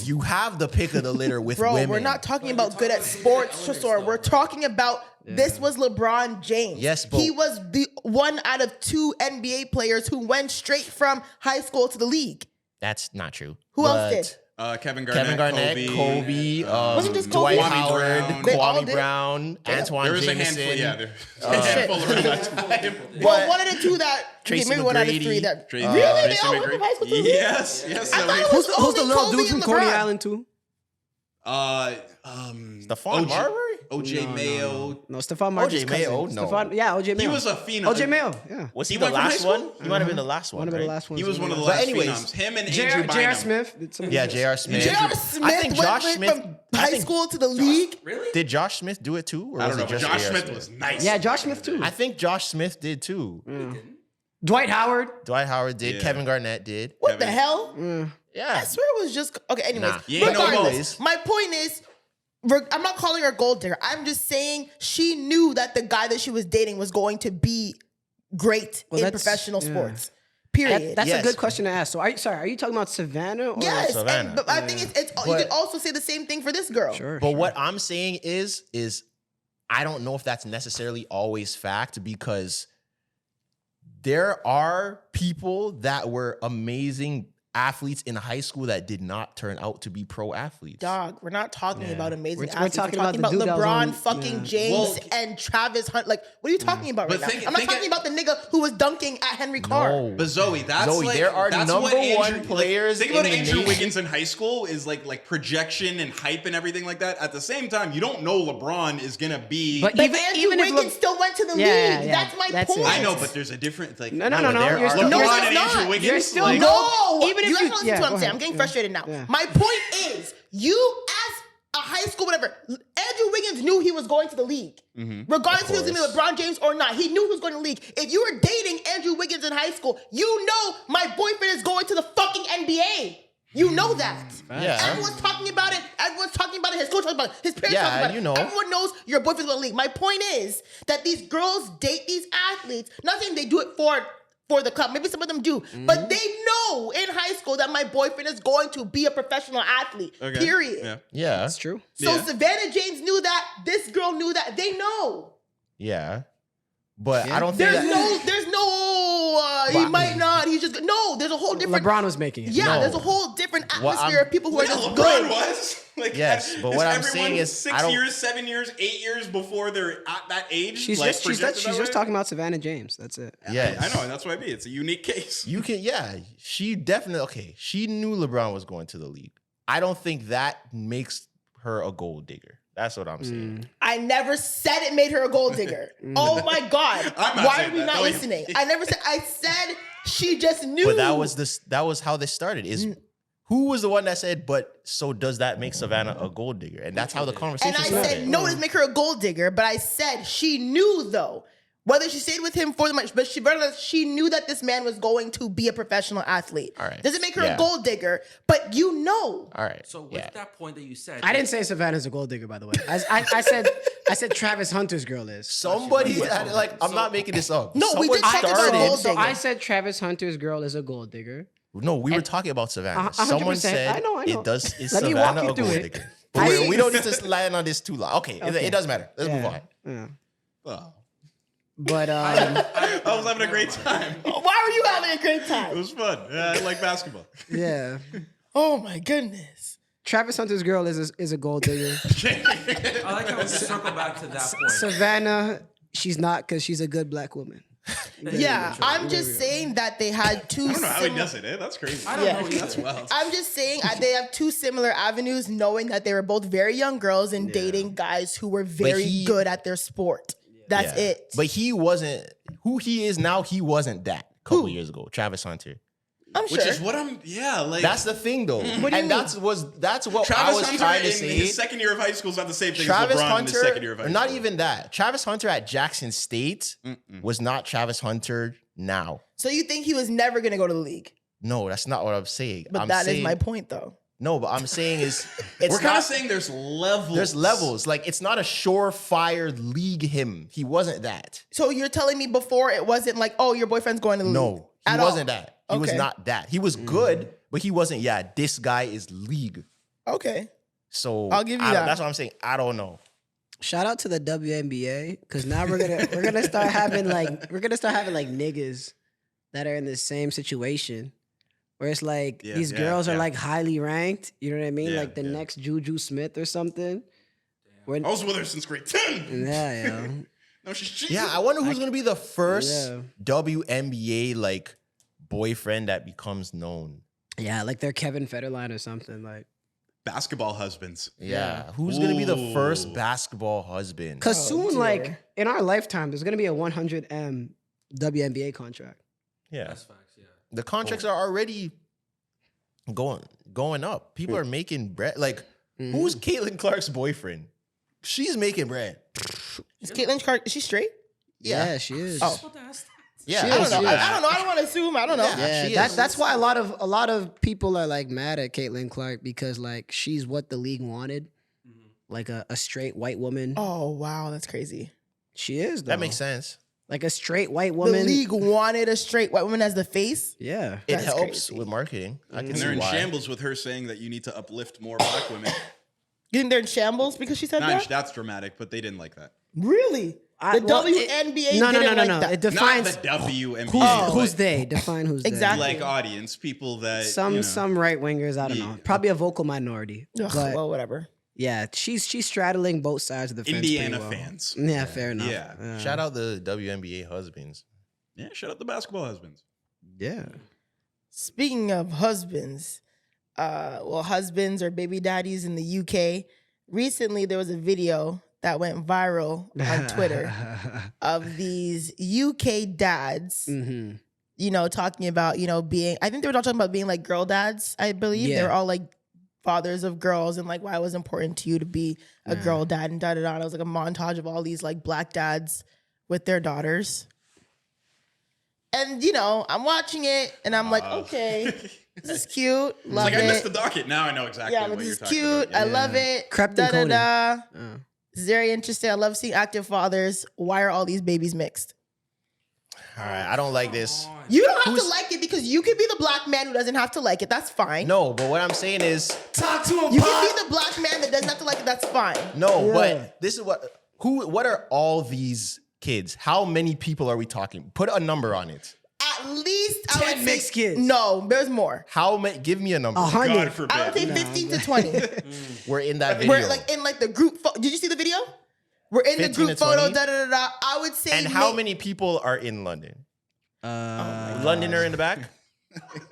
you have the pick of the litter with Bro, women. we're not talking about good at sports, Tresor. We're talking about this was LeBron James. Yes, but- he was the one out of 2 NBA players who went straight from high school to the league. That's not true. Who else did? Kevin Garnett, Kevin Garnett, Kobe, Wasn't just Kobe? Dwight Kwame Howard, Brown. They all Kwame did? Brown, Antoine There was Jameson. a handful. Yeah, there was a handful around that time. Well, one of the 2 that Tracy maybe 1 out of McGrady. 3 that Tracy- really they Tracy all went from McGrady. high school to the league? Yes. I thought it Who's was the only little Kobe dude from and Coney LeBron. Island too? Stephon Marbury? OJ Mayo. No, Stephon Marbury's OJ Mayo? cousin. No. OJ Mayo. He was a phenom. OJ Mayo, yeah. Was he, He the went from high last school? one? He might have been the last one. One of the right? last ones. He was one of the But last anyways, phenoms. Him and J.R. Andrew Bynum. Smith. Did somebody Yeah, say- J.R. Smith. J.R. Smith think went Josh from Smith- I high think- school to the league. Really? Did Josh Smith do it too? Or I was don't know, it but just Josh J.R. Smith was nice. Yeah, Josh Smith too. I think Josh Smith did too. Dwight Howard. Dwight Howard did. Yeah. Kevin Garnett did. What Kevin. the hell? Yeah. I swear it was just okay. Anyways, Nah. You ain't no regardless, Mo. my point is, I'm not calling her gold digger. I'm just saying she knew that the guy that she was dating was going to be great Well, in that's- professional yeah. sports. Period. That's Yes. a good question to ask. So, are you talking about Savannah? Or yes, Savannah. but I think it's you But- could also say the same thing for this girl. Sure. But what I'm saying is I don't know if that's necessarily always fact because there are people that were amazing athletes in high school that did not turn out to be pro athletes. Dog, we're not talking about amazing We're athletes. talking We're about talking the about dude that was LeBron on- fucking yeah. James and Travis Hunt. Like, what are you talking about right But now? I'm not talking about the nigga who was dunking at Henry Carr. No. But Zoe, that's Zoe, like there are that's number what Andrew, one players Think about in the Andrew nation. Wiggins in high school is like projection and hype and everything like that. At the same time, you don't know LeBron is gonna be. But But even Andrew if Wiggins still went to the Yeah, league. yeah, That's my that's it. point. I know, but there's a different like. No. there You're are- still, No, LeBron it's and not. Andrew Wiggins. You're still like, No, Even if you guys you- don't listen yeah, to what go I'm saying. ahead. I'm getting Yeah. frustrated now. Yeah. My point is, you as a high school, whatever, Andrew Wiggins knew he was going to the league. Regardless if he was going to be LeBron James or not, he knew he was going to the league. If you were dating Andrew Wiggins in high school, you know my boyfriend is going to the fucking NBA. You know that. Yeah. Everyone's talking about it. Everyone's talking about it. His coach talking about it. His parents Yeah, talking about you it. know. Everyone knows your boyfriend's going to the league. My point is that these girls date these athletes. Not saying they do it for the club. Maybe some of them do. But they know in high school that my boyfriend is going to be a professional athlete. Okay. Period. Yeah. Yeah. That's true. So Yeah. Savannah James knew that. This girl knew that. They know. Yeah. But Yeah. I don't think There's that, he might not. He's just no. There's a whole different. LeBron was making it. Yeah, No. there's a whole different What atmosphere of people who are Yeah, just LeBron good. was. Like, Yes, but what I'm everyone saying is, 6 I don't- years, 7 years, 8 years before they're at that age. She's like, just projected that way? talking about Savannah James. That's it. yes. I know, and that's what I mean. It's a unique case. You can, yeah. She definitely, okay. She knew LeBron was going to the league. I don't think that makes her a gold digger. That's what I'm saying. I never said it made her a gold digger. Oh my God. I'm not Why saying are we that. not No, you- listening? I said she just knew. But that was how this started. Is who was the one that said, but so does that make Savannah a gold digger? And that's how the conversation And I started. said, no, it doesn't make her a gold digger. But I said she knew though. Whether she stayed with him for the match, but she knew that this man was going to be a professional athlete. All right. Doesn't make her Yeah. a gold digger, but you know. All right. So with yeah. that point that you said, I didn't say Savannah's a gold digger, by the way. I said Travis Hunter's girl is. Somebody, I'm not making this up. No, we Someone did talk about started- gold So digger. I said Travis Hunter's girl is a gold digger. No, we were talking about Savannah. 100%. Someone said I know. it does. Is Let me walk Savannah you a through gold it. digger? I- We don't need to land on this too long. Okay, it doesn't matter. Let's move on. Yeah. Oh, But I was having a great time. Why were you having a great It time? was fun. Yeah, I like basketball. yeah, Oh my goodness. Travis Hunter's girl is a gold digger. I like how we circle back to that point. Savannah, she's not because she's a good black woman. Yeah, I'm just saying that they had two. I don't know how he does it. That's crazy. I don't Yeah. know either. That's wild. I'm just saying they have two similar avenues, knowing that they were both very young girls and dating guys who were very good at their sport. That's Yeah. it. But he wasn't who he is now. He wasn't that a couple years ago. Travis Hunter. I'm sure. Which is what I'm. Yeah, like That's the thing, though. do you And mean? that's what I Travis was Hunter trying to in say. his second year of high school is not the same thing Travis as LeBron in his second year of high Hunter, school. not even that. Travis Hunter at Jackson State was not Travis Hunter now. So you think he was never going to go to the league? No, that's not what I'm saying. But that is my point, though. No, but I'm saying it's We're kind not- of saying there's levels. There's levels. Like it's not a surefire league him. He wasn't that. So you're telling me before it wasn't like, oh, your boyfriend's going to the league? No, he At all? wasn't that. He was Okay. not that. He was good, but he wasn't. Yeah, this guy is league. Okay. So I'll give you I don't- that. That's what I'm saying. I don't know. Shout out to the WNBA because now we're gonna start having like niggas that are in the same situation where it's like Yeah, these yeah, girls are yeah. like highly ranked. You know what I mean? Yeah, like the yeah. next Juju Smith or something. When, I was with her since grade 10. yeah, yo. No, she's Yeah, I wonder who's gonna be the first Yeah. WNBA like boyfriend that becomes known. Yeah, like they're Kevin Federline or something. Like, basketball husbands. Yeah, who's gonna be the first Ooh. basketball husband? cause Oh, soon, dear. like in our lifetime, there's gonna be a 100M WNBA contract. Yeah, That's facts, yeah. the contracts are already going up. People are making bread. Like, who's Caitlin Clark's boyfriend? She's making bread. Is Caitlyn Clark, is she straight? Yeah, she is. Oh. Yeah, She I don't is, know. yeah. I don't know. I don't want to assume. I don't know. Yeah. Yeah, she is. that's why a lot of people are like mad at Caitlin Clark because like she's what the league wanted, like a straight white woman. Oh, wow. That's crazy. She is though. That makes sense. Like a straight white The woman. league wanted a straight white woman as the face. Yeah. It That's helps crazy. with marketing. I can And see they're in why. shambles with her saying that you need to uplift more black women. You think they're in shambles because she said Nah, that? that's dramatic, but they didn't like that. Really? The WNBA No. didn't like that. It defines Not the WNBA. who's they. Define who's Exactly. Like audience, people that Some right wingers. I don't know. Probably a vocal minority. Ugh, But well, whatever. yeah, she's straddling both sides of the fence. Indiana pretty well. fans. Yeah, fair enough. Yeah. Shout out the WNBA husbands. Yeah, shout out the basketball husbands. Yeah. Speaking of husbands, husbands or baby daddies in the UK, recently there was a video that went viral on Twitter of these UK dads, talking about, being, I think they were all talking about being like girl dads, I believe. Yeah. They're all like fathers of girls and like why it was important to you to be a girl dad and da-da-da. And it was like a montage of all these like black dads with their daughters. And, I'm watching it and I'm like, okay, this is cute. Love It's like it. I missed the docket. Now I know exactly what this you're is talking cute. about. I love it. Crept and Conan. Da-da-da. It's very interesting. I love seeing active fathers. Why are all these babies mixed? All right, I don't like this. You don't have to like it because you can be the black man who doesn't have to like it. That's fine. No, but what I'm saying is, Talk to him, You can be the black man that doesn't have to like it. That's fine. no, but this is what are all these kids? How many people are we talking? Put a number on it. At least I 10 would say, mixed kids. No, there's more. How many? Give me a number. 100. God forbid. I would say 15 to 20. We're in that video. We're like in like the group. Did you see the video? We're in the 15 group to photo. 20? Da da da da. I would say. And how many people are in London? Londoner in the back?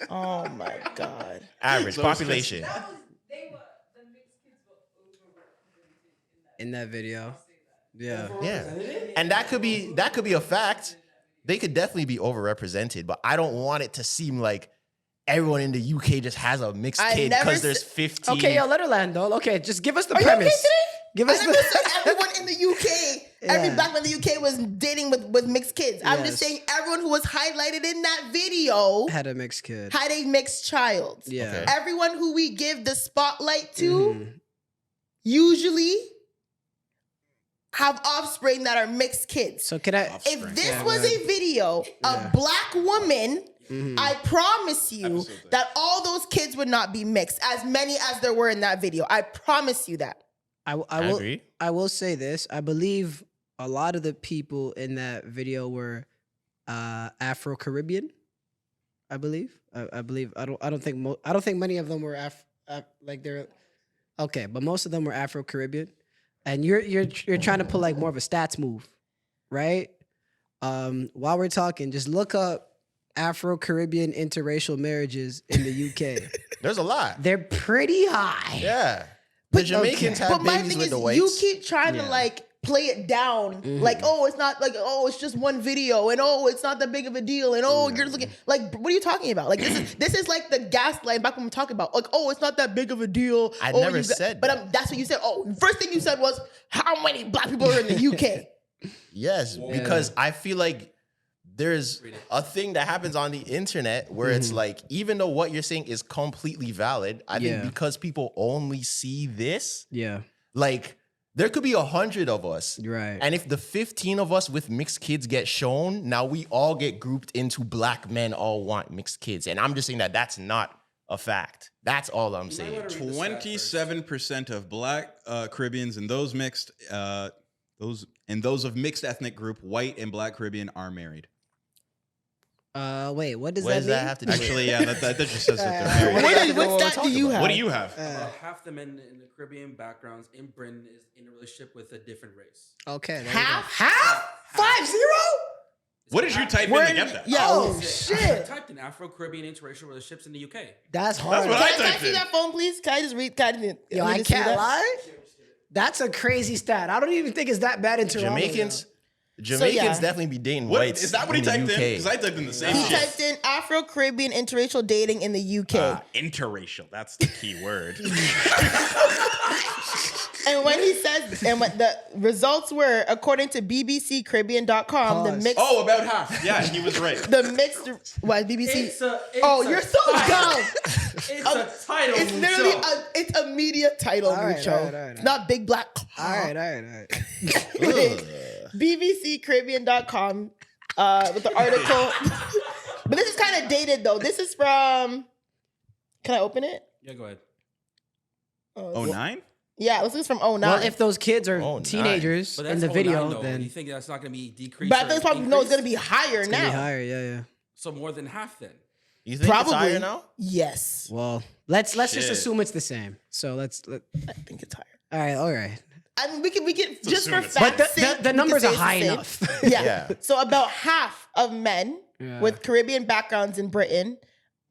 Oh my god. Average population. In that video. Yeah. Yeah. And that could be a fact. They could definitely be overrepresented, but I don't want it to seem like everyone in the UK just has a mixed I kid never because there's s- 15. Okay, yo, let her land though. Okay, just give us the Are you premise. okay today? Give I us never the said everyone in the UK, every Yeah. black man in the UK was dating with mixed kids. I'm just Yes. saying everyone who was highlighted in that video had a mixed kid. had a mixed child. Yeah. Okay. Everyone who we give the spotlight to usually have offspring that are mixed kids. So can I? If this was a video of black women, I promise you Absolutely. that all those kids would not be mixed, as many as there were in that video. I promise you that. I will. agree. I will say this. I believe a lot of the people in that video were Afro Caribbean. I believe. I believe. I don't think many of them were like they're okay, but most of them were Afro Caribbean. And you're trying to pull like more of a stats move, right? While we're talking, just look up Afro Caribbean interracial marriages in the UK. There's a lot. They're pretty high. Yeah. The Jamaicans have But my babies thing with is, the whites. you keep trying to like play it down, like, oh, it's not like, oh, it's just one video, and oh, it's not that big of a deal, and oh, you're just looking like, what are you talking about? Like, this is like the gaslight back when we talking about, like, oh, it's not that big of a deal. I oh, never said but that. that's what you said. Oh, first thing you said was how many black people are in the UK. Yes, because I feel like there's a thing that happens on the internet where it's like, even though what you're saying is completely valid, I think because people only see this, Yeah. like there could be 100 of us. Right. And if the 15 of us with mixed kids get shown, now we all get grouped into black men all want mixed kids. And I'm just saying that that's not a fact. That's all I'm saying. 27% of black Caribbeans and those mixed those of mixed ethnic group, white and black Caribbean, are married. Wait, what does What that does mean? that have to do with Actually, yeah, that just says that they're married. What stat do you have? What do you have? Half the men in the Caribbean backgrounds in Britain is in a relationship with a different race. Okay. there you go. Half? 5-0? What did you type in to get that? Yeah. Oh I shit. typed in Afro-Caribbean interracial relationships in the UK. That's hard. what I Can I typed see in. that phone, please? Can I just read? Yo, I can't lie. That's a crazy stat. I don't even think it's that bad in Toronto. Jamaicans yeah. definitely be dating What, whites. is that what he the typed in? UK. Because I typed in the same He shit. typed in Afro-Caribbean interracial dating in the UK. Interracial. That's the key word. And when he says, and what the results were, according to BBCCaribbean.com, the Pause. mixed, Oh, about half. Yeah, he was right. the mixed, what, BBC? It's a You're so dumb. It's a title. It's literally, it's a media title, All right, Mucho. all right. It's not Big Black. All right. BBCCaribbean.com with the article. But this is kind of dated, though. This is from, can I open it? Yeah, go ahead. Oh, 9? Yeah, this is from 09. Well, if those kids are 09. teenagers But in that's the video, 09 though. then You think that's not going to be decreased? but I or think it's probably no, it's going to increased? be higher it's now. gonna be higher. Yeah. So more than half then. You think it's Probably higher now? Yes, Well, let's just Shit. assume it's the same. So I think it's higher. all right. I mean, we can just for assume it's facts' But sake, we the can numbers say are it's the high same. enough. Yeah. Yeah. So about half of men Yeah. with Caribbean backgrounds in Britain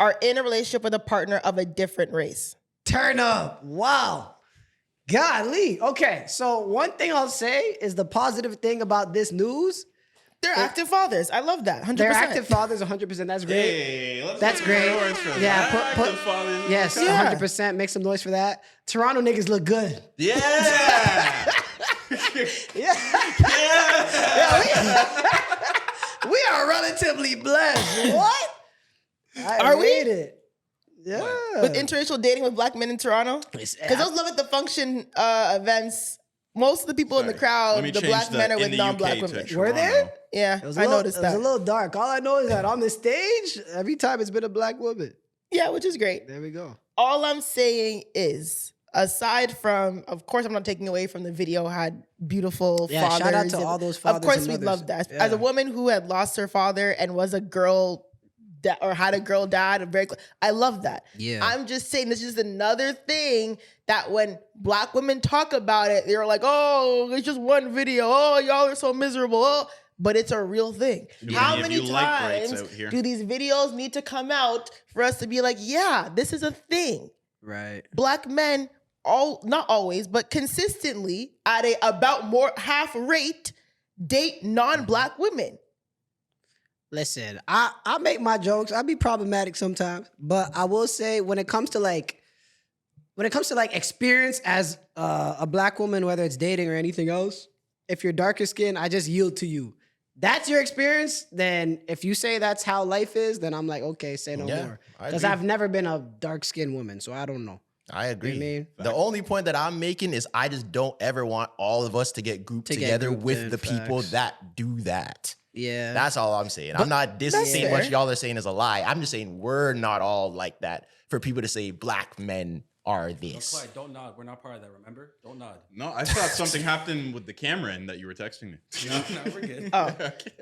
are in a relationship with a partner of a different race. Turn up. Wow. Golly. Okay. So one thing I'll say is the positive thing about this news. They're active fathers. I love that. 100%. They're active fathers 100%. That's great. Hey, let's That's make great. some noise for Yeah, that. put- The fathers. Yes, Yeah. 100%. Make some noise for that. Toronto niggas look good. Yeah. Yeah. Yeah. We are relatively blessed. What? I Are we? rate it. Yeah. With interracial dating with black men in Toronto? Because those Love at the Function events, most of the people in the Let crowd, me the change black men are in with the non-black UK to women. Were there? Toronto. Yeah, It was I noticed It was that. a little dark. All I know is that on the stage, every time it's been a black woman. Yeah, which is great. There we go. All I'm saying is, aside from, of course, I'm not taking away from the video had beautiful Yeah, fathers. shout out to and- all those fathers Of course, and we mothers. love that. Yeah. As a woman who had lost her father and was a girl or had a girl dad, I love that. Yeah. I'm just saying this is another thing that when black women talk about it, they're like, "Oh, it's just one video. Oh, y'all are so miserable." Oh, but it's a real thing. Yeah. How If many you like rights times out here. do these videos need to come out for us to be like, "Yeah, this is a thing"? Right. Black men, not always, but consistently at a about more half rate date non-black women. Listen, I make my jokes. I be problematic sometimes, but I will say when it comes to like experience as a black woman, whether it's dating or anything else, if you're darker skinned, I just yield to you. That's your experience. Then if you say that's how life is, then I'm like, okay, say no Yeah, more. I Because agree. I've never been a dark skinned woman, so I don't know. I agree. You know what I mean? The only point that I'm making is I just don't ever want all of us to get grouped To get together grouped with in, the people facts. that do that. Yeah. That's all I'm saying. I'm not That's saying what fair. y'all are saying is a lie. I'm just saying we're not all like that. For people to say black men are this. Clyde, don't nod. We're not part of that. Remember? Don't nod. No, I thought something happened with the camera and that you were texting me. No, we're good. Oh,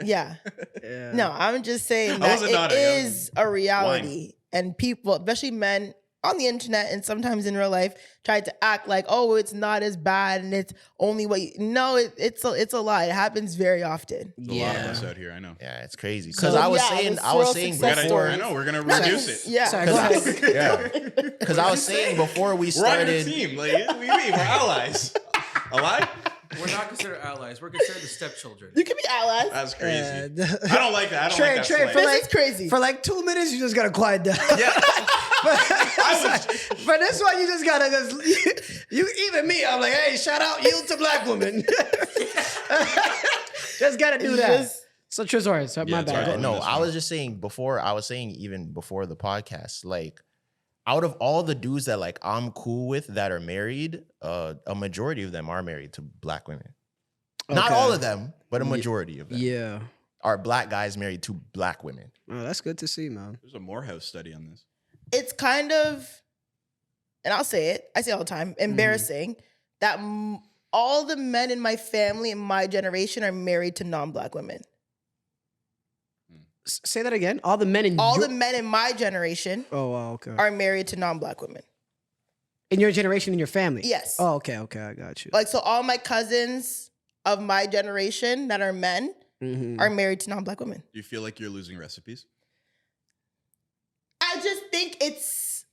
yeah. Yeah. No, I'm just saying I that wasn't it nodding, I was is a reality. And people, especially men on the internet and sometimes in real life, try to act like, oh, it's not as bad and it's only what you... No, it's a lie. It happens very often. There's a lot of us out here, I know. Yeah, it's crazy. So, Because I was yeah, saying, the I was swirl saying success before. stories. I know, we're going to reduce it. Yeah. Sorry, go ahead. Yeah. Because I was saying before we We're on your started. team. Like, what do you mean? We're allies. A lie? We're not considered allies. We're considered the stepchildren. You can be allies. That's crazy. Uh, I don't like that. I don't Trey, like that Trey, slang. for This like- is crazy. For like 2 minutes, you just gotta quiet down. Yeah. For this one, you just gotta you even me. I'm like, hey, shout out, yield to black women. Just gotta do that. Just- So Tresor, so my it's bad. all right. No, That's I fine. was just saying before, I was saying even before the podcast, like out of all the dudes that like I'm cool with that are married, a majority of them are married to black women. Not Okay. all of them, but a majority of them Yeah. are black guys married to black women. Oh, that's good to see, man. There's a Morehouse study on this. It's kind of, and I'll say it, I say it all the time, embarrassing that all the men in my family in my generation are married to non-black women. Say that again. All the men in All your, the men in my generation oh, wow, okay. are married to non-black women. In your generation, in your family. Yes. Oh, okay, I got you. Like, so all my cousins of my generation that are men Mhm. are married to non-black women. Do you feel like you're losing recipes? I just think it's,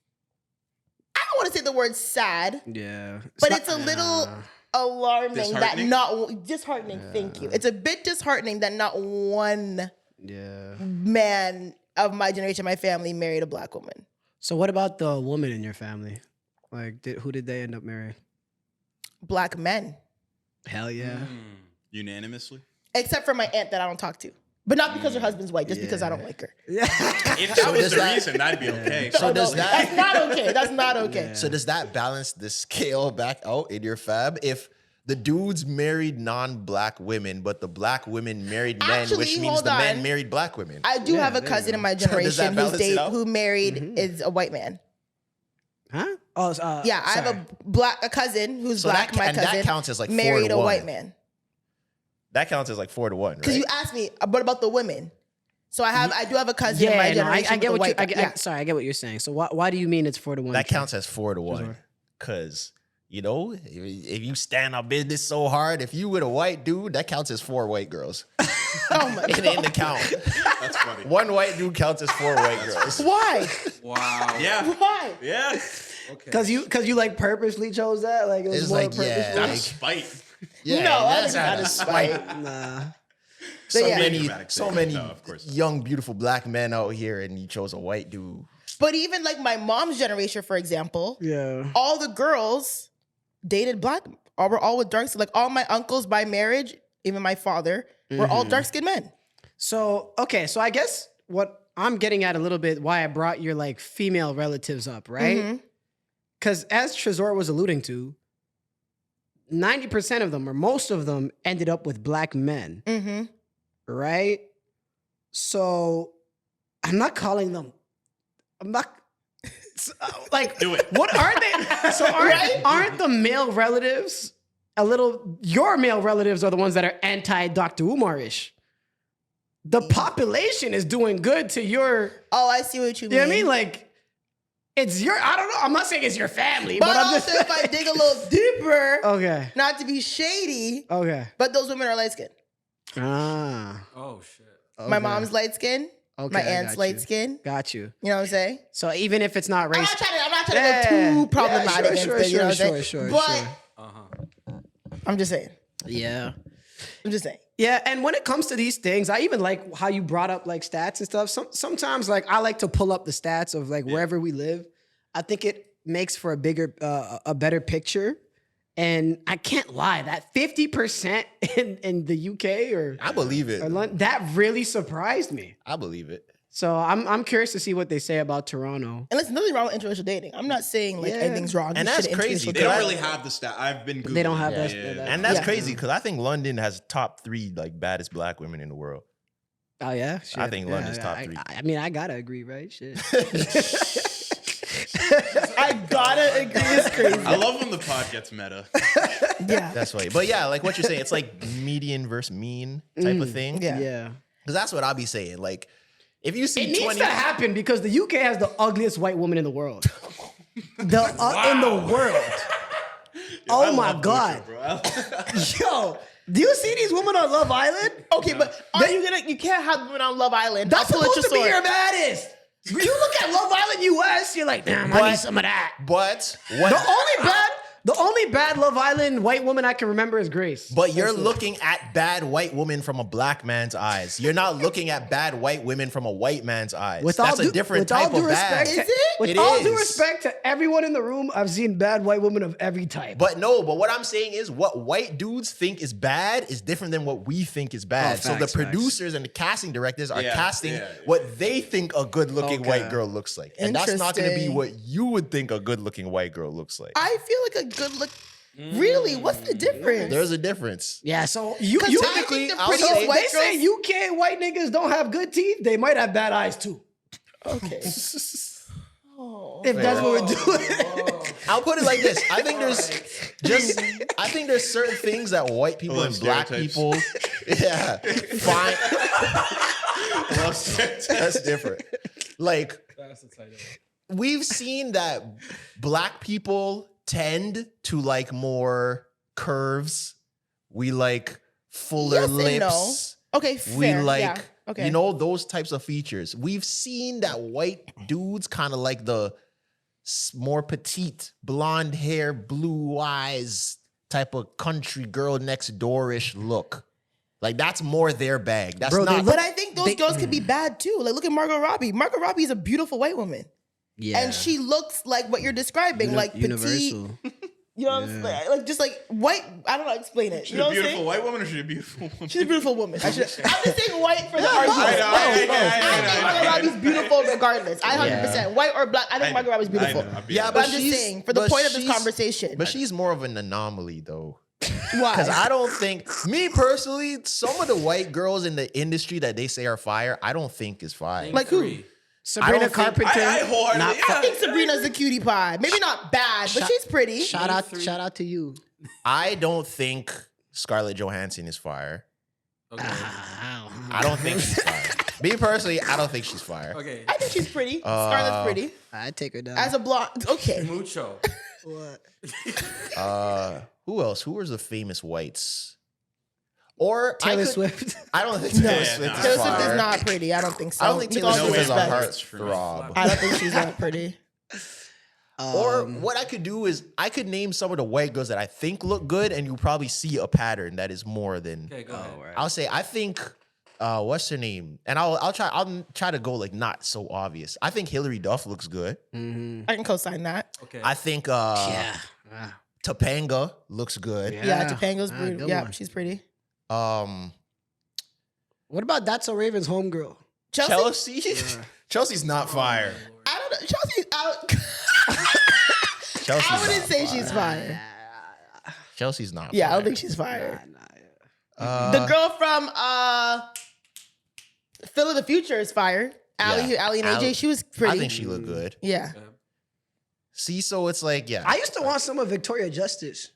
I don't want to say the word sad, Yeah. but not- it's a little yeah. alarming that Disheartening? not, disheartening, thank you. It's a bit disheartening that not one Yeah. man of my generation, my family, married a black woman. So what about the woman in your family? Like, who did they end up marrying? Black men. Hell yeah. Unanimously? Except for my aunt that I don't talk to. But not because her husband's white, just because I don't like her. Yeah. If that was does the that- reason, that'd be okay. So does That's that not okay. That's not okay. so does that balance the scale back out in your fab? If the dudes married non-black women, but the black women married men, Actually, which means hold the men on. married black women. I do Yeah, have a there you cousin go. in my So does that generation balance it out? who married is a white man. Huh? Oh, Yeah, I have a cousin who's black. My cousin that counts as like 4 married to a 1. white man. That counts as like 4 to 1, right? Because you asked me, what about the women? So I do have a cousin in my generation. I get with a what you. white guy. Sorry, I get what you're saying. So why do you mean it's 4 to 1? That counts as 4 to 1. Because, you know, if you stand on business so hard, if you with a white dude, that counts as 4 white girls. Oh my It ain't the count. That's funny. One white dude counts as 4 white girls. Why? Wow. Yeah. Why? Yeah. Okay. Because you like purposely chose that. Like it was It's more like, yeah, purposeful. like- That's spite. Yeah, No, I that's think out that of is spite. Nah. So yeah. many, Dramatic so thing. many No, of course. young, beautiful black men out here, and you chose a white dude. But even like my mom's generation, for example, Yeah. all the girls dated black, or were all with dark skin. Like all my uncles by marriage, even my father, were all dark skinned men. So okay, so I guess what I'm getting at a little bit why I brought your like female relatives up, right? Because as Trezor was alluding to, 90% of them or most of them ended up with black men, Mm-hmm. right? So I'm not calling them. I'm not like Do it. What aren't they? So aren't the male relatives a little? Your male relatives are the ones that are anti Dr. Umar-ish. The population is doing good to your. Oh, I see what you mean. You know what I mean? Like, it's your. I don't know. I'm not saying it's your family, But but I'm also, just. if I dig a little deeper, Okay. not to be shady, Okay. but those women are light skinned. Ah. Oh shit. My okay. mom's light skinned. Okay, My I aunt's got light you. skinned. Got you. You know what I'm saying? So even if it's not I'm race. not trying to go too problematic. sure, into it, you know what I'm saying? sure. But Uh-huh. I'm just saying. Yeah. I'm just saying. Yeah, and when it comes to these things, I even like how you brought up like stats and stuff. Sometimes like I like to pull up the stats of like wherever we live. I think it makes for a bigger, a better picture. And I can't lie, that 50% in the UK or I believe it. London, that really surprised me. I believe it. So I'm curious to see what they say about Toronto. And there's nothing wrong with interracial dating. I'm not saying like Yeah. anything's wrong. And You that's shouldn't crazy. interracial They date. don't really have the stat. I've been Googling. They don't have that. And that's Yeah. crazy because I think London has top 3 like baddest black women in the world. Oh yeah, I think London's top 3. I mean, I gotta agree, right? Shit. I gotta agree. It's crazy. I love when the pod gets meta. Yeah. That's funny. But yeah, like what you're saying, it's like median versus mean type of thing. Yeah. Yeah. Because that's what I'll be saying. Like, if you see It needs 20, to happen because the UK has the ugliest white woman in the world. In the world. Oh I my love God. Bucha, bro. Yo, do you see these women on Love Island? Okay, but you can't have women on Love Island. That's I'll pull supposed to be sword. your baddest. You look at Love Island US, you're like, damn, I need some of that. but what? The only bad Love Island white woman I can remember is Grace. But you're looking at bad white women from a black man's eyes. You're not looking at bad white women from a white man's eyes. That's a different type of bad. Is it? With It all due is. respect to everyone in the room, I've seen bad white women of every type. But what I'm saying is what white dudes think is bad is different than what we think is bad. Oh, so the facts. producers and the casting directors are Yeah, casting yeah. what they think a good looking Okay. white girl looks like. And that's not going to be Interesting. what you would think a good looking white girl looks like. I feel like a good look. Really? What's the difference? There's a difference. Yeah, so you Typically, the I'll prettiest say- white they say UK white niggas don't have good teeth. They might have bad eyes too. Okay. If that's what we're doing. I'll put it like this. I think there's certain things that white people love and black stereotypes. people, fine. Love stereotypes. That's different. Like That's the title. we've seen that black people tend to like more curves. We like fuller Yes and lips. no. Okay, We fair. like, Yeah. Okay. you know, those types of features. We've seen that white dudes kind of like the more petite, blonde hair, blue eyes type of country girl next door-ish look. Like that's more their bag. That's Bro, they not. look- But I think those girls could be bad too. Like, look at Margot Robbie. Margot Robbie is a beautiful white woman. Yeah. And she looks like what you're describing, like petite. You know what I'm saying? Like, just like white. I don't know how to explain it. She You know a what I'm beautiful saying? white woman or she a beautiful woman? She's a beautiful woman. I'm just saying white for the argument. I think Margot know. Robbie's beautiful regardless. I 100%. White or black, I think Margot Robbie's beautiful. Yeah, But I'm just saying, for the point of this conversation. But she's more of an anomaly though. Why? Because I don't think, me personally, some of the white girls in the industry that they say are fire, I don't think is fire. Like who? Sabrina Carpenter. I wholeheartedly. I think Sabrina's a cutie pie. Maybe not bad, but she's pretty. Shout out to you. I don't think Scarlett Johansson is fire. Okay. I don't think she's fire. Me personally, I don't think she's fire. Okay. I think she's pretty. Scarlett's pretty. I take her down. As a blonde. Okay. Mucho. What? Who else? Who was the famous whites? Or Taylor Swift. I don't think Taylor Swift is Taylor fire. Swift is not pretty. I don't think so. I don't think With Taylor all due Swift is a respect. heartthrob. I don't think she's that pretty. Or what I could do is I could name some of the white girls that I think look good, and you probably see a pattern that is more than. Okay, go ahead. I'll say I think. What's her name? And I'll try to go like not so obvious. I think Hillary Duff looks good. I can co-sign that. Okay. I think Topanga looks good. Yeah, Topanga's pretty. good Yeah, one. she's pretty. What about That's So Raven's homegirl? Chelsea? Chelsea's not fire. I don't know. Chelsea's out. Chelsea's I wouldn't not say fire. she's fire. Chelsea's not. Yeah, I fire. don't think she's fire. Nah. The girl from Phil of the Future is fire. Allie and Allie- AJ, she was pretty. I think she looked good. Yeah. See, so it's like I used to want some of Victoria Justice.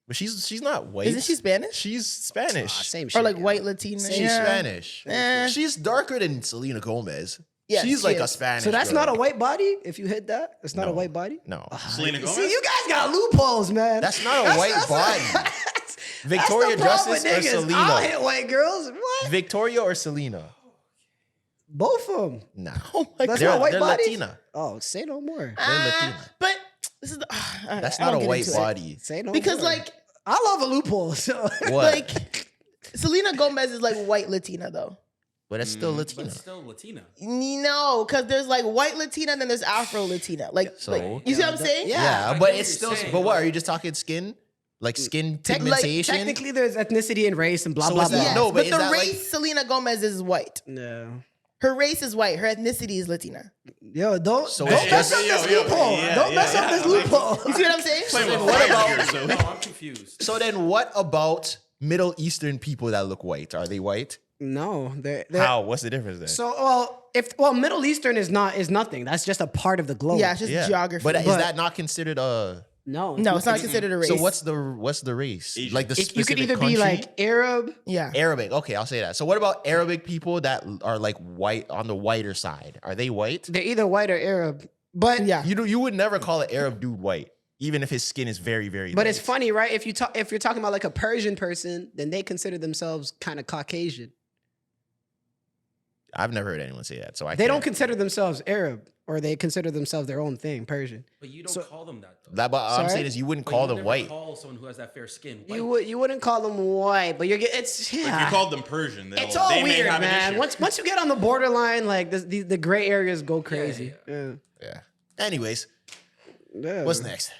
but she's not white. Isn't she Spanish? She's Spanish. Same shit. Or like white Latina? She's Yeah. Spanish. Eh. She's darker than Selena Gomez. Yes, she's she like is. a Spanish. So that's girl. not a white body? If you hit that, it's not a No. white body? No, Selena Gomez. See, you guys got loopholes, man. that's not a white body. Victoria That's the problem Justice with or niggas. Selena? I'll hit white girls. What? Victoria or Selena? Both of them. Nah. Oh my That's they're not white they're bodies? Latina. Oh, say no more. They're Latina. But this is That's I not won't a get white into it. body. Say no Because more. like I love a loophole. So What? like Selena Gomez is like white Latina though. but it's still But Latina. it's still Latina. No, because there's like white Latina and then there's Afro Latina. Like, So? like you see what I'm saying? yeah. Yeah, I but get it's what still. you're saying, But what like- are you just talking skin? Like skin Like, pigmentation? technically, there's ethnicity and race and blah So blah is that- blah. Yes, No, but but is the that race like- Selena Gomez is white. No. Her race is white. Her ethnicity is Latina. Yo, don't So don't it's mess just- up this yo, loophole. yeah, Don't mess yeah, up this yeah. loophole. You see what I'm saying? Playing with what fire about- here, so. No, I'm confused. So then, what about Middle Eastern people that look white? Are they white? No, they're How? What's the difference then? So Middle Eastern is nothing. That's just a part of the globe. Yeah, it's just geography. But is But- that not considered a? no, no, it's not considered a race. So what's the race? Asian. Like the You specific could either country? be like Arab. yeah. Arabic. Okay, I'll say that. So what about Arabic people that are like white on the whiter side? Are they white? They're either white or Arab. But Yeah. You would never call an Arab dude white, even if his skin is very very. But light. it's funny, right? If you're talking about like a Persian person, then they consider themselves kind of Caucasian. I've never heard anyone say that, so I They can't. don't consider themselves Arab, or they consider themselves their own thing, Persian. But you don't call them that though. That, but I'm Sorry? saying is you wouldn't But call you them never white. Call someone who has that fair skin. White. You wouldn't call them white, but it's If you yeah. called them Persian, It's all they may weird, have an man. issue. Once you get on the borderline, like the gray areas go crazy. Yeah. Yeah. Anyways, Yeah. what's next?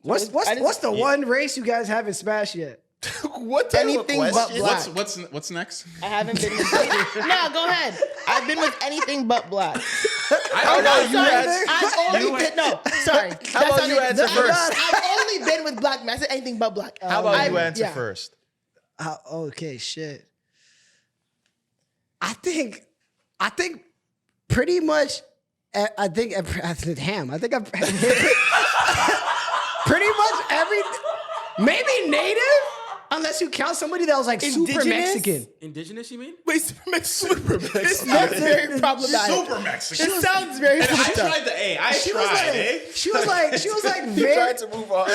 What's the one race you guys haven't smashed yet? What type Anything of but question? black. What's next? I haven't been with No, go ahead. I've been with anything but black. How about you answer? I've only been sorry. How about you answer first? I've only been with black men. I said anything but black. How about you I've- answer yeah. first? Okay, shit. I think pretty much. I think I've pretty much every. Maybe native, unless you count somebody that was like super Indigenous? Mexican. Indigenous, you mean? Wait, super Mexican. It sounds very problematic. Super Mexican. It sounds very And I fucked up. tried the A. I She was tried, like, eh? she was like You very, tried to move on.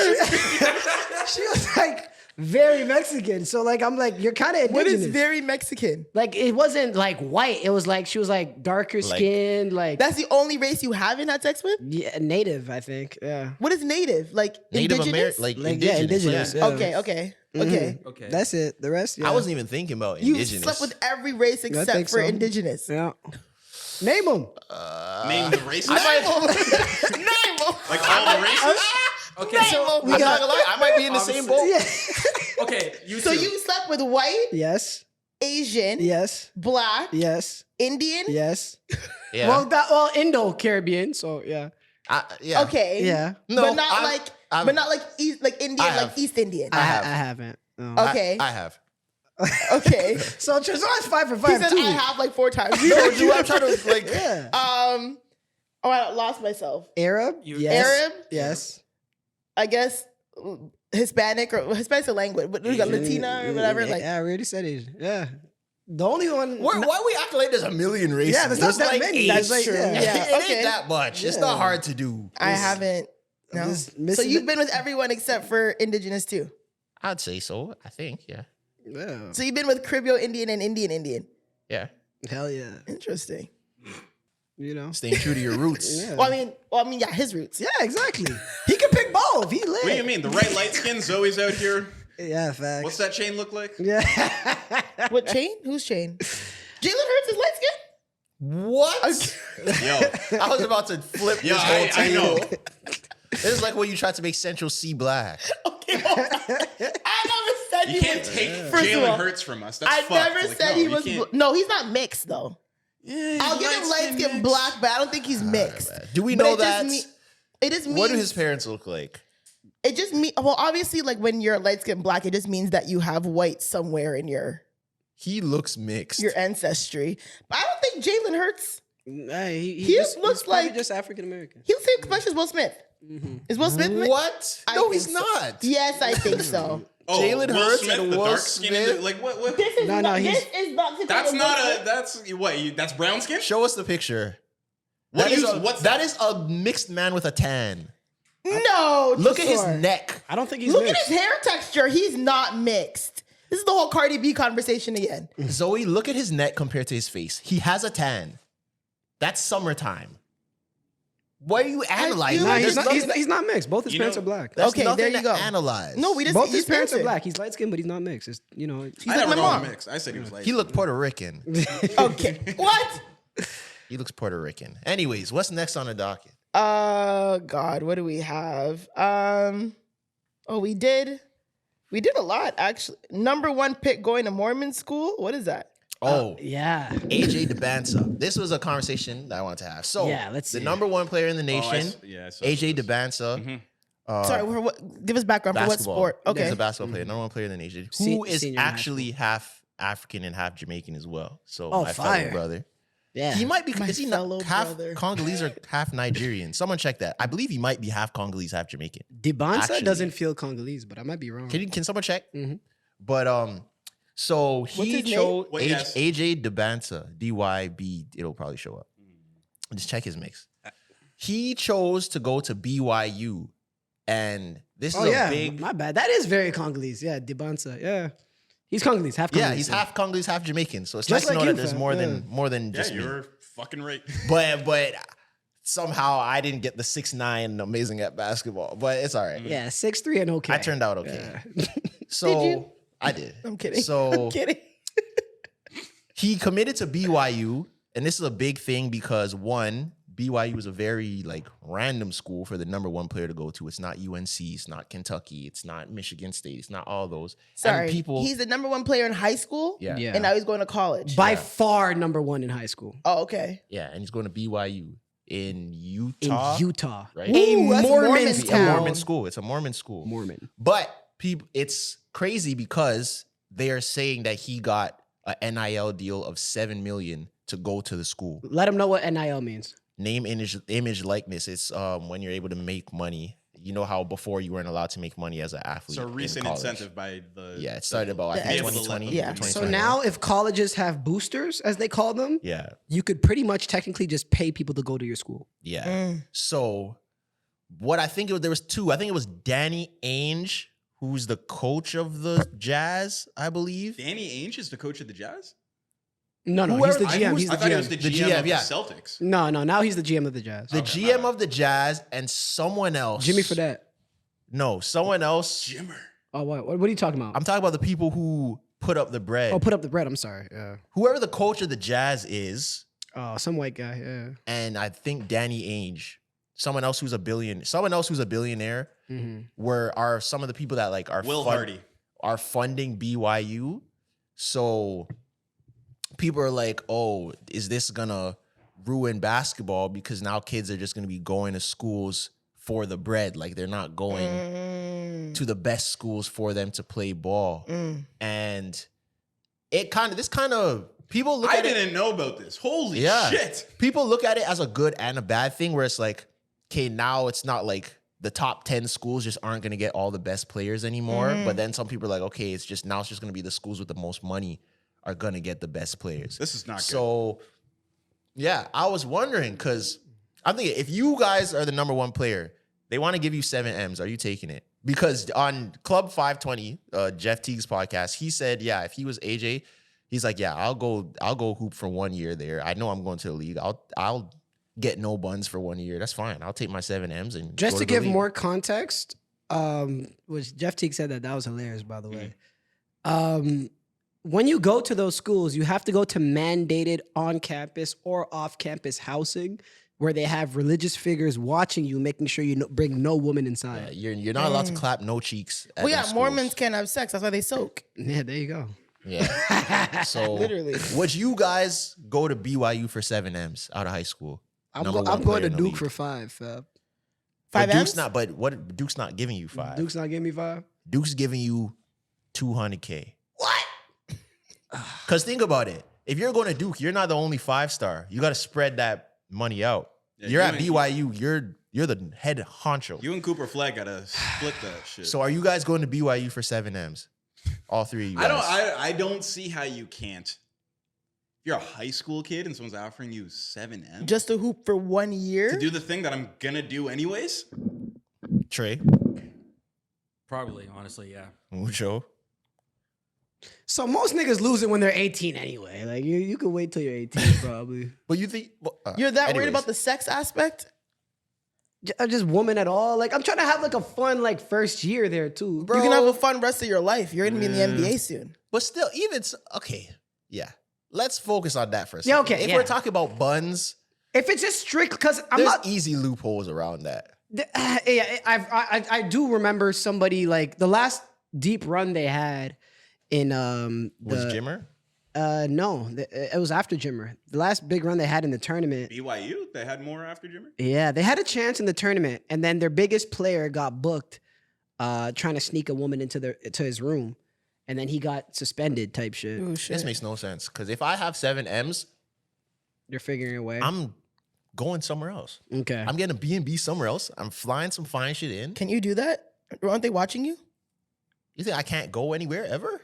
she was like very Mexican. So like I'm like you're kind of What indigenous. is very Mexican? Like it wasn't like white. It was like she was like darker skinned, like That's the only race you haven't had sex with? yeah, native. I think. Yeah. What is native? Like Native indigenous? American, like Like yeah, indigenous. indigenous. Yeah. Yeah. Okay. Okay. That's it. The rest. Yeah. I wasn't even thinking about You indigenous. slept with every race think except for so. indigenous. Yeah. Name them. Name the races. Name them. Like all the races. Okay. So I'm not gonna lie, I might be in the same boat. Yeah. Okay. You So two. you slept with white, Yes. Asian, Yes. black, Yes. Indian. Yes. Yeah. Well, Indo-Caribbean. So yeah. Yeah. Okay. Yeah. No, but not I'm- like East, like Indian, I have. like East Indian. I have. I haven't. No. Okay. I have. Okay. So Trezor's 5 for He 5 said too. I have like 4 times. No, dude, I'm trying to like. Yeah. Oh, I lost myself. Arab? You- Yes. Arab? Yes. I guess Hispanic or Hispanic's a language, but we got Latina or whatever. Like, Yeah, I already said Asian. Yeah. The only one. Why we acting like there's a million races? Yeah, there's not that like many. 8. That's like, true. yeah. Yeah. It Okay. ain't that much. It's Yeah. not hard to do. I haven't. No. Just So missing you've the- been with everyone except for indigenous too. I'd say so. I think. Yeah. Yeah. So you've been with Caribbean Indian and Indian. Yeah. Hell yeah. Interesting. You know? Staying true to your roots. Yeah. Well, I mean, yeah, his roots. Yeah, exactly. He can pick both. He lit. What do you mean? The right light skin Zoe's out here. Yeah, facts. What's that chain look like? Yeah. What chain? Whose chain? Jalen Hurts is light skin? What? Yo, I was about to flip yo, this whole I know. table. This is like when you tried to make Central C black. Okay, hold on. I never said You he can't was. take First of Jalen all, Hurts from us. That's I fucked. never Like, said no, he you was. can't- No, he's not mixed though. Yeah, he's I'll give him light light-skinned skin mix. black, but I don't think he's mixed. Do we But know it just that? It just means What do his parents look like? it just means well, obviously, like when you're light skin black, it just means that you have white somewhere in your He looks mixed. ancestry. But I don't think Jalen Hurts. He He just, looks he's probably like- just African American. He'll say especially as Will Smith. Is Will Smith mixed? What? I No, think he's so. not. Yes, I think so. Oh, Jalen Will Hurts Smith, and the Will dark skin. Smith? Like what? This is No, not. he's- This is not. That's Will not Smith. a. That's what? That's brown skin. Show us the picture. What That do is you? a, What's that is a mixed man with a tan. No. Look at his Tresor. neck. I don't think he's Look mixed. at his hair texture. He's not mixed. This is the whole Cardi B conversation again. Zoe, look at his neck compared to his face. He has a tan. That's summertime. Why are you analyzing? feel Nah, like he's There's not, nothing- he's not mixed. Both his You parents know- are black. That's Okay, nothing there you to go. analyze. No, we just Both he's his parents are answered. black. He's light skinned, but he's not mixed. It's, you know, He's I like never my called him mom. mixed. I said he was like. He looked Puerto Rican. Okay. What? He looks Puerto Rican. Anyways, what's next on the docket? God, what do we have? Oh, we did a lot actually. Number 1 pick going to Mormon school. What is that? Oh, yeah. AJ Dybantsa. This was a conversation that I wanted to have. So, Yeah, let's the see. number 1 player in the Oh, nation, I saw AJ this. Dybantsa. Sorry, give us background for what Basketball. sport? He's Okay. a basketball player, number 1 player in the nation, Se- who is senior in high actually half African and half Jamaican as well. So, Oh, my fire. fellow brother. Yeah. He might be, My is he fellow not half brother. Congolese or half Nigerian? Someone check that. I believe he might be half Congolese, half Jamaican. Dybantsa Actually. doesn't feel Congolese, but I might be wrong. Can someone check? Mhm. But so he his name? chose What, yes. AJ Dybantsa, DYB. It'll probably show up. Just check his mix. He chose to go to BYU, and this is Oh a yeah, big. my bad. That is very Congolese. Yeah, Dybantsa. Yeah, he's Congolese, half Congolese. Yeah, he's half Congolese, half Jamaican. So it's Just nice to like know you, that there's fam. more Yeah. than Yeah, just me. you're fucking right. But somehow I didn't get the 6'9" amazing at basketball. But it's all right. Yeah, 6'3" and okay. I turned out okay. Yeah. So Did you? I did. I'm kidding. So I'm kidding. he committed to BYU, and this is a big thing because one, BYU is a very like random school for the number 1 player to go to. It's not UNC, it's not Kentucky, it's not Michigan State, it's not all those. Sorry. And people, He's the number 1 player in high school. yeah, Yeah. And now he's going to college. By far number 1 in high school Oh, okay. yeah, and he's going to BYU in in Utah, Utah. right? A Ooh, that's Mormon Mormon It's a town. Mormon school. It's a Mormon school. Mormon. But people, it's crazy because they are saying that he got an NIL deal of $7 million to go to the school. Let him know what NIL means. Name, image, likeness. It's when you're able to make money. You know how before you weren't allowed to make money as an athlete. So a in recent college. incentive by the. Yeah, it started about I The think NCAA. 2020. Yeah. or So 2021. now, if colleges have boosters, as they call them, yeah, you could pretty much technically just pay people to go to your school. yeah. Mm. So what I think it was, there was 2. I think it was Danny Ainge, who's the coach of the Jazz, I believe. Danny Ainge is the coach of the Jazz. No, he's Whoever- the GM. He's I the thought he was GM. the The GM, GM, of yeah. the Celtics. No, now he's the GM of the Jazz. The Okay, GM alright. of the Jazz and someone else. Jimmy Fredette. No, someone else. Jimmer. Oh, what are you talking about? I'm talking about the people who put up the bread. Oh, put up the bread. I'm sorry. Yeah. Whoever the coach of the Jazz is, Oh, some white guy. Yeah. and I think Danny Ainge, someone else who's a billionaire, Mm-hmm. are some of the people that like are Will Hardy. are funding BYU. So people are like, oh, is this gonna ruin basketball because now kids are just gonna be going to schools for the bread? Like they're not going to the best schools for them to play ball. And people look I at it. didn't know about this. Holy Yeah. shit. People look at it as a good and a bad thing, where it's like, okay, now it's not like the top 10 schools just aren't going to get all the best players anymore. But then some people are like, okay, it's just going to be the schools with the most money are going to get the best players. This is not good. So, yeah, I was wondering, because I'm thinking, if you guys are the number one player, they want to give you 7 M's. Are you taking it? Because on Club 520, Jeff Teague's podcast, he said, yeah, if he was AJ, he's like, yeah, I'll go hoop for 1 year there. I know I'm going to the league. I'll get no buns for 1 year. That's fine. I'll take my 7 M's and Just go to the give league. more context, which Jeff Teague said that was hilarious, by the way. When you go to those schools, you have to go to mandated on-campus or off-campus housing where they have religious figures watching you, making sure you bring no woman inside. You're not allowed to clap no cheeks. At Well, yeah, them schools. Mormons can't have sex. That's why they soak. Yeah, there you go. Yeah. So Literally. would you guys go to BYU for 7 M's out of high school? I'm Number going one player to in the Duke league. for 5, fab. 5 But Duke's M's? not. But what? Duke's not giving you 5. Duke's not giving me 5? Duke's giving you $200K. What? Because think about it. If you're going to Duke, you're not the only 5-star. You got to spread that money out. Yeah, you're you at and- BYU. You're the head honcho. You and Cooper Flag gotta split that shit. So are you guys going to BYU for 7 M's? All three of you guys. I don't see how you can't. If you're a high school kid and someone's offering you 7 M's Just to hoop for 1 year? to do the thing that I'm gonna do anyways. Trey. Probably, honestly, yeah. Mucho. So most niggas lose it when they're 18 anyway. Like you can wait till you're 18 probably. But you think You're that worried anyways. about the sex aspect? Just woman at all. Like I'm trying to have like a fun like first year there too. You can have a fun rest of your life. You're going to be in the NBA soon. But still, okay. Yeah. Let's focus on that for a second. Yeah, okay, If yeah. we're talking about buns, If it's just strict, because I'm there's not. easy loopholes around that. Yeah, I do remember somebody like the last deep run they had in Was Jimmer? No, it was after Jimmer. The last big run they had in the tournament. BYU, they had more after Jimmer. Yeah, they had a chance in the tournament, and then their biggest player got booked, trying to sneak a woman into his room, and then he got suspended. Type shit. Ooh, This shit. makes no sense. Because if I have 7 M's, They're figuring a way. I'm going somewhere else. Okay. I'm getting a B&B somewhere else. I'm flying some fine shit in. Can you do that? Aren't they watching you? You think I can't go anywhere ever?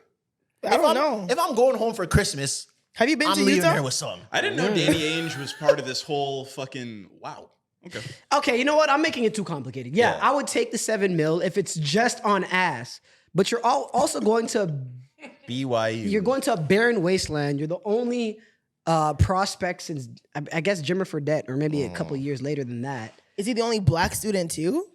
I don't know. If I'm going home for Christmas, Have you been I'm to leaving Utah? there with some. I didn't know Danny Ainge was part of this whole fucking wow. Okay. Okay, you know what? I'm making it too complicated. Yeah, Yeah. I would take the 7 mil if it's just on ass. But you're also going to BYU. you're going to a barren wasteland. You're the only prospect since I guess Jimmer Fredette, or maybe a couple of years later than that. Is he the only black student too?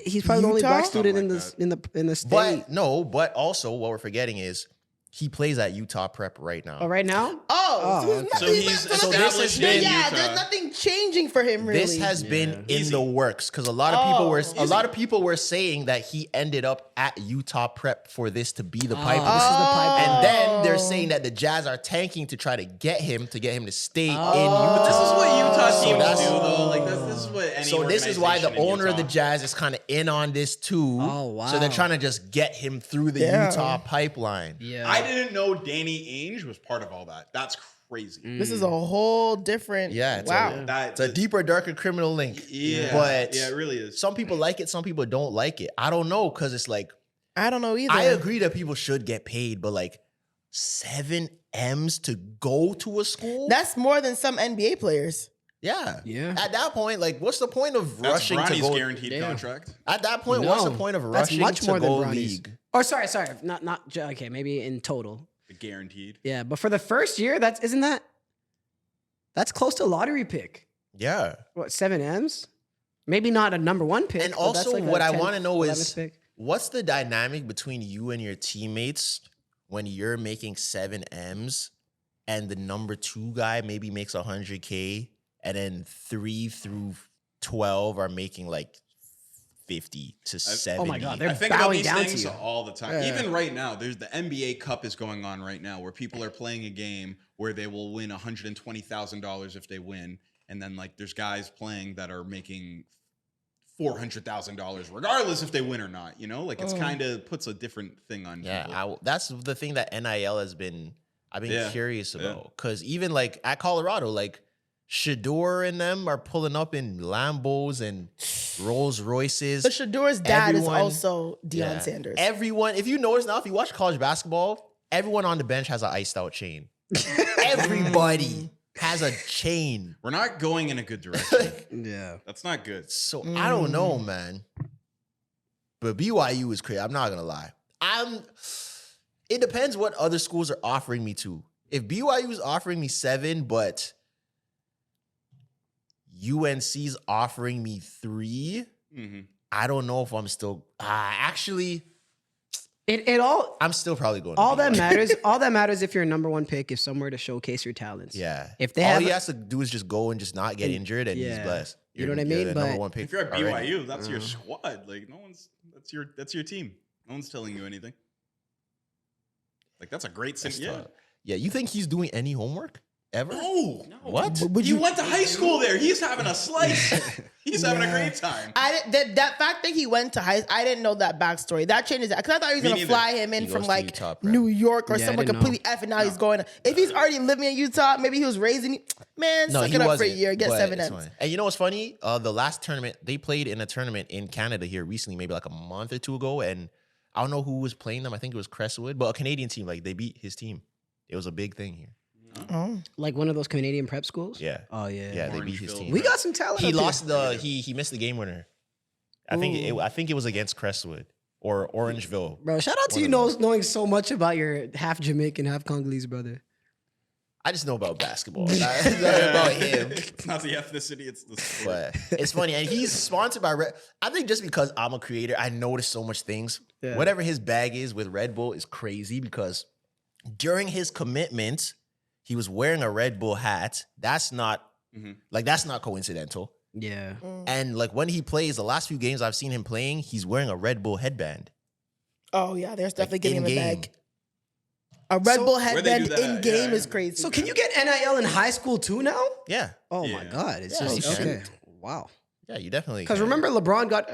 He's probably the only Utah? black student in Something the like in the state. But also what we're forgetting is he plays at Utah Prep right now. Oh, right now? Oh, so, okay. there's So nothing- he's so nothing- established yeah, in yeah, Utah. there's nothing changing for him really. This has been in Easy. the works because a lot of people Oh, a lot of people were saying that he ended up at Utah Prep for this to be the pipeline. This is the pipeline. And then they're saying that the Jazz are tanking to try to get him to stay in This Utah. is what Utah So teams that's- do, though. Like this is what any. So this is why the organization in owner of the Utah- Jazz is kind of in on this too. Oh, wow. So they're trying to just get him through the Yeah. Utah pipeline. Yeah. I didn't know Danny Ainge was part of all that. That's crazy. This is a whole different. Yeah, it's Wow. It's a deeper, darker criminal link. Yeah, But yeah, it really is. some people like it, some people don't like it. I don't know, because it's like, I don't know either. I agree that people should get paid, but like 7 M's to go to a school? That's more than some NBA players. yeah. Yeah. At that point, like, what's the point of That's rushing to Bronny's go? guaranteed Yeah. contract. At that point, what's the No, point of that's rushing much to more than go Bronny's. league? Oh, sorry. Okay, maybe in total. Guaranteed. Yeah, but for the first year, that's close to a lottery pick. Yeah. What, 7 M's? Maybe not a number 1 pick. And but that's also, like a what I 10th, want to know 11th is pick. what's the dynamic between you and your teammates when you're making 7 M's and the number 2 guy maybe makes 100K and then 3 through 12 are making like 50 to 70. Oh my God, they're I think about bowing these down to things you. all the time. Yeah. Even right now, there's the NBA Cup is going on right now where people are playing a game where they will win $120,000 if they win, and then like there's guys playing that are making $400,000 regardless if they win or not. You know, like it's kind of puts a different thing on. Yeah, people. that's the thing that NIL has been. I've been curious about. Because even like at Colorado, like Shador and them are pulling up in Lambos and Rolls Royces. But Shador's dad is also Deion Sanders. Everyone, if you notice now, if you watch college basketball, everyone on the bench has an iced out chain. Everybody has a chain. We're not going in a good direction. Yeah. That's not good. So I don't know, man. But BYU is crazy. I'm not gonna lie. It depends what other schools are offering me to. If BYU is offering me 7, but UNC's offering me 3, I don't know if I'm still actually. I'm still probably going. All that matters. All that matters if you're a number 1 pick is somewhere to showcase your talents. Yeah. If they all he has to do is just go and just not get injured, and he's blessed. You know what I mean? But number 1 pick. If you're at BYU, already. that's your squad. Like no one's. That's your team. No one's telling you anything. Like that's a great thing. Yeah. You think he's doing any homework ever? No. What? He went to high school there. He's having a slice. He's having a great time. That fact that he went to I didn't know that backstory. That changes that because I thought he was going to fly him in from like Utah, New York or somewhere completely effing. Now he's going. If he's already living in Utah, maybe he was raised in. Man, suck it up for a year, get 7 M's. And you know what's funny? The last tournament they played in a tournament in Canada here recently, maybe like a month or 2 ago, and I don't know who was playing them. I think it was Crestwood, but a Canadian team. Like they beat his team. It was a big thing here. Oh. Like one of those Canadian prep schools? Yeah. Oh, yeah. Yeah, they beat his team. We got some talent. He lost he missed the game winner. I think it was against Crestwood or Orangeville. Bro, shout out to you knowing so much about your half Jamaican, half Congolese brother. I just know about basketball. Not about him. It's not the ethnicity, it's the sport. But it's funny. And he's sponsored by Red. I think just because I'm a creator, I notice so much things. Yeah. Whatever his bag is with Red Bull is crazy because during his commitment, he was wearing a Red Bull hat. That's not that's not coincidental. Yeah. And like when he plays, the last few games I've seen him playing, he's wearing a Red Bull headband. Oh yeah, there's definitely getting him a bag. A Red Bull headband in game is crazy. So can you get NIL in high school too now? Yeah. Oh my God. It's just okay. Wow. Yeah, you definitely. Because remember, LeBron got.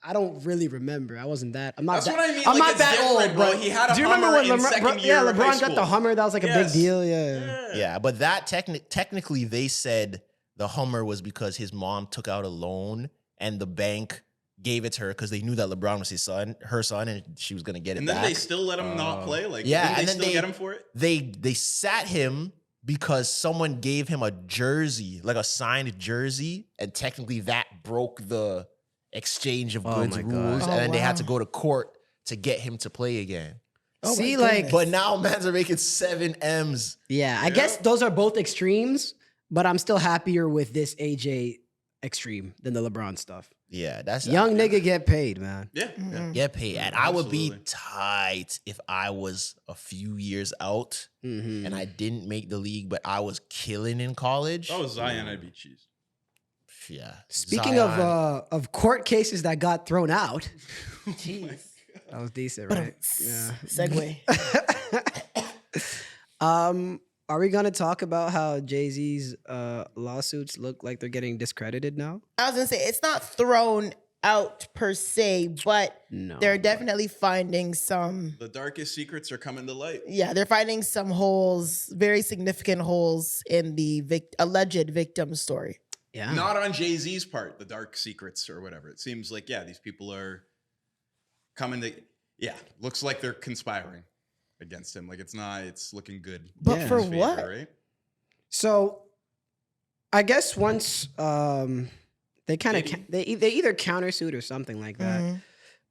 I don't really remember. I wasn't that. I'm not. That's what I mean. I'm like, not that old, bro. but He had a do you remember when LeBron got the Hummer? That was like a big deal. Yeah. Yeah, but that technically they said the Hummer was because his mom took out a loan and the bank gave it to her because they knew that LeBron was her son, and she was gonna get it. And back. then they still let him not play. Like, yeah, didn't and they then still get him for it. They sat him because someone gave him a jersey, like a signed jersey, and technically that broke the exchange of goods rules, and then they had to go to court to get him to play again. See, like, but now mans are making 7 M's. Yeah, I guess those are both extremes, but I'm still happier with this AJ extreme than the LeBron stuff. Yeah, that's young nigga get paid, man. Yeah, get paid. And I would be tight if I was a few years out and I didn't make the league, but I was killing in college. Oh, Zion, I'd be cheese. Yeah. Speaking Zion. of court cases that got thrown out, jeez, that was decent, right? Yeah. Segue. Are we gonna talk about how Jay-Z's lawsuits look like they're getting discredited now? I was gonna say it's not thrown out per se, but they're definitely finding some. The darkest secrets are coming to light. Yeah, they're finding some holes, very significant holes in the alleged victim story. Yeah, not on Jay-Z's part, the dark secrets or whatever. It seems like these people are coming to. Yeah, looks like they're conspiring against him. Like it's looking good. But for what? Favor, right? So I guess once they kind of they either countersued or something like that.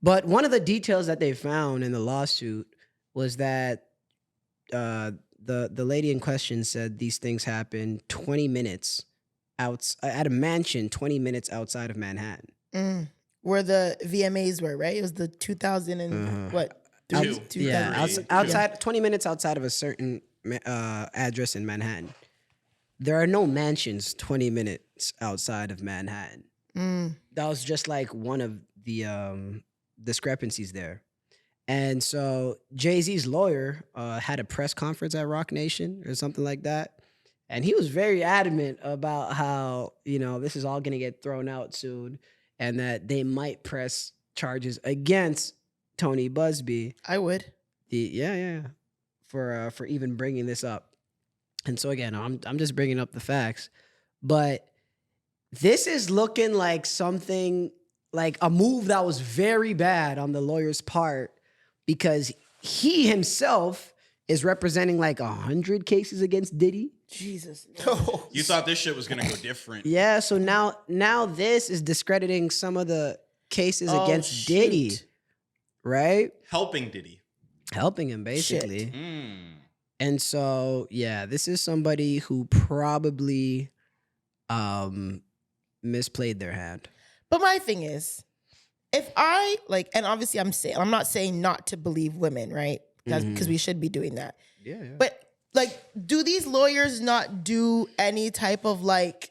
But one of the details that they found in the lawsuit was that the lady in question said these things happened 20 minutes at a mansion 20 minutes outside of Manhattan. Where the VMAs were, right? It was the 2000 and what? Outside 20 minutes outside of a certain address in Manhattan. There are no mansions 20 minutes outside of Manhattan. That was just like one of the discrepancies there. And so Jay-Z's lawyer had a press conference at Rock Nation or something like that. And he was very adamant about how, this is all going to get thrown out soon and that they might press charges against Tony Busby. I would. for even bringing this up. And so again, I'm just bringing up the facts, but this is looking like something like a move that was very bad on the lawyer's part, because he himself is representing like 100 cases against Diddy. Jesus. You thought this shit was gonna go different. Yeah, so now this is discrediting some of the cases against Diddy, right? Helping Diddy. Helping him, basically. Mm. And so, yeah, this is somebody who probably misplayed their hand. But my thing is, if I like, and obviously I'm not saying not to believe women, right? Because we should be doing that. Yeah. But like, do these lawyers not do any type of like,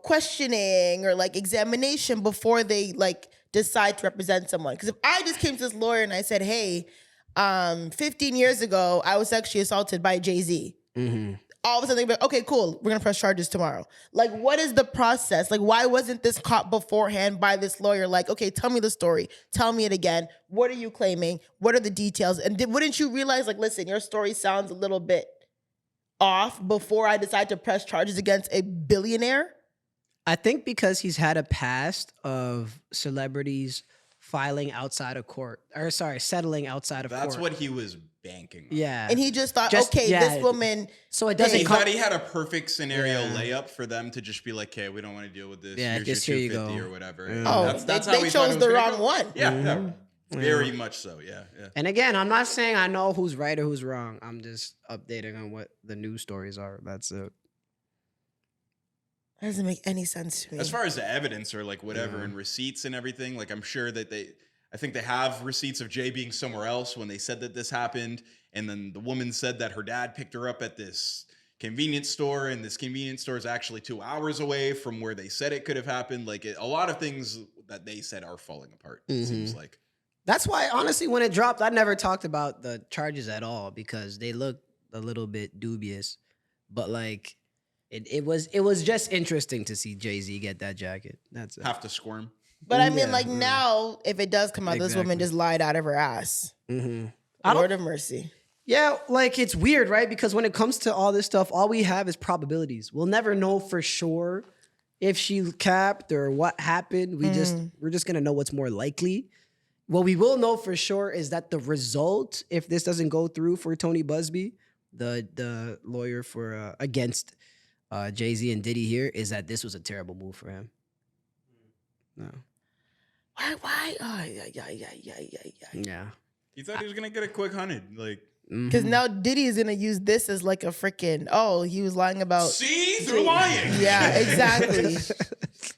questioning or like examination before they like decide to represent someone? Because if I just came to this lawyer and I said, hey, 15 years ago, I was sexually assaulted by Jay-Z. All of a sudden they'd be like, okay, cool, we're gonna press charges tomorrow. Like, what is the process? Like, why wasn't this caught beforehand by this lawyer? Like, okay, tell me the story. Tell me it again. What are you claiming? What are the details? And wouldn't you realize, like, listen, your story sounds a little bit off before I decide to press charges against a billionaire? I think because he's had a past of celebrities filing outside of court, or sorry, settling outside of court. That's what he was banking on. Yeah. And he just thought, this woman. So it doesn't He come. thought he had a perfect scenario layup for them to just be like, okay, we don't want to deal with this. Yeah, Here's just your here you 250 go. or whatever. Oh, That's how they he thought chose it was the gonna wrong go. one. Yeah, very much so. Yeah. And again, I'm not saying I know who's right or who's wrong. I'm just updating on what the news stories are. That's it. That doesn't make any sense to me. As far as the evidence or like whatever and receipts and everything, like I'm sure that I think they have receipts of Jay being somewhere else when they said that this happened. And then the woman said that her dad picked her up at this convenience store, and this convenience store is actually 2 hours away from where they said it could have happened. Like a lot of things that they said are falling apart. It seems like. That's why, honestly, when it dropped, I never talked about the charges at all because they looked a little bit dubious. But like, it was just interesting to see Jay-Z get that jacket. That's it. Have to squirm. But I mean, like now, if it does come out, this woman just lied out of her ass. Lord of mercy. Yeah, like it's weird, right? Because when it comes to all this stuff, all we have is probabilities. We'll never know for sure if she capped or what happened. We're just gonna know what's more likely. What we will know for sure is that the result, if this doesn't go through for Tony Busby, the lawyer for against Jay-Z and Diddy here, is that this was a terrible move for him. No. Why? Oh, Yeah. He thought he was gonna get a quick 100, like. Because now Diddy is gonna use this as like a freaking he was lying about. See, they're lying. Yeah, exactly.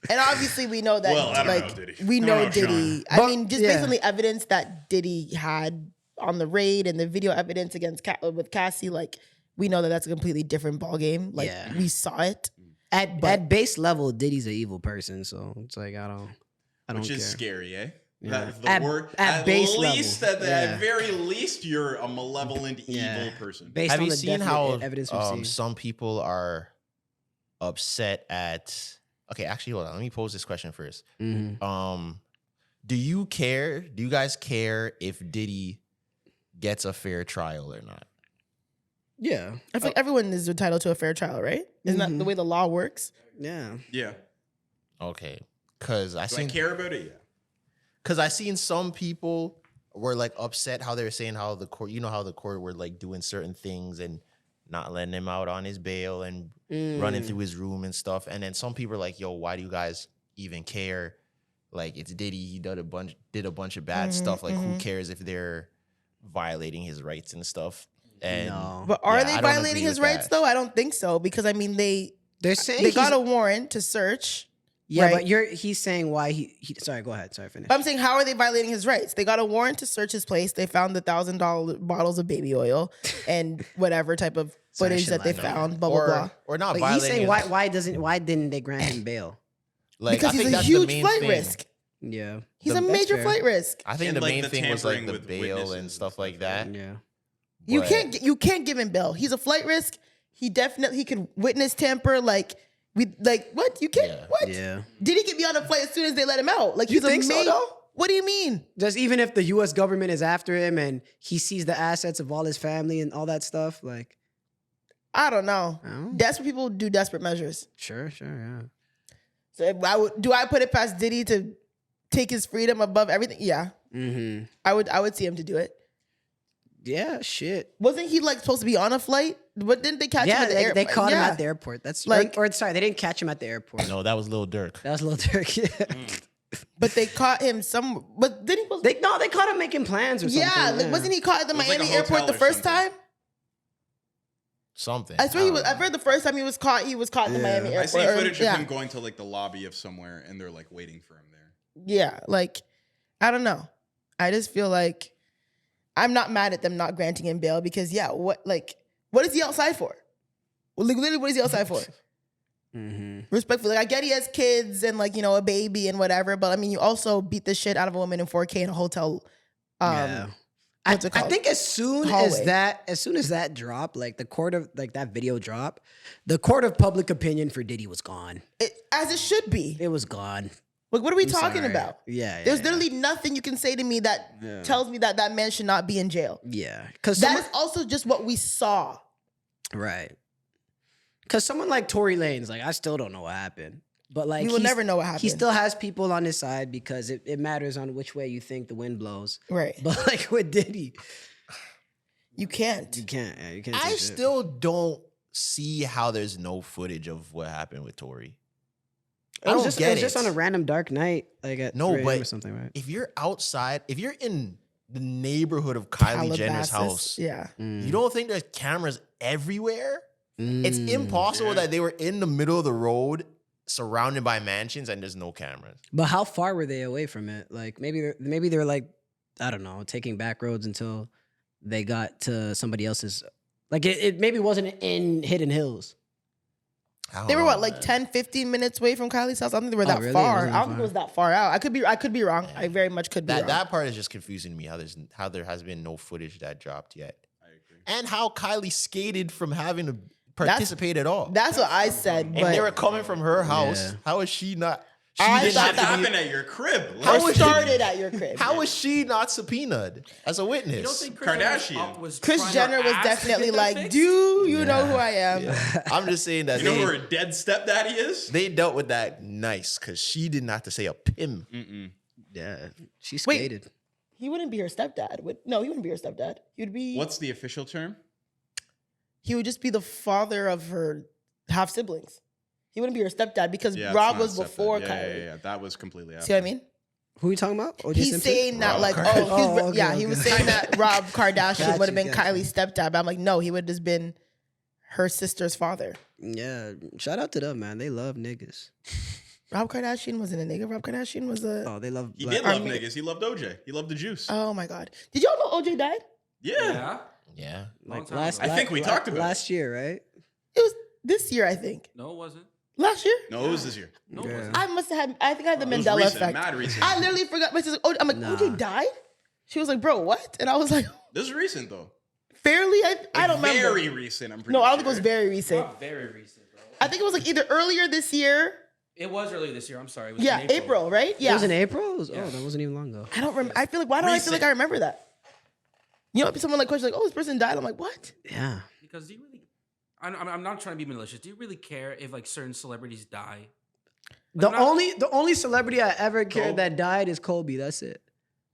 And obviously we know that. Well, I don't like know Diddy. we know Diddy. But, I mean, just based on the evidence that Diddy had on the raid and the video evidence against with Cassie, like we know that that's a completely different ballgame. Like we saw it. At base level, Diddy's an evil person, so it's like I don't Which is care. scary, eh? Yeah. That's the At word. base least, level. at very least, you're a malevolent, evil person. Based Have on you the seen definite how evidence we've seen. some people are upset at? Okay, actually, hold on. Let me pose this question first. Do you care? Do you guys care if Diddy gets a fair trial or not? Yeah. I feel like everyone is entitled to a fair trial, right? Isn't that the way the law works? Yeah. Yeah. Okay, because Do I care about it? Yeah. Because I seen some people were like upset how they were saying how the court, how the court were like doing certain things and not letting him out on his bail and running through his room and stuff. And then some people are like, yo, why do you guys even care? Like, it's Diddy. He did a bunch of bad stuff. Like, who cares if they're violating his rights and stuff? And But are yeah, they I don't violating agree his with rights that. though? I don't think so, because I mean They're saying they got a warrant to search. Yeah, right? but he's saying why he sorry, go ahead. Sorry, finish. But I'm saying, how are they violating his rights? They got a warrant to search his place. They found the $1,000 bottles of baby oil and whatever type of footage that they found. Blah blah blah. Or not Like, he's violating. saying why didn't they grant him bail? Like, Because I think he's a that's the huge main flight thing. risk. Yeah. He's a That's major fair. flight risk. I think And, the like, main the thing was like tampering the with bail witnesses and stuff like that. that. Yeah. But- You can't give him bail. He's a flight risk. He could witness tamper. Like what? You can't. Yeah. What? Yeah. Did he get me on a flight as soon as they let him out? Like You he's think a so, major. though? What do you mean? Just even if the U.S. government is after him and he sees the assets of all his family and all that stuff, like, I don't know. Oh. Desperate people do desperate measures. sure, yeah. So do I put it past Diddy to take his freedom above everything? Yeah, Mm-hmm. I would see him to do it. Yeah, shit. Wasn't he like supposed to be on a flight? But didn't they catch him Yeah, at the airport? they caught him at the airport. That's Like- or sorry, they didn't catch him at the airport. No, that was Lil Durk. That was a little turkey. But they caught him some. But didn't he? they caught him making plans or something. Yeah, like, wasn't he caught at the It was like a Miami airport hotel the or first something. time? Something. I swear he don't was. know. I've heard the first time he was caught at the Miami airport. I see footage yeah. of him going to like the lobby of somewhere, and they're like waiting for him there. Yeah, like I don't know. I just feel like I'm not mad at them not granting him bail because what is he outside for? Well, like, literally, what is he outside for? Mm-hmm. Respectfully, like, I get he has kids and like a baby and whatever, but I mean you also beat the shit out of a woman in 4K in a hotel. Yeah. What's it I called? think as soon Hallway. as that dropped, like the court of like that video dropped, the court of public opinion for Diddy was gone. As it should be. It was gone. Like, what are we I'm talking sorry. about? Yeah. There's literally nothing you can say to me that tells me that that man should not be in jail. yeah. Because That is also just what we saw. right. Because someone like Tory Lanez, like I still don't know what happened, but like We will never know what happened. He still has people on his side because it matters on which way you think the wind blows. Right. But like with Diddy, You can't. you can't. Yeah, you can't. I say shit. still don't see how there's no footage of what happened with Tory. It I was don't just, get it was just it. on a random dark night, like at No, 3 a.m. but or something, right? If you're outside, if you're in the neighborhood of Kylie Jenner's Calabasas. house, Yeah. Mm. you don't think there's cameras everywhere? It's impossible Yeah. that they were in the middle of the road, surrounded by mansions, and there's no cameras. But how far were they away from it? Like maybe they're like, I don't know, taking back roads until they got to somebody else's. Like it maybe wasn't in Hidden Hills. They were Oh, what, like 10, 15 minutes away from Kylie's house? I don't think they were that really? It far. wasn't I that don't think it far. was that far out. I could be wrong. I very much could be wrong. That part is just confusing to me. How there has been no footage that dropped yet, I agree. and how Kylie skated from having to participate at all. That's what I said. And But they were coming from her house. Yeah. How is she not? She I didn't thought have That to be- happened at your crib. How it was started at your crib. How was she not subpoenaed as a witness? You don't think Kardashian. Chris Jenner was definitely like, do you know who I am? I'm just saying that You know who her dead stepdaddy is? they dealt with that nice because she didn't have to say a pim. Yeah, she Wait. skated. He wouldn't be her stepdad. No, he wouldn't be her stepdad. He would be. What's the official term? He would just be the father of her half siblings. He wouldn't be her stepdad because Yeah, it's Rob not was stepdad. before yeah, Kylie. Yeah, that was completely after. See what I mean? Who are you talking about? O.J. He's Simpson? saying that Rob like, Kardashian. Oh, okay, he okay. was saying that Rob Kardashian Got would have you, been got you. Kylie's stepdad. But I'm like, no, he would have just been her sister's father. Yeah, shout out to them, man. They love niggas. Rob Kardashian wasn't a nigga. Rob Kardashian was a. Oh, they love. He black- did love Army- niggas. He loved OJ. He loved the juice. Oh my god! Did y'all know OJ died? Yeah. Yeah. Yeah. like time last. ago. I think we talked about last year, right? It was this year, I think. No, it wasn't. Last year? No, it was this year. No, it Yeah. wasn't. I must have had. I think I had the It was Mandela recent, effect. mad recent. I literally forgot. My sister, I'm like, Nah. OJ died. She was like, bro, what? And I was like, This is recent though. fairly. I don't remember. Very recent. I'm pretty No, I sure. don't think it was very recent. Not very recent, bro. I think it was like either earlier this year. It was earlier this year. I'm sorry. It was Yeah, in April, right? It Yeah. was in April. It was- Yeah. Oh, that wasn't even long ago. I don't remember. I feel like, why do I feel like Recent. I remember that? You know, someone like questions like, oh, this person died. I'm like, what? Yeah. Because do you really? I'm not trying to be malicious. Do you really care if like certain celebrities die? The not- only celebrity I ever cared Kobe. that died is Kobe. That's it.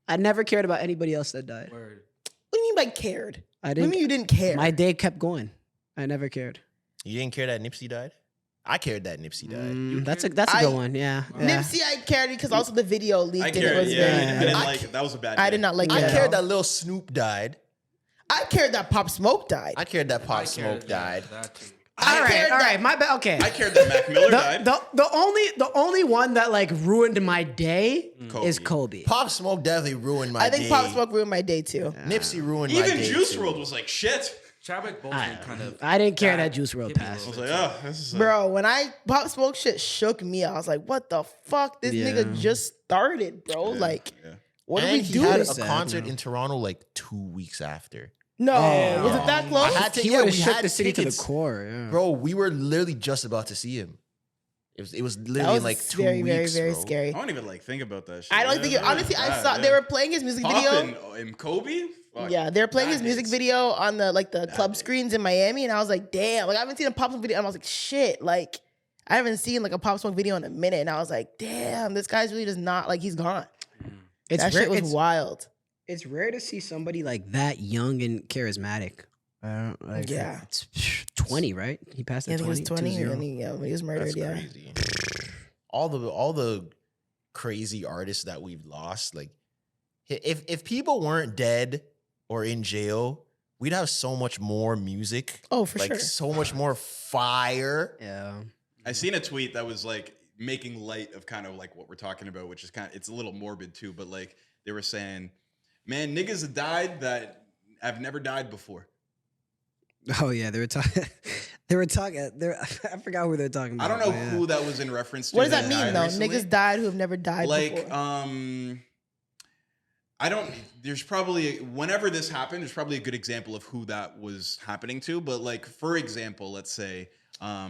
I never cared about anybody else that died. Word. What do you mean by cared? I What do you didn't. mean you didn't care? My day kept going. I never cared. You didn't care that Nipsey died? I cared that Nipsey died. That's a good one. Yeah. yeah. Nipsey, I cared because also the video leaked I and it cared. was Yeah, very. I didn't I like it. That was a bad. I day. did not like I it. at cared all. that Lil Snoop died. I cared that Pop Smoke died. I cared that Pop I Smoke cared died. That too. All right. cared All that- right. My bad. Okay. I cared that Mac Miller died. The only one that like ruined my day is Kobe. Pop Smoke definitely ruined my I think day. Pop Smoke ruined my day too. Nipsey ruined my Even day. Juice too. WRLD was like shit. Chadwick Boseman kind of. I didn't care that bad. Juice WRLD Hit me a passed. I was little like, bit. oh, this is Bro, when Pop Smoke shit shook me, I was like, what the fuck? This Yeah. nigga just started, bro. Like, yeah. what and do we he do? had a Sad, concert yeah. in Toronto like 2 weeks after. No, Damn. was it that close? I had to, He yeah, would we have shook had the city to tickets. the core. Yeah. Bro, we were literally just about to see him. It was That literally was in like 2 very, weeks, very bro. scary. I don't even like think about that shit. I don't think it, honestly. I saw they were playing his music video. in Kobe. Fuck, Yeah, they were playing his that music hits. video on the club hits. screens in Miami, and I was like, damn. Like I haven't seen a Pop Smoke video. And I was like, shit. Like I haven't seen like a Pop Smoke video in a minute, and I was like, damn, this guy's really just not like he's gone. That shit was wild. It's rare to see somebody like that young and charismatic. Yeah. It's 20, right? He passed Yeah, at I think 20. he was 20 when he was murdered. That's Yeah. crazy. All the crazy artists that we've lost, like if people weren't dead or in jail, we'd have so much more music. Oh, for like sure. so much more fire. Yeah. I seen a tweet that was like making light of kind of like what we're talking about, which is it's a little morbid too, but like they were saying, man, niggas have died that have never died before. Oh yeah, they were talking. I forgot who they were talking about. I don't know but yeah. who that was in reference to. What does that mean died though? recently. Niggas died who have never died Like, before. I don't. There's probably whenever this happened, there's probably a good example of who that was happening to. But like, for example, let's say, I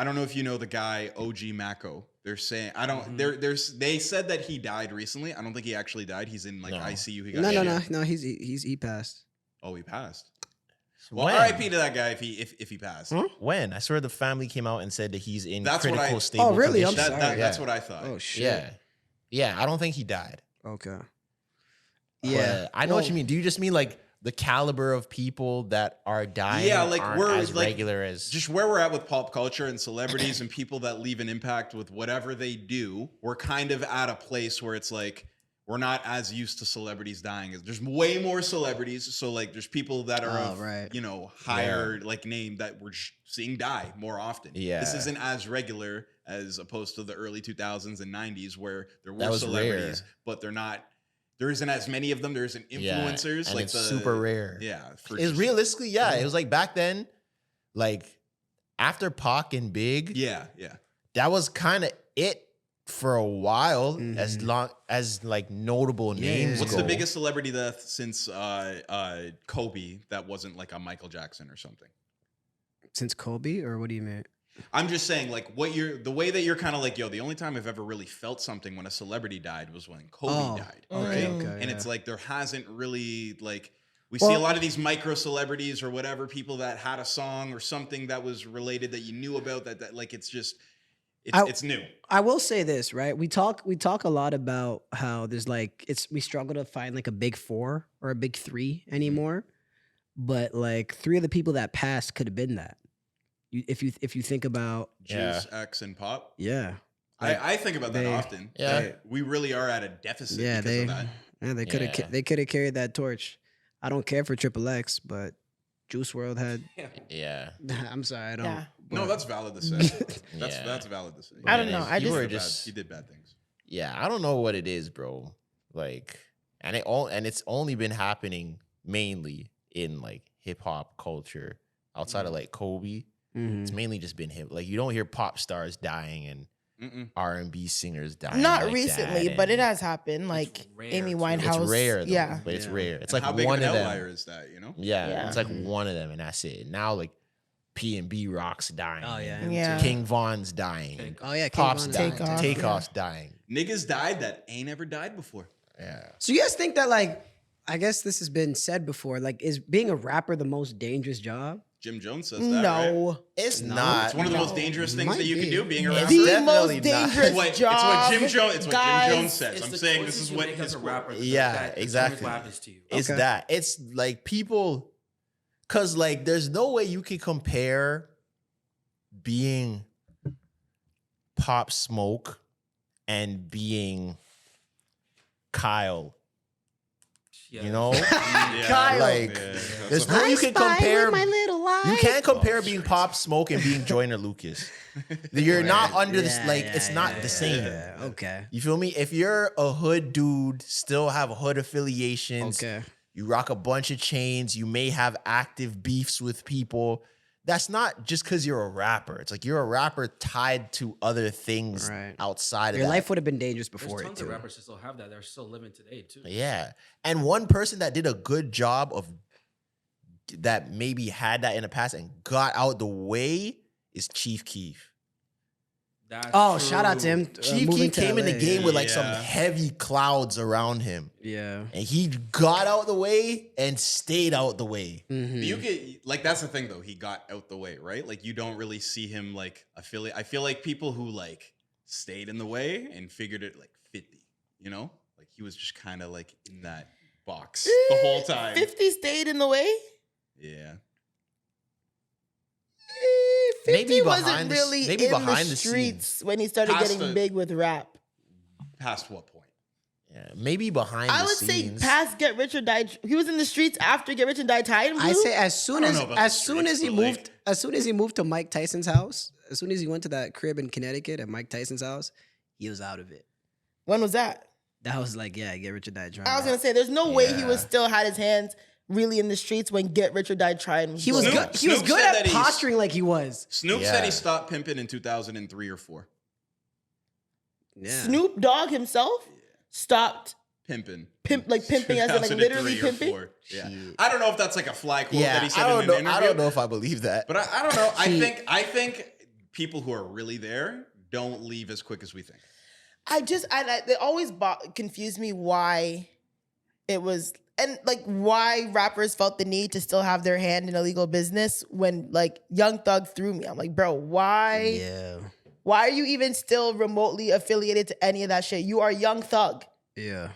don't know if you know the guy OG Mako. They're saying I don't. They said that he died recently. I don't think he actually died. He's in like ICU. He got No. He passed. Oh, he passed. Well, When? R.I.P. to that guy if he passed. Huh? When? I swear the family came out and said that he's in That's what critical I- stable Oh, really? I'm condition. sorry. That's what I thought. Oh shit. Yeah. Yeah, I don't think he died. Okay. Yeah. Yeah. I know what you mean. Do you just mean like the caliber of people that are dying Yeah, like aren't we're as like regular as just where we're at with pop culture and celebrities and people that leave an impact with whatever they do. We're kind of at a place where it's like we're not as used to celebrities dying. There's way more celebrities, so like there's people that are of, right. higher like name that we're seeing die more often. Yeah. This isn't as regular as opposed to the early 2000s and 90s where there were That was celebrities, rare. but they're not. There isn't as many of them. There isn't influencers. and like it's the, super rare. Yeah, for It's just- realistically, yeah. It was like back then, like after Pac and Big, Yeah. that was kind of it for a while, Mhm. as long as like notable names. What's go. the biggest celebrity death since Kobe that wasn't like a Michael Jackson or something? Since Kobe, or what do you mean? I'm just saying, like, the way that you're kind of like, yo, the only time I've ever really felt something when a celebrity died was when Kobe died, right? Okay. And it's like there hasn't really like we Well- see a lot of these micro celebrities or whatever, people that had a song or something that was related that you knew about that like it's just it's new. I will say this, right? We talk a lot about how there's like we struggle to find like a big four or a big three anymore. But like 3 of the people that passed could have been that. If you think about Juice, X, and Pop. yeah. I think about that they- often. Yeah. Like, we really are at a deficit Yeah, because of that. they could have Yeah. they could have carried that torch. I don't care for Triple X, but Juice World had Yeah. I'm sorry, I don't. Yeah. No, but- that's valid to say. Yeah. That's valid to say. I don't know. I People just- are he did bad things. Yeah, I don't know what it is, bro. Like, and it's only been happening mainly in like hip hop culture outside of like Kobe. Mhm. It's mainly just been hip. Like you don't hear pop stars dying and Mm-mm. R&B singers dying. Not like recently, that, but it and has happened. Like rare, Amy too. Winehouse. It's rare, though, Yeah. but it's Yeah. rare. It's And like how big one of of an them. outlier is that? You know. Yeah, Yeah. it's like one of them, and that's it. Now like P&B Rock's dying. Oh, yeah, and Yeah. King Von's dying. Oh yeah, King Pop's Von is dying. Takeoff, Takeoff's dying. Niggas died that ain't ever died before. Yeah. So you guys think that like I guess this has been said before, like is being a rapper the most dangerous job? Jim Jones says that. Right? No. It's No, not. It's one of the No. most dangerous things Might that you can be. do, being a It's rapper. The definitely most not. dangerous job. It's what Jim Jones. guys. says. It's I'm the saying this choices is you what make his as a quote. rapper. Yeah, that exactly. determines what happens to you. It's Okay. that. It's like people, cause like there's no way you can compare being Pop Smoke and being Kyle. Yeah. You know, Yeah. Kyle. like Yeah. there's no way you can compare. little light. You can't compare being Pop Smoke and being Joyner Lucas. You're not under this. Like it's not the same. Yeah, okay. You feel me? If you're a hood dude, still have hood affiliations. Okay. You rock a bunch of chains. You may have active beefs with people. That's not just because you're a rapper. It's like you're a rapper tied to other things Right. outside of Your that. life would have been dangerous There's before it tons too. of rappers that still have that. They're still living today too. Yeah. And one person that did a good job of that maybe had that in the past and got out the way is Chief Keef. That's shout out to him. Chief moving Keef to came in the LA. game with like some Yeah. heavy clouds around him. Yeah. And he got out the way and stayed out the way. You could like that's the thing though. He got out the way, right? Like you don't really see him like affiliate. I feel like people who like stayed in the way and figured it like 50, you know, like he was just kind of like in that box the whole time. 50 stayed in the way. Yeah. 50 Maybe wasn't behind the- really maybe in behind the the streets when he started Past getting the- big with rap. Past what point? Yeah, maybe behind I the would say scenes. past Get Rich or Die. He was in the streets after Get Rich and Die Trying. I say as soon I as don't know about the streets, he but, like- moved to Mike Tyson's house, as soon as he went to that crib in Connecticut at Mike Tyson's house, he was out of it. When was that? That was like, yeah, Get Rich or Die Trying. I was gonna say there's no way he Yeah. was still had his hands really in the streets when Get Rich or Die Trying. He was going good. on. He was Snoop good said at that he's- posturing like he was. Snoop Yeah. said he stopped pimping in 2003 or 4. Yeah. Snoop Dogg himself stopped Pimping. pimping as in like 2003 literally or pimping. 4. Yeah. Shit. I don't know if that's like a fly quote that Yeah, he said I don't in know. an interview. I don't know if I believe that. But I don't know. See- I think people who are really there don't leave as quick as we think. They always confused me why it was and like why rappers felt the need to still have their hand in illegal business when like Young Thug threw me. I'm like, bro, why? Yeah. Why are you even still remotely affiliated to any of that shit? You are Young Thug. Yeah.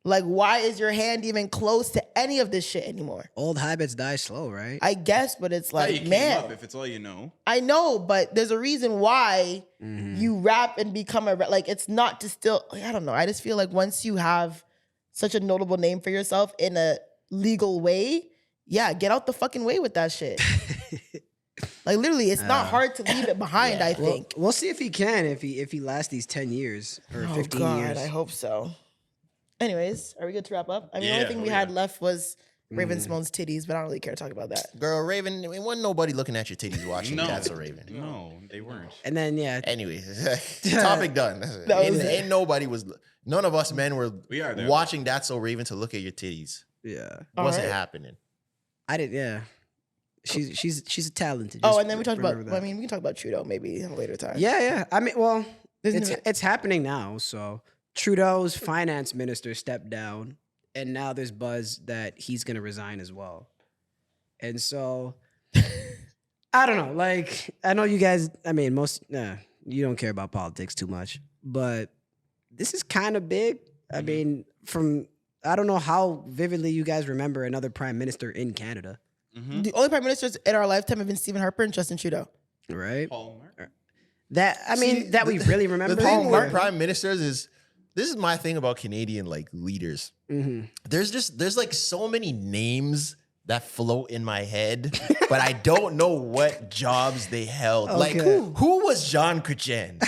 Like, why is your hand even close to any of this shit anymore? Old habits die slow, right? I guess, but it's How you like, came man, up, if it's all you know. I know, but there's a reason why Mm-hmm. you rap and become like it's not to still. I don't know. I just feel like once you have such a notable name for yourself in a legal way, yeah, get out the fucking way with that shit. Like literally, it's not hard to leave it behind. I Well, think. we'll see if he can, if he lasts these 10 years or 15 oh God, years. I hope so. Anyways, are we good to wrap up? I mean, the Yeah, only thing we oh, had yeah. left was Raven Simone's titties, but I don't really care to talk about that. Girl, Raven, it wasn't nobody looking at your titties watching No. That's a Raven. No, they weren't. And then, yeah, Anyway, topic done. That was it. Ain't nobody was. None of us men were We are there. watching That's So Raven to look at your titties. yeah. Wasn't Alright. happening. I did, yeah. She's a talented. Oh, just and then we talked about. remember Well, I that. mean, we can talk about Trudeau maybe at a later time. Yeah, yeah. I mean, well, Isn't it's happening now. So Trudeau's finance minister stepped down, and now there's buzz that he's gonna resign as well. And so, I don't know. Like, I know you guys. I mean, you don't care about politics too much, but this is kind of big. I mean, I don't know how vividly you guys remember another prime minister in Canada, The only prime ministers in our lifetime have been Stephen Harper and Justin Trudeau. right? Paul Mark. That we really remember. The thing Or- with prime ministers is this is my thing about Canadian like leaders. Mhm. There's like so many names that float in my head, but I don't know what jobs they held. Like Okay. who was Jean Chrétien?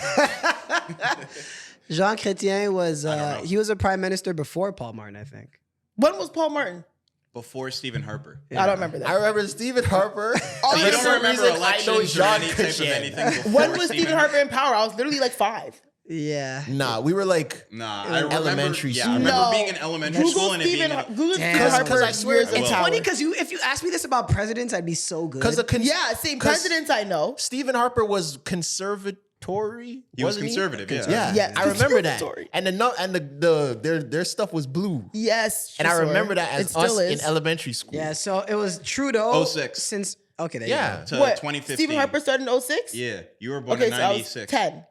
Jean Chrétien was know. he was a prime minister before Paul Martin, I think. When was Paul Martin? Before Stephen Harper. I don't remember that. I remember Stephen Harper. Oh, You For don't some remember reason, I know elections or Jean any type of Chrétien. anything before when was Stephen Harper in power? I was literally like 5. Yeah. Nah, we were like Nah, I remember, elementary Yeah, I school. remember No. being in elementary school and it being Google Damn. Stephen Harper. 'Cause I swear years of it's It's power. funny because if you ask me this about presidents, I'd be so good. because Yeah, same 'cause presidents I know. Stephen Harper was conservatory. He was wasn't conservative, yeah. Yeah, Yeah, I remember that. conservatory. And their stuff was blue. Yes. And I sure. remember that It as still us is. in elementary school. yeah, so it was Trudeau 06. since okay, there Yeah. you To What? 2015. Stephen Harper started in 06? Yeah, you were born Okay, in so I was 96. 10.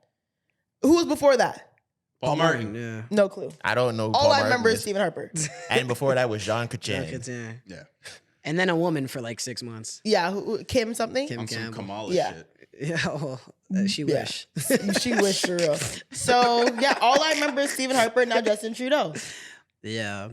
Who was before that? Paul go. Martin. Yeah. No clue. I don't know. who All Paul I Martin remember is is. Stephen Harper. And before that was Jean Jean Chrétien. Chrétien. Yeah. And then a woman for like 6 months. Yeah, Kim something? Kim On some Campbell. Kamala Yeah. shit. Yeah, well, she Yeah. wish. She wished for real. So, yeah, all I remember is Stephen Harper and now Justin Trudeau. Yeah.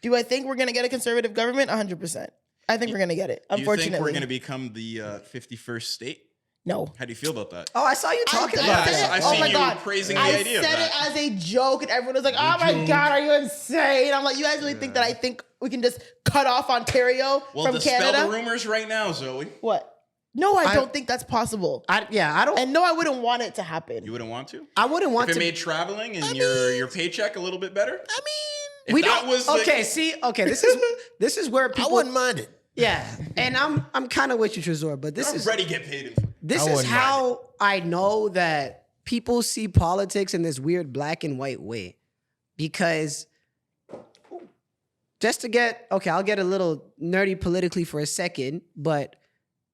Do I think we're going to get a conservative government? 100%. I think we're going to get it, Do you unfortunately. think we're going to become the 51st state? No. How do you feel about that? Oh, I saw you talking I about said that. it- I've oh seen my you God. praising the I idea of said it that. as a joke, and everyone was like, "Oh my God, are you insane?" I'm like, "You guys really think that I think we can just cut off Ontario Well, from dispel Canada?" the rumors right now, Zoe. What? No, I don't think that's possible. I don't. And no, I wouldn't want it to happen. You wouldn't want to? I wouldn't want If it to. made traveling and your paycheck a little bit better? I mean, If we that don't. was the- Okay, see. Okay, this is where I people. wouldn't mind it. Yeah, and I'm kind of with you, Trezor, but this I'm is ready to get paid in This I is wouldn't mind how I know that people see politics in this weird black and white way. Because just to get, okay, I'll get a little nerdy politically for a second, but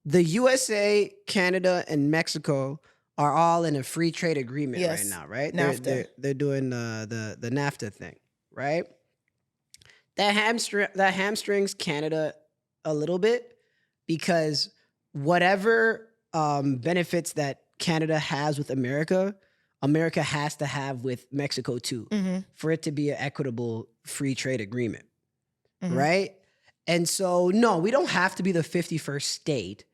the USA, Canada, and Mexico are all in a free trade agreement Yes. right now, right? NAFTA. They're doing the NAFTA thing, right? That hamstrings Canada a little bit because whatever benefits that Canada has with America, America has to have with Mexico too, for it to be an equitable free trade agreement, right? And so, no, we don't have to be the 51st state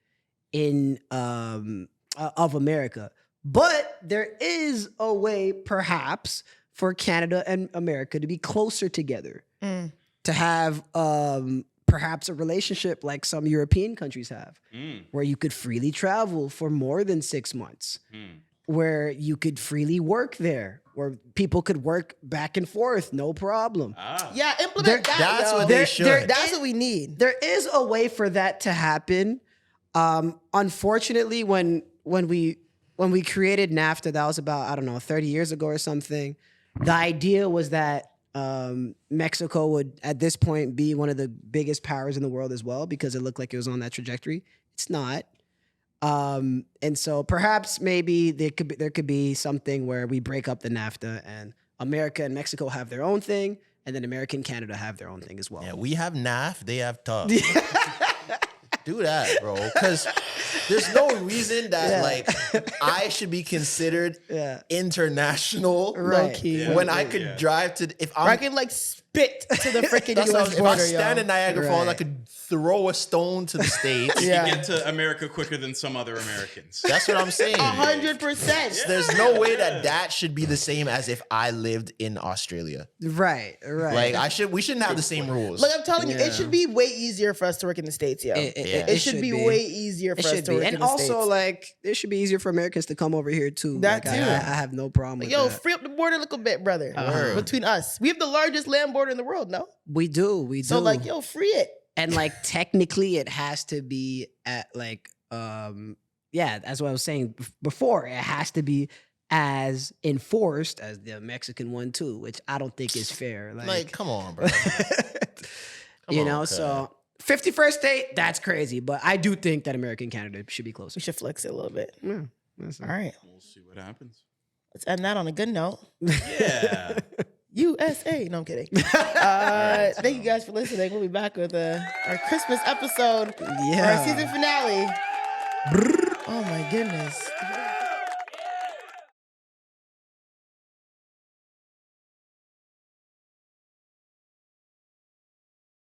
in of America, but there is a way, perhaps, for Canada and America to be closer together, to have perhaps a relationship like some European countries have, where you could freely travel for more than 6 months, where you could freely work there, where people could work back and forth, no problem. Yeah, implement that. That's yo. what they should. That's what we need. There is a way for that to happen. Unfortunately, when we created NAFTA, that was about, I don't know, 30 years ago or something. The idea was that Mexico would, at this point, be one of the biggest powers in the world as well, because it looked like it was on that trajectory. It's not. And so perhaps maybe there could be something where we break up the NAFTA and America and Mexico have their own thing, and then America and Canada have their own thing as well. Yeah, we have NAF, they have tough. Do that, bro. Because there's no reason that like I should be considered international, Right. Low-key. when I could drive to. If I I'm, can like spit to the freaking that's what U.S. if I border, stand yo. in Niagara Falls, I Right. could throw a stone to the states. Yeah. You get to America quicker than some other Americans. That's what I'm saying. 100%. There's no way that should be the same as if I lived in Australia. Right. Like we shouldn't have the same rules. Like I'm telling you, Yeah. it should be way easier for us to work in the States, yo. It should be way easier for It us should to be. work And in the also, States. like, it should be easier for Americans to come over here too. That Like, too. I have no problem with Yo, that. free up the border a little bit, brother. Word. Between us. We have the largest land border in the world, no? We do. So like, yo, free it. And like technically it has to be at like that's what I was saying before. It has to be as enforced as the Mexican one too, which I don't think is fair. like, come on, bro. You on, know, cuz. so 51st state, that's crazy. But I do think that America and Canada should be closer. We should flex it a little bit. Yeah, that's All right. We'll see what happens. Let's end that on a good note. Yeah. USA. No, I'm kidding. Thank you guys for listening. We'll be back with our Christmas episode, our season finale. Oh my goodness.